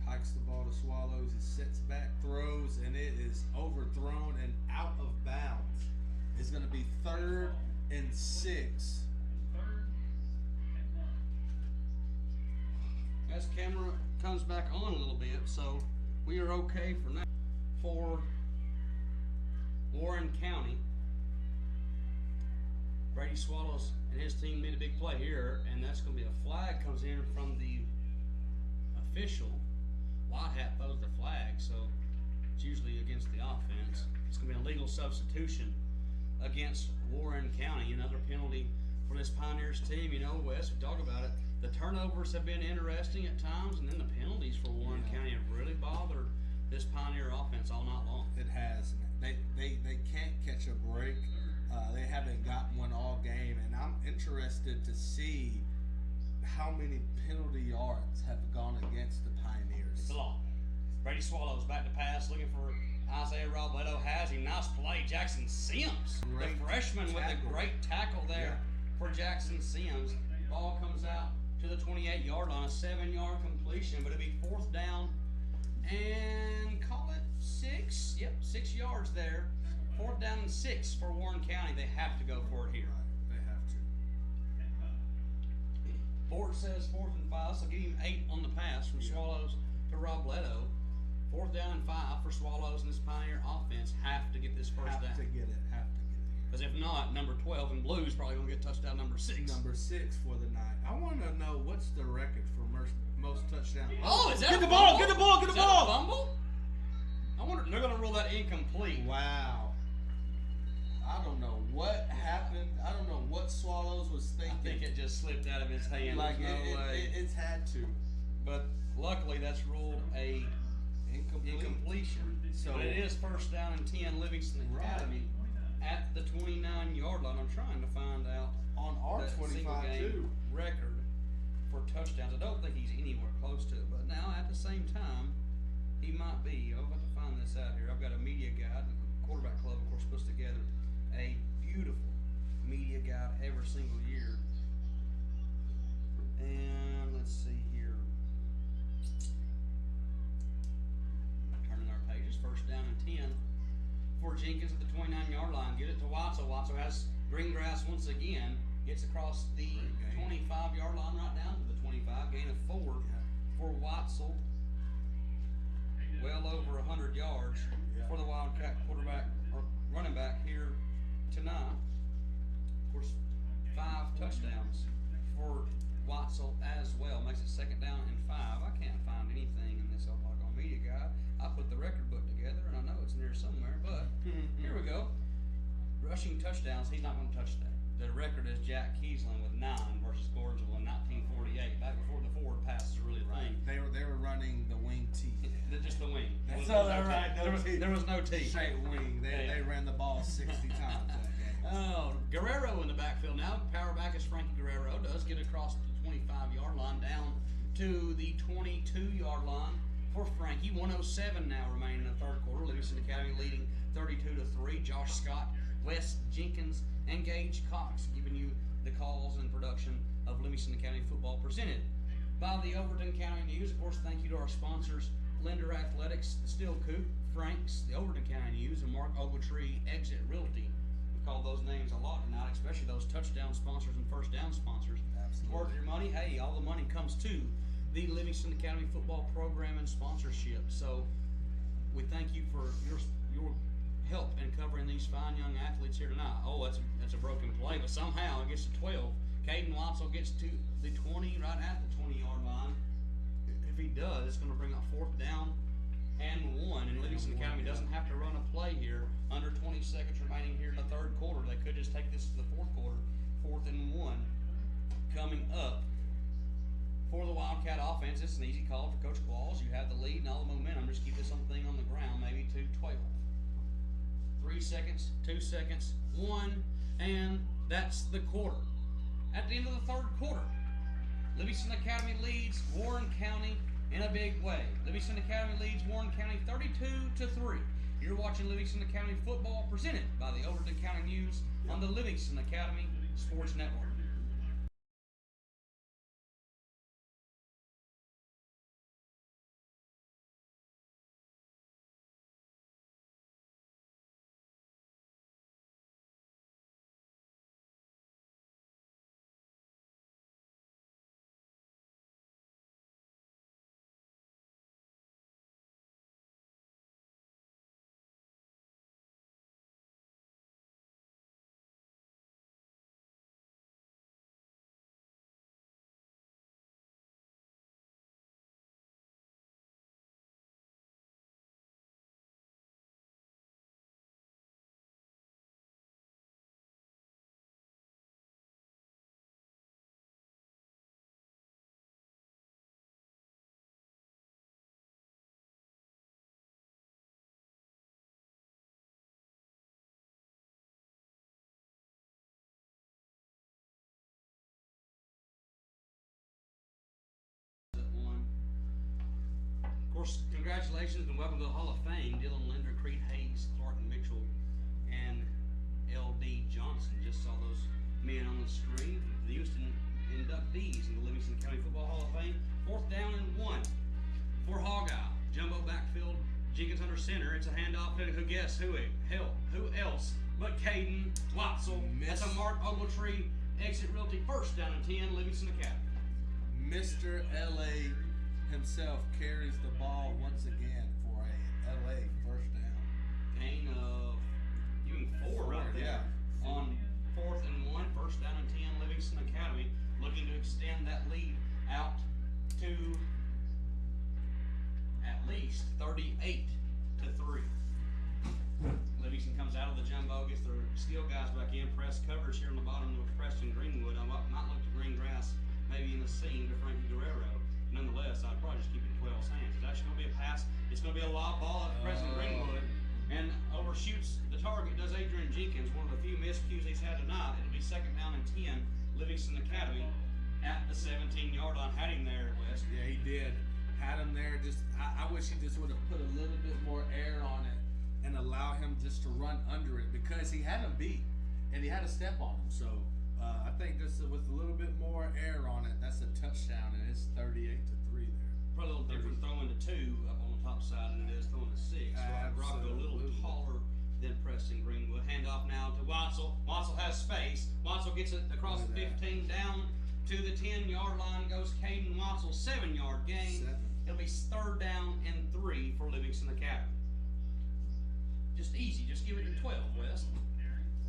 E: Hikes the ball to Swallows. He sets back, throws, and it is overthrown and out of bounds. It's going to be 3rd and 6.
A: As camera comes back on a little bit, so we are okay for now. For Warren County, Brady Swallows and his team made a big play here, and that's going to be a flag comes in from the official. Whitehat throws the flag, so it's usually against the offense. It's going to be a legal substitution against Warren County. Another penalty for this Pioneers team. You know, Wes, we talk about it. The turnovers have been interesting at times, and then the penalties for Warren County have really bothered this Pioneer offense all night long.
E: It has. They can't catch a break. They haven't got one all game, and I'm interested to see how many penalty yards have gone against the Pioneers.
A: It's a lot. Brady Swallows back to pass, looking for Isaiah Robledo. Has him. Nice play. Jackson Sims,
E: Great
A: the freshman with a great tackle there for Jackson Sims. Ball comes out to the 28-yard line, a 7-yard completion, but it'll be 4th down and call it 6. Yep, 6 yards there. 4th down and 6 for Warren County. They have to go for it here.
E: They have to.
A: Board says 4th and 5, so give him 8 on the pass from Swallows to Robledo. 4th down and 5 for Swallows and this Pioneer offense have to get this first down.
E: Have to get it.
A: Because if not, number 12 in blue is probably going to get touchdown number 6.
E: Number 6 for the night. I want to know what's the record for most touchdowns.
A: Oh, is that
E: Get
A: a
E: the ball!
A: fumble?
E: Get the ball! Get the
A: Is that
E: ball!
A: a fumble? I wonder. They're going to rule that incomplete.
E: Wow. I don't know what happened. I don't know what Swallows was
A: I
E: thinking.
A: think it just slipped out of his hand.
E: like
A: There's no way.
E: it's had to.
A: But luckily, that's ruled a incompletion.
E: So
A: But it is first down and 10, Livingston Academy at the 29-yard line. I'm trying to find out
E: on our
A: that
E: 25
A: single game
E: too.
A: record for touchdowns. I don't think he's anywhere close to it, but now at the same time, he might be. I'm about to find this out here. I've got a media guide. The quarterback club, of course, puts together a beautiful media guide every single year. And let's see here. Turning our pages. First down and 10 for Jenkins at the 29-yard line. Get it to Watso. Watso has green grass once again. Gets across the 25-yard line right down to the 25. Gain of 4 for Watzel. Well over 100 yards for the Wildcat quarterback or running back here tonight. Of course, 5 touchdowns for Watzel as well. Makes it second down and 5. I can't find anything in this old doggone media guide. I put the record book together, and I know it's in there somewhere, but here we go. Rushing touchdowns, he's not going to touch that. The record is Jack Kiesling with 9 versus Gordonsville in 1948, back before the forward passes were really a thing.
E: They were running the wing T.
A: Just the wing.
E: That's all they're right.
A: There was no T.
E: Straight wing. They ran the ball 60 times that game.
A: Oh, Guerrero in the backfield now. Power back is Frankie Guerrero. Does get across the 25-yard line down to the 22-yard line for Frankie. 1:07 now remaining in the third quarter. Livingston Academy leading 32-3. Josh Scott, Wes Jenkins, and Gage Cox giving you the calls and production of Livingston Academy football presented by the Overton County News. Of course, thank you to our sponsors, Linder Athletics, the Steel Coop, Frank's, the Overton County News, and Mark Ogletree Exit Realty. We call those names a lot tonight, especially those touchdown sponsors and first down sponsors.
E: Absolutely.
A: Worth your money, hey, all the money comes to the Livingston Academy football program and sponsorship. So we thank you for your help in covering these fine young athletes here tonight. Oh, that's a broken play, but somehow it gets to 12. Caden Watson gets to the 20, right at the 20-yard line. If he does, it's going to bring up fourth down and 1. And Livingston Academy doesn't have to run a play here. Under 20 seconds remaining here in the third quarter. They could just take this to the fourth quarter. 4th and 1 coming up for the Wildcat offense. It's an easy call for Coach Qualls. You have the lead and all the momentum. Just keep this thing on the ground, maybe to 12. 3 seconds, 2 seconds, 1, and that's the quarter. At the end of the third quarter, Livingston Academy leads Warren County in a big way. Livingston Academy leads Warren County 32-3. You're watching Livingston Academy football presented by the Overton County News on the Livingston Academy Sports Network. Of course, congratulations and welcome to the Hall of Fame, Dylan Linder, Creed Hayes, Clark Mitchell, and L.D. Johnson. Just saw those men on the screen. The Houston inductees in the Livingston County Football Hall of Fame. 4th down and 1 for Hogeye. Jumbo backfield, Jenkins under center. It's a handoff to who else but Caden Watzel. That's a Mark Ogletree Exit Realty. First down and 10, Livingston Academy.
E: Mr. L.A. himself carries the ball once again for a LA first down.
A: Gain of even 4 right there.
E: Yeah.
A: On 4th and 1, first down and 10, Livingston Academy looking to extend that lead out to at least 38-3. Livingston comes out of the jumbo, gets their skill guys back in, press coverage here on the bottom with Preston Greenwood. I might look to green grass maybe in the seam to Frankie Guerrero. Nonetheless, I'd probably just keep it in 12's hands. It's actually going to be a pass. It's going to be a lob ball at Preston Greenwood and overshoots the target. Does Adrian Jenkins, one of the few miscues he's had tonight. It'll be 2nd down and 10, Livingston Academy at the 17-yard line. Had him there, West.
E: Yeah, he did. Had him there. Just I wish he just would have put a little bit more air on it and allow him just to run under it, because he had him beat and he had a step on him. So I think just with a little bit more air on it, that's a touchdown, and it's 38-3 there.
A: Probably a little different throwing to 2 up on the top side than it is throwing to 6. Right? Rocco a little taller than Preston Greenwood. Handoff now to Watzel. Watzel has space. Watzel gets it across the 15 down to the 10-yard line. Goes Caden Watzel, 7-yard gain. It'll be 3rd down and 3 for Livingston Academy. Just easy. Just give it to 12, West.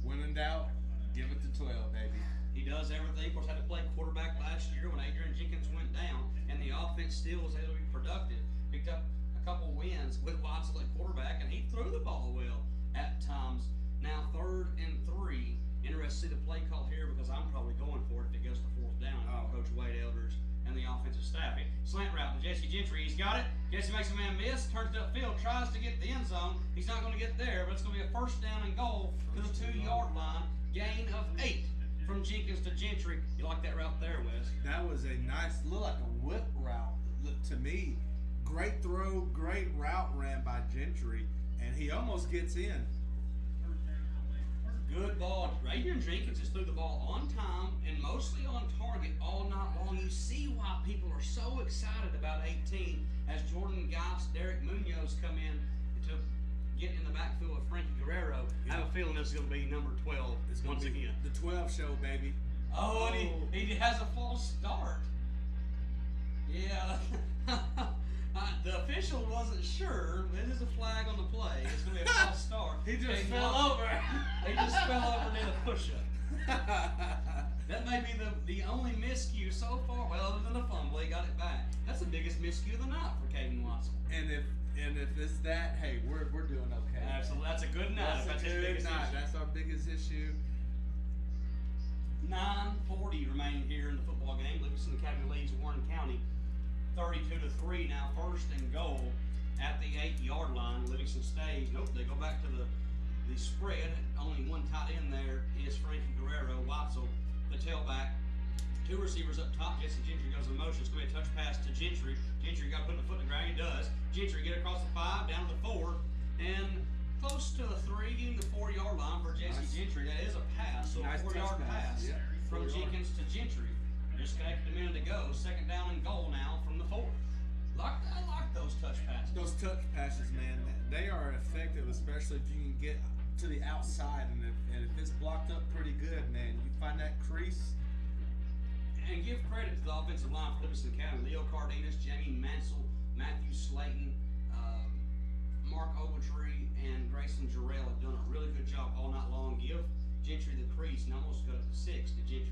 E: When in doubt, give it to 12, baby.
A: He does everything. Of course, had to play quarterback last year when Adrian Jenkins went down, and the offense still was able to be productive. Picked up a couple wins with Watson at quarterback, and he threw the ball well at times. Now 3rd and 3. Interested to see the play call here, because I'm probably going for it if it goes to 4th down. Coach Wade Elders and the offensive staff. Slant route to Jesse Gentry. He's got it. Jesse makes a man miss, turns it upfield, tries to get the end zone. He's not going to get there, but it's going to be a 1st down and goal to the 2-yard line. Gain of 8 from Jenkins to Gentry. You like that route there, Wes?
E: That was a nice, look like a whip route to me. Great throw, great route ran by Gentry, and he almost gets in.
A: Good ball. Adrian Jenkins just threw the ball on time and mostly on target all night long. You see why people are so excited about 18 as Jordan Geist, Derek Munoz come in to get in the backfield with Frankie Guerrero. I have a feeling this is going to be number 12 once again.
E: The 12 show, baby.
A: Oh, and he has a false start. Yeah. The official wasn't sure. It is a flag on the play. It's going to be a false start.
E: He just fell over.
A: He just fell over and did a push-up. That may be the only miscue so far. Well, other than the fumble, he got it back. That's the biggest miscue of the night for Caden Watson.
E: And if it's that, hey, we're doing okay.
A: Absolutely, that's a good night.
E: That's a good night. That's our biggest issue.
A: 9:40 remaining here in the football game. Livingston Academy leads Warren County 32-3. Now 1st and goal at the 8-yard line. Livingston stays. Nope, they go back to the spread. Only one tight end there is Frankie Guerrero. Watzel, the tailback. 2 receivers up top. Jesse Gentry goes in motion. It's going to be a touch pass to Gentry. Gentry got to put the foot in the ground. He does. Gentry get across the 5, down to the 4, and close to the 3, getting the 4-yard line for Jesse Gentry. That is a pass, so
E: nice
A: a 4-yard pass from Jenkins to Gentry. Just connected a minute ago. 2nd down and goal now from the 4. I like those touch passes.
E: Those touch passes, man, they are effective, especially if you can get to the outside, and if it's blocked up pretty good, man, you find that crease.
A: And give credit to the offensive line for Livingston Academy. Leo Cardenas, Jamie Mansell, Matthew Slayton, Mark Ogletree, and Grayson Jarrell have done a really good job all night long. Give Gentry the crease, and almost got up to 6 to Gentry.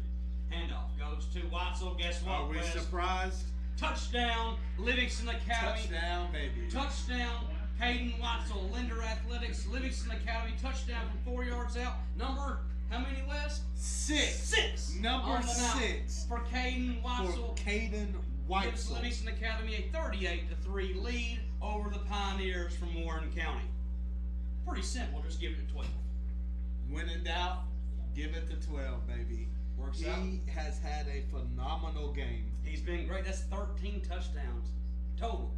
A: Handoff goes to Watzel. Guess what?
E: Are we surprised?
A: Touchdown, Livingston Academy.
E: Touchdown, baby.
A: Touchdown, Caden Watzel, Linder Athletics, Livingston Academy. Touchdown from 4 yards out. Number, how many, Wes?
E: 6. Number 6.
A: For Caden Watzel.
E: For Caden Watzel.
A: Gives Livingston Academy a 38-3 lead over the Pioneers from Warren County. Pretty simple. Just give it to 12.
E: When in doubt, give it to 12, baby.
A: Works out.
E: He has had a phenomenal game.
A: He's been great. That's 13 touchdowns total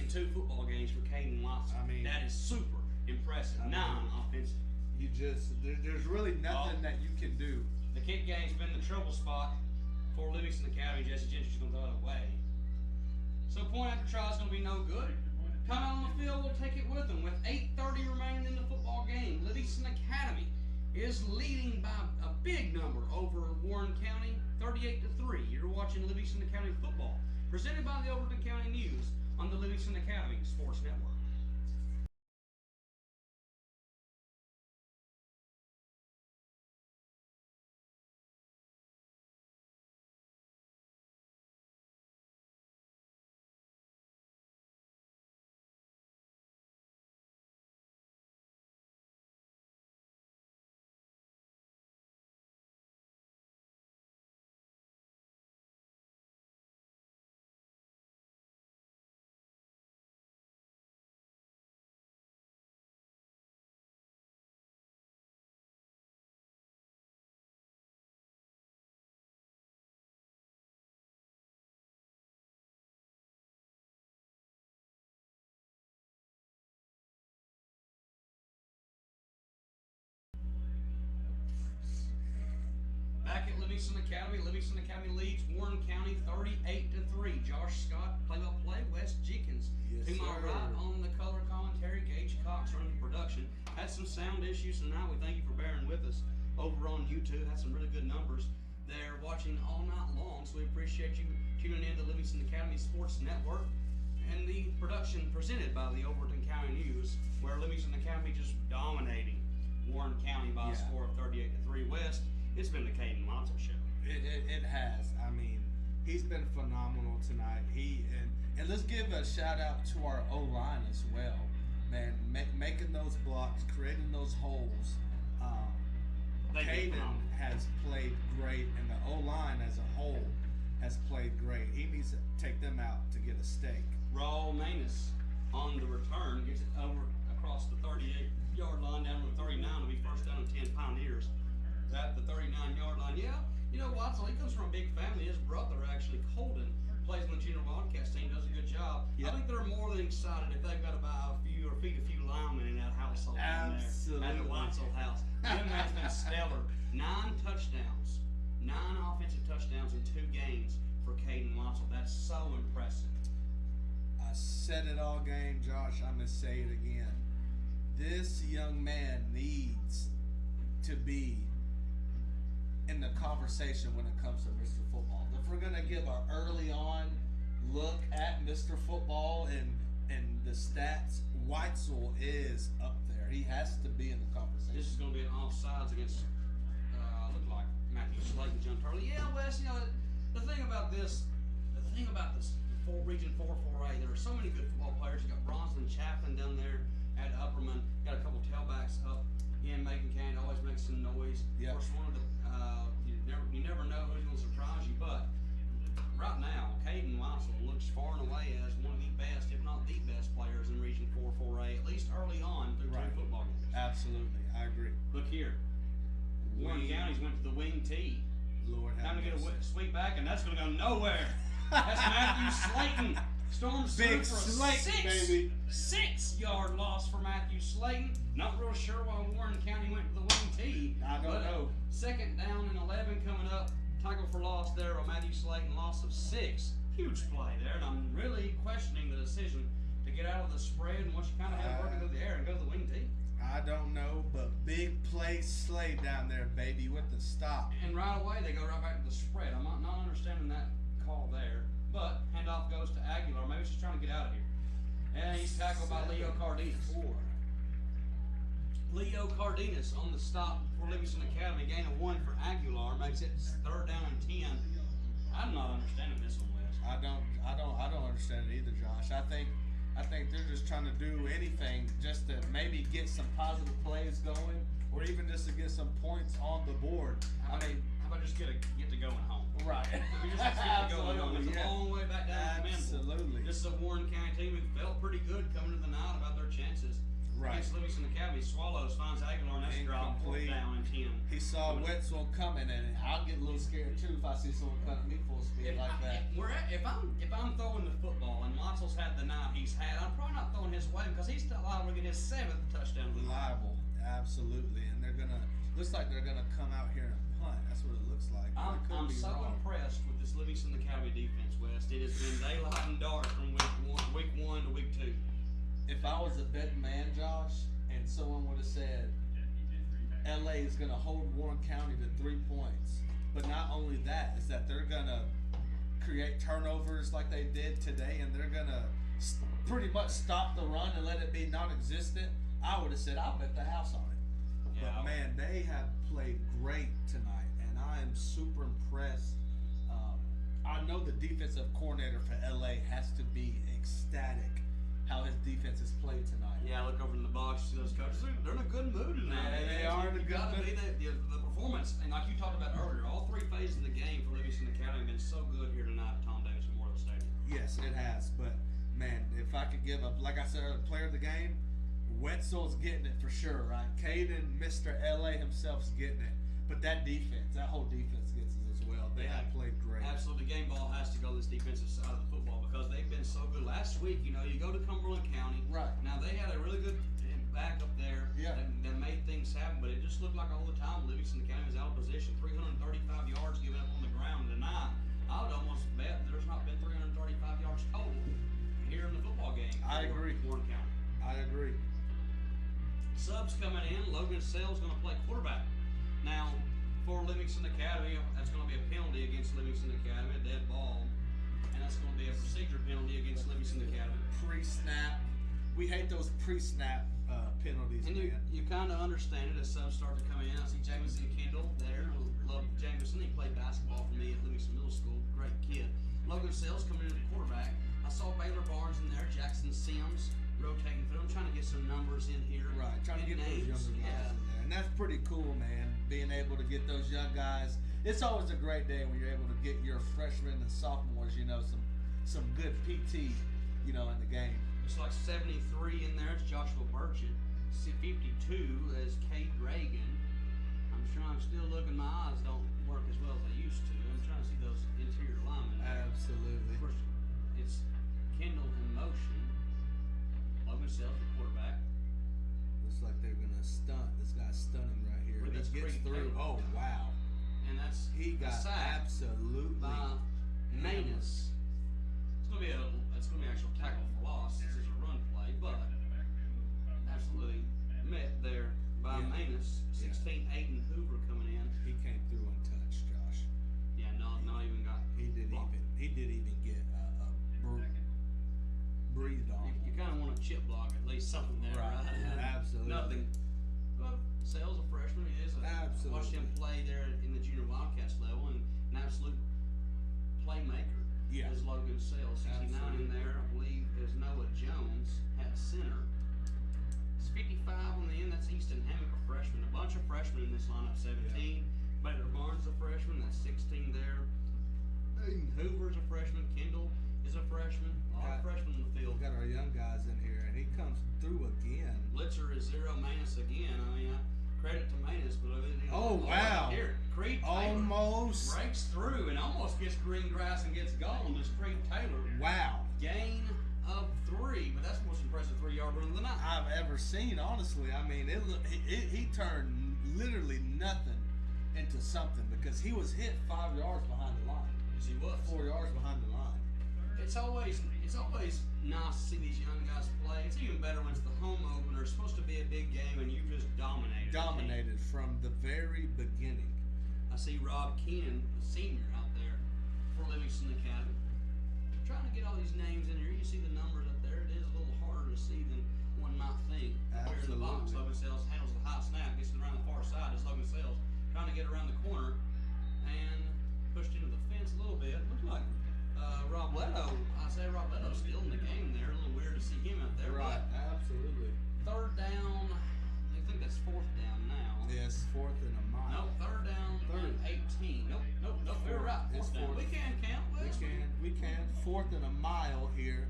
A: in 2 football games for Caden Watson.
E: I mean,
A: that is super impressive. 9 offensive.
E: There's really nothing that you can do.
A: The kick game's been the trouble spot for Livingston Academy. Jesse Gentry's going to throw it away. So point after try is going to be no good. Come out on the field, we'll take it with them. With 8:30 remaining in the football game, Livingston Academy is leading by a big number over Warren County, 38-3. You're watching Livingston Academy football, presented by the Overton County News on the Livingston Academy Sports Network. Livingston Academy. Livingston Academy leads Warren County 38-3. Josh Scott, play-by-play. Wes Jenkins.
E: Yes,
A: To my
E: sir.
A: right on the color commentary, Gage Cox running the production. Had some sound issues tonight. We thank you for bearing with us over on YouTube. Had some really good numbers there watching all night long. So we appreciate you tuning in to Livingston Academy Sports Network and the production presented by the Overton County News, where Livingston Academy just dominating Warren County by a score of 38-3. West, it's been the Caden Watson show.
E: It has. I mean, he's been phenomenal tonight. And let's give a shout out to our O-line as well. Man, making those blocks, creating those holes. Caden has played great, and the O-line as a whole has played great. He needs to take them out to get a steak.
A: Raul Manus on the return gets it over across the 38-yard line down to the 39 to be first down and 10 Pioneers at the 39-yard line. Yeah, you know, Watson, he comes from a big family. His brother, actually, Colton, plays on the junior Wildcats team, does a good job. Yep. I think they're more than excited if they've got to buy feed a few linemen in that household down there at the Watson house. Jim has been stellar. 9 touchdowns, 9 offensive touchdowns in 2 games for Caden Watson. That's so impressive.
E: I said it all game, Josh. I'm going to say it again. This young man needs to be in the conversation when it comes to Mr. Football. If we're going to give an early on look at Mr. Football and the stats, Weitzel is up there. He has to be in the conversation.
A: This is going to be an offsides against, look like Matthew Slayton jumped early. Yeah, Wes, you know, the thing about this Region 4-4A, there are so many good football players. You got Bronson Chaplin down there at Upperman. Got a couple tailbacks up in Macon County. Always makes some noise.
E: Yep.
A: Of course, one of the you never know who's going to surprise you. But right now, Caden Weissel looks far and away as one of the best, if not the best, players in Region 4-4A, at least early on through 2 football games.
E: Absolutely, I agree.
A: Look here, Warren County's went to the wing tee.
E: Lord have
A: Time to get a
E: mercy.
A: sweep back, and that's going to go nowhere. That's Matthew Slayton. Storms through
E: Big
A: for a
E: Slayton, baby.
A: 6-yard loss for Matthew Slayton. Not real sure why Warren County went to the wing tee.
E: I don't know.
A: Second down and 11 coming up. Tackle for loss there by Matthew Slayton. Loss of 6. Huge play there, and I'm really questioning the decision to get out of the spread and once you kind of have working through the air and go to the wing tee.
E: I don't know, but big play Slade down there, baby, with the stop.
A: And right away they go right back to the spread. I'm not understanding that call there. But handoff goes to Aguilar. Maybe she's trying to get out of here. And he's tackled by Leo Cardenas. Leo Cardenas on the stop for Livingston Academy. Gain of 1 for Aguilar. Makes it 3rd down and 10. I'm not understanding this one, Wes.
E: I don't understand it either, Josh. I think they're just trying to do anything just to maybe get some positive plays going, or even just to get some points on the board.
A: How about just get to going home?
E: Right.
A: We just get to going home. It's a long way back down to
E: Absolutely.
A: This is a Warren County team who felt pretty good coming to the night about their chances.
E: Right.
A: Against Livingston Academy, Swallows finds Aguilar and that's drop 4th down and 10.
E: He saw Wetzel coming, and I'll get a little scared too if I see someone cut me full speed like that.
A: If I'm throwing the football and Watzel's had the night he's had, I'm probably not throwing his way because he's still liable to get his 7th touchdown of the night.
E: Liable, absolutely, and looks like they're gonna come out here and punt. That's what it looks like.
A: I'm so impressed with this Livingston Academy defense, West. It has been daylight and dark from week one to week 2.
E: If I was a betting man, Josh, and someone would have said LA is going to hold Warren County to 3 points, but not only that, is that they're going to create turnovers like they did today, and they're going to pretty much stop the run and let it be non-existent, I would have said I'll bet the house on it.
A: Yeah.
E: But man, they have played great tonight, and I am super impressed. I know the defensive coordinator for LA has to be ecstatic how his defense has played tonight.
A: Yeah, I look over in the box, see those coaches. They're in a good mood tonight.
E: They are in a good mood.
A: The performance, and like you talked about earlier, all 3 phases of the game for Livingston Academy have been so good here tonight at Tom Davis Memorial Stadium.
E: Yes, it has. But man, if I could give up, like I said, a player of the game, Wetzel's getting it for sure, right? Caden, Mr. LA himself's getting it. But that defense, that whole defense gets it as well. They have played great.
A: Absolutely. The game ball has to go to this defensive side of the football because they've been so good. Last week, you go to Cumberland County.
E: Right.
A: Now, they had a really good back up there that made things happen, but it just looked like all the time Livingston County was out of position. 335 yards given
E: agree.
A: Warren County.
E: I agree.
A: Subs coming in. Logan Sells going to play quarterback. Now, for Livingston Academy, that's going to be a penalty against Livingston Academy, a dead ball. And that's going to be a procedure penalty against Livingston Academy.
E: Pre-snap. We hate those pre-snap penalties,
A: And
E: man.
A: you kind of understand it as subs start to come in. I see Jameson Kendall there. Love Jameson. He played basketball for me at Livingston Middle School. Great kid. Logan Sells coming in at quarterback. I saw Baylor Barnes in there. Jackson Sims rotating through. I'm trying to get some numbers in here.
E: Right, trying to get those younger guys in there. And that's pretty cool, man, being able to get those young guys. It's always a great day when you're able to get your freshmen and sophomores, some good PT, in the game.
A: It's like 73 in there. It's Joshua Burchett. 52 is Cade Reagan. I'm still looking. My eyes don't work as well as they used to. I'm trying to see those interior linemen.
E: Absolutely.
A: Of course, it's Kendall in motion. Logan Sells, the quarterback.
E: Looks like they're gonna stunt. This guy's stunning right here.
A: With
E: He
A: his
E: gets
A: Creed
E: through.
A: Taylor.
E: Oh wow.
A: And that's
E: He
A: a
E: got
A: sack
E: absolutely
A: by Manus. It's gonna be an actual tackle for loss. This is a run play, but absolutely met there by
E: Yeah.
A: Manus. 16 Aiden Hoover coming in.
E: He came through untouched, Josh.
A: Yeah, not even got.
E: He didn't
A: blocked.
E: even get breathed on.
A: You kind of want a chip block, at least something there, right?
E: Absolutely.
A: Nothing. Well, Sales, a freshman, he is.
E: Absolutely.
A: Watched him play there in the junior Wildcats level, and an absolute playmaker.
E: Yeah.
A: Is Logan Sales. 69 in there, I believe, is Noah Jones at center. It's 55 on the end. That's Easton Hammock, a freshman. A bunch of freshmen in this lineup. 17. Baylor Barnes, a freshman. That's 16 there. Hoover's a freshman. Kendall is a freshman. A lot of freshmen in the field.
E: We got our young guys in here, and he comes through again.
A: Blitzer is 0 Manus again. I mean, credit to Manus, but
E: Oh, wow.
A: Here, Creed Taylor
E: Almost.
A: breaks through and almost gets green grass and gets gone. Just Creed Taylor
E: Wow.
A: gain of 3, but that's the most impressive 3-yard run of the night.
E: I've ever seen, honestly. I mean, he turned literally nothing into something because he was hit 5 yards behind the line.
A: Yes, he was.
E: 4 yards behind the line.
A: It's always nice to see these young guys play. It's even better when it's the home opener. It's supposed to be a big game, and you just dominated.
E: Dominated from the very beginning.
A: I see Rob Keenan, the senior, out there for Livingston Academy. I'm trying to get all these names in here. You see the numbers up there. It is a little harder to see than one might think. Here in the box,
E: Absolutely.
A: Logan Sells handles the high snap, gets it around the far side. It's Logan Sells trying to get around the corner and pushed into the fence a little bit. Looks like Rob Leto. I say Rob Leto's still in the game there. A little weird to see him out there.
E: Right. Absolutely.
A: But 3rd down. I think that's 4th down now.
E: Yes, 4th and a mile.
A: Nope, 3rd down and 18. Nope, we're right.
E: It's
A: 4th down.
E: fourth.
A: We can count.
E: We can. 4th and a mile here.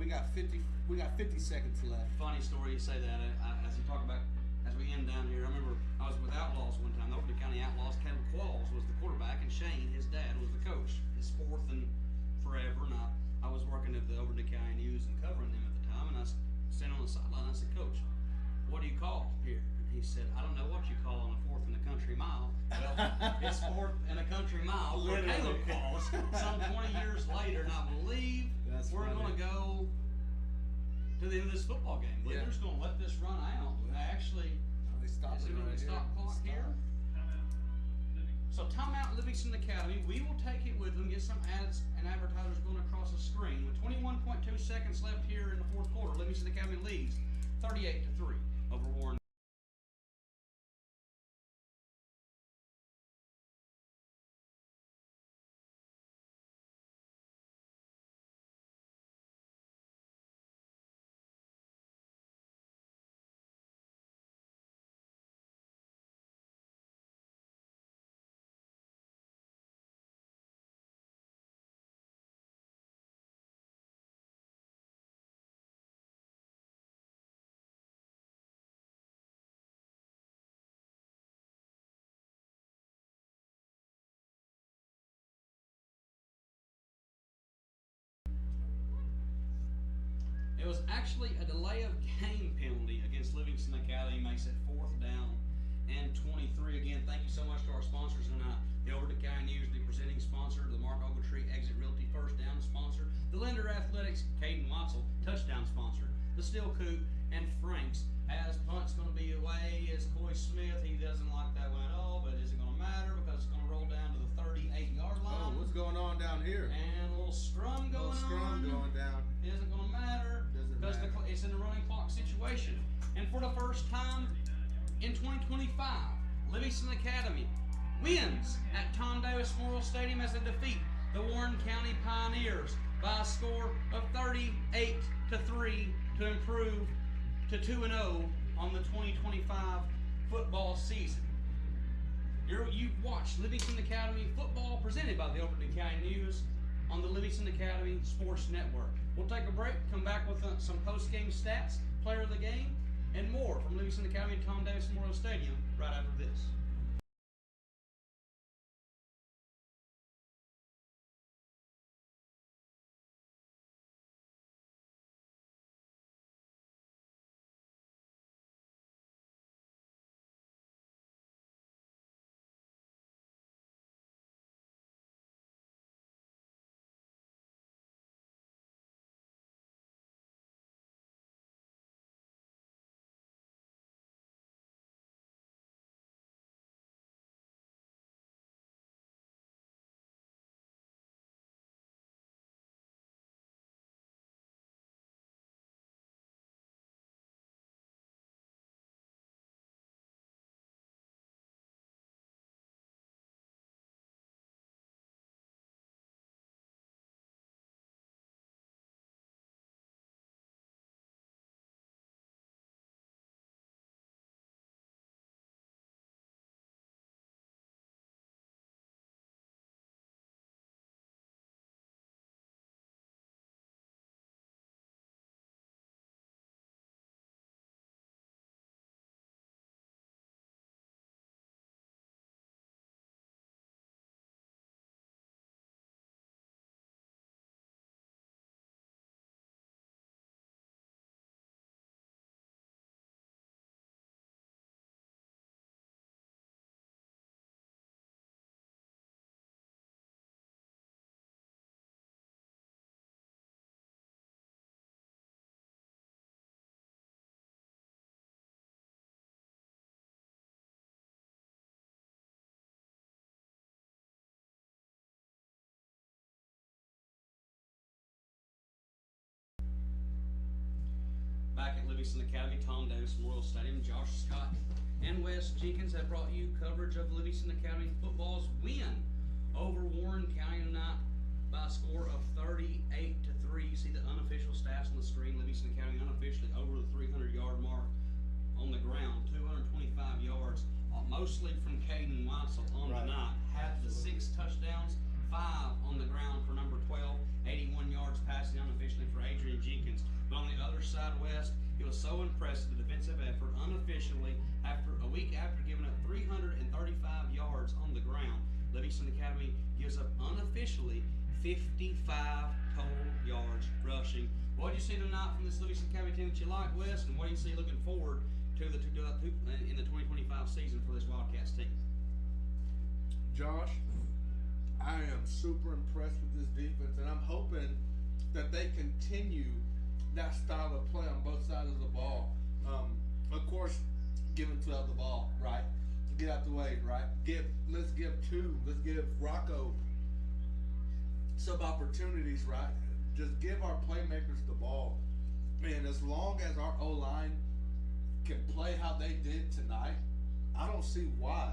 E: We got 50 seconds left.
A: Funny story you say that. As you talk about, as we end down here, I remember I was with Outlaws one time. The Overton County Outlaws. Caleb Qualls was the quarterback, and Shane, his dad, was the coach. His 4th and forever, and I was working at the Overton County News and covering them at the time, and I was standing on the sideline. I said, "Coach, what do you call here?" And he said, "I don't know what you call on a 4th and a country mile." Well, it's 4th and a country mile for Caleb Qualls. Some 20 years later, and I believe we're going to go to the end of this football game. We're just going to let this run out. Actually,
E: They stopped
A: is
E: it
A: it going to
E: right
A: be stop clock here? So timeout Livingston Academy. We will take it with them, get some ads and advertisers going across the screen. With 21.2 seconds left here in the 4th quarter, Livingston Academy leads 38-3 over Warren. It was actually a delay of game penalty against Livingston Academy, makes it 4th down and 23. Again, thank you so much to our sponsors tonight. The Overton County News, the presenting sponsor, the Mark Ogletree Exit Realty First Down sponsor, the Lender Athletics, Caden Watzel touchdown sponsor, the Steel Coop, and Frank's. As punt's going to be away is Coy Smith. He doesn't like that one at all, but is it going to matter because it's going to roll down to the 38-yard line?
E: Oh, what's going on down here?
A: And a little scrum going on.
E: Going down.
A: Isn't going to matter because it's in a running clock situation. And for the first time in 2025, Livingston Academy wins at Tom Davis Memorial Stadium as they defeat the Warren County Pioneers by a score of 38-3 to improve to 2-0 on the 2025 football season. You've watched Livingston Academy football presented by the Overton County News on the Livingston Academy Sports Network. We'll take a break, come back with some post-game stats, player of the game, and more from Livingston Academy and Tom Davis Memorial Stadium right after this. Back at Livingston Academy, Tom Davis Memorial Stadium, Josh Scott and Wes Jenkins have brought you coverage of Livingston Academy football's win over Warren County tonight by a score of 38-3. You see the unofficial stats on the screen. Livingston Academy unofficially over the 300-yard mark on the ground, 225 yards, mostly from Caden Watzel on the night. Had the 6 touchdowns, 5 on the ground for number 12, 81 yards passing unofficially for Adrian Jenkins. But on the other side, West, it was so impressive, the defensive effort, unofficially, after a week after giving up 335 yards on the ground, Livingston Academy gives up unofficially 55 total yards rushing. What did you see tonight from this Livingston Academy team that you like, West, and what do you see looking forward to in the 2025 season for this Wildcats team?
E: Josh, I am super impressed with this defense, and I'm hoping that they continue that style of play on both sides of the ball. Of course, giving 12 the ball, right? Get out the way, right? Let's give Rocco some opportunities, right? Just give our playmakers the ball. And as long as our O-line can play how they did tonight, I don't see why,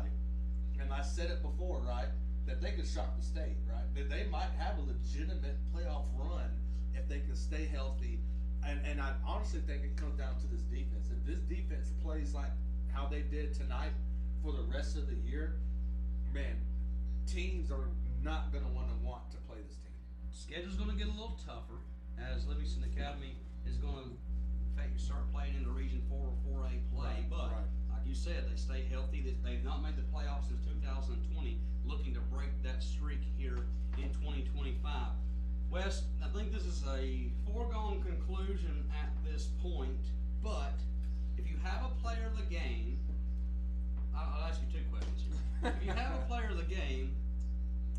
E: and I said it before, right, that they could shock the state, right? That they might have a legitimate playoff run if they can stay healthy. And I honestly think it comes down to this defense. If this defense plays like how they did tonight for the rest of the year, man, teams are not going to want to play this team.
A: Schedule's going to get a little tougher as Livingston Academy is going to start playing into Region 4 or 4A play. But like you said, they stay healthy. They've not made the playoffs since 2020, looking to break that streak here in 2025. Wes, I think this is a foregone conclusion at this point, but if you have a player of the game, I'll ask you two questions here. If you have a player of the game,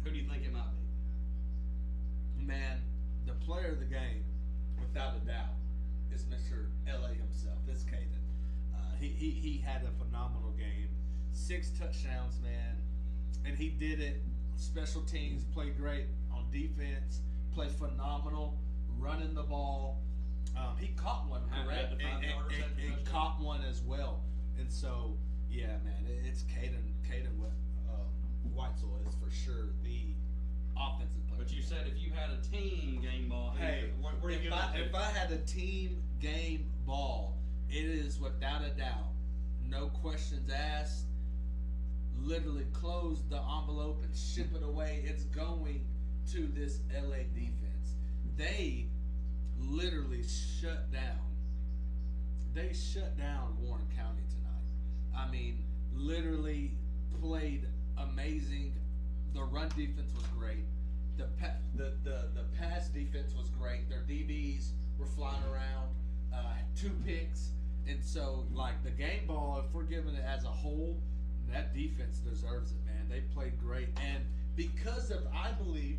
A: who do you think it might be?
E: Man, the player of the game, without a doubt, is Mr. LA himself. It's Caden. He had a phenomenal game. 6 touchdowns, man. And he did it. Special teams, played great on defense, played phenomenal, running the ball. He caught one, correct? And caught one as well. And so, yeah, man, it's Caden with Whitesell is for sure the offensive player.
A: But you said if you had a team game ball,
E: hey,
A: where do you
E: if I had a team game ball, it is without a doubt, no questions asked. Literally close the envelope and ship it away. It's going to this LA defense. They literally shut down. They shut down Warren County tonight. I mean, literally played amazing. The run defense was great. The pass defense was great. Their DBs were flying around. 2 picks. And so, like, the game ball, if we're giving it as a whole, that defense deserves it, man. They played great. And I believe,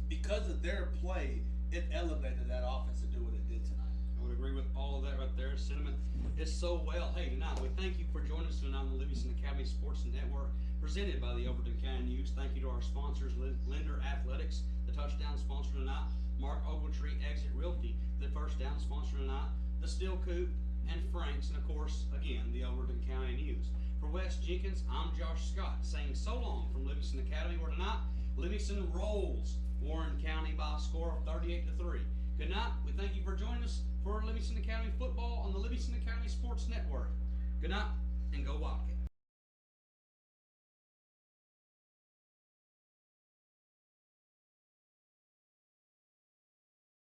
E: because of their play, it elevated that offense to do what it did tonight.
A: I would agree with all of that right there. Sentiment is so well. Hey, tonight, we thank you for joining us tonight on the Livingston Academy Sports Network, presented by the Overton County News. Thank you to our sponsors, Linder Athletics, the touchdown sponsor tonight, Mark Ogletree, Exit Realty, the first down sponsor tonight, the Steel Coop, and Frank's, and of course, again, the Overton County News. For Wes Jenkins, I'm Josh Scott, saying so long from Livingston Academy, where tonight, Livingston rolls Warren County by a score of 38-3. Good night. We thank you for joining us for Livingston Academy football on the Livingston Academy Sports Network. Good night, and go Wildcats.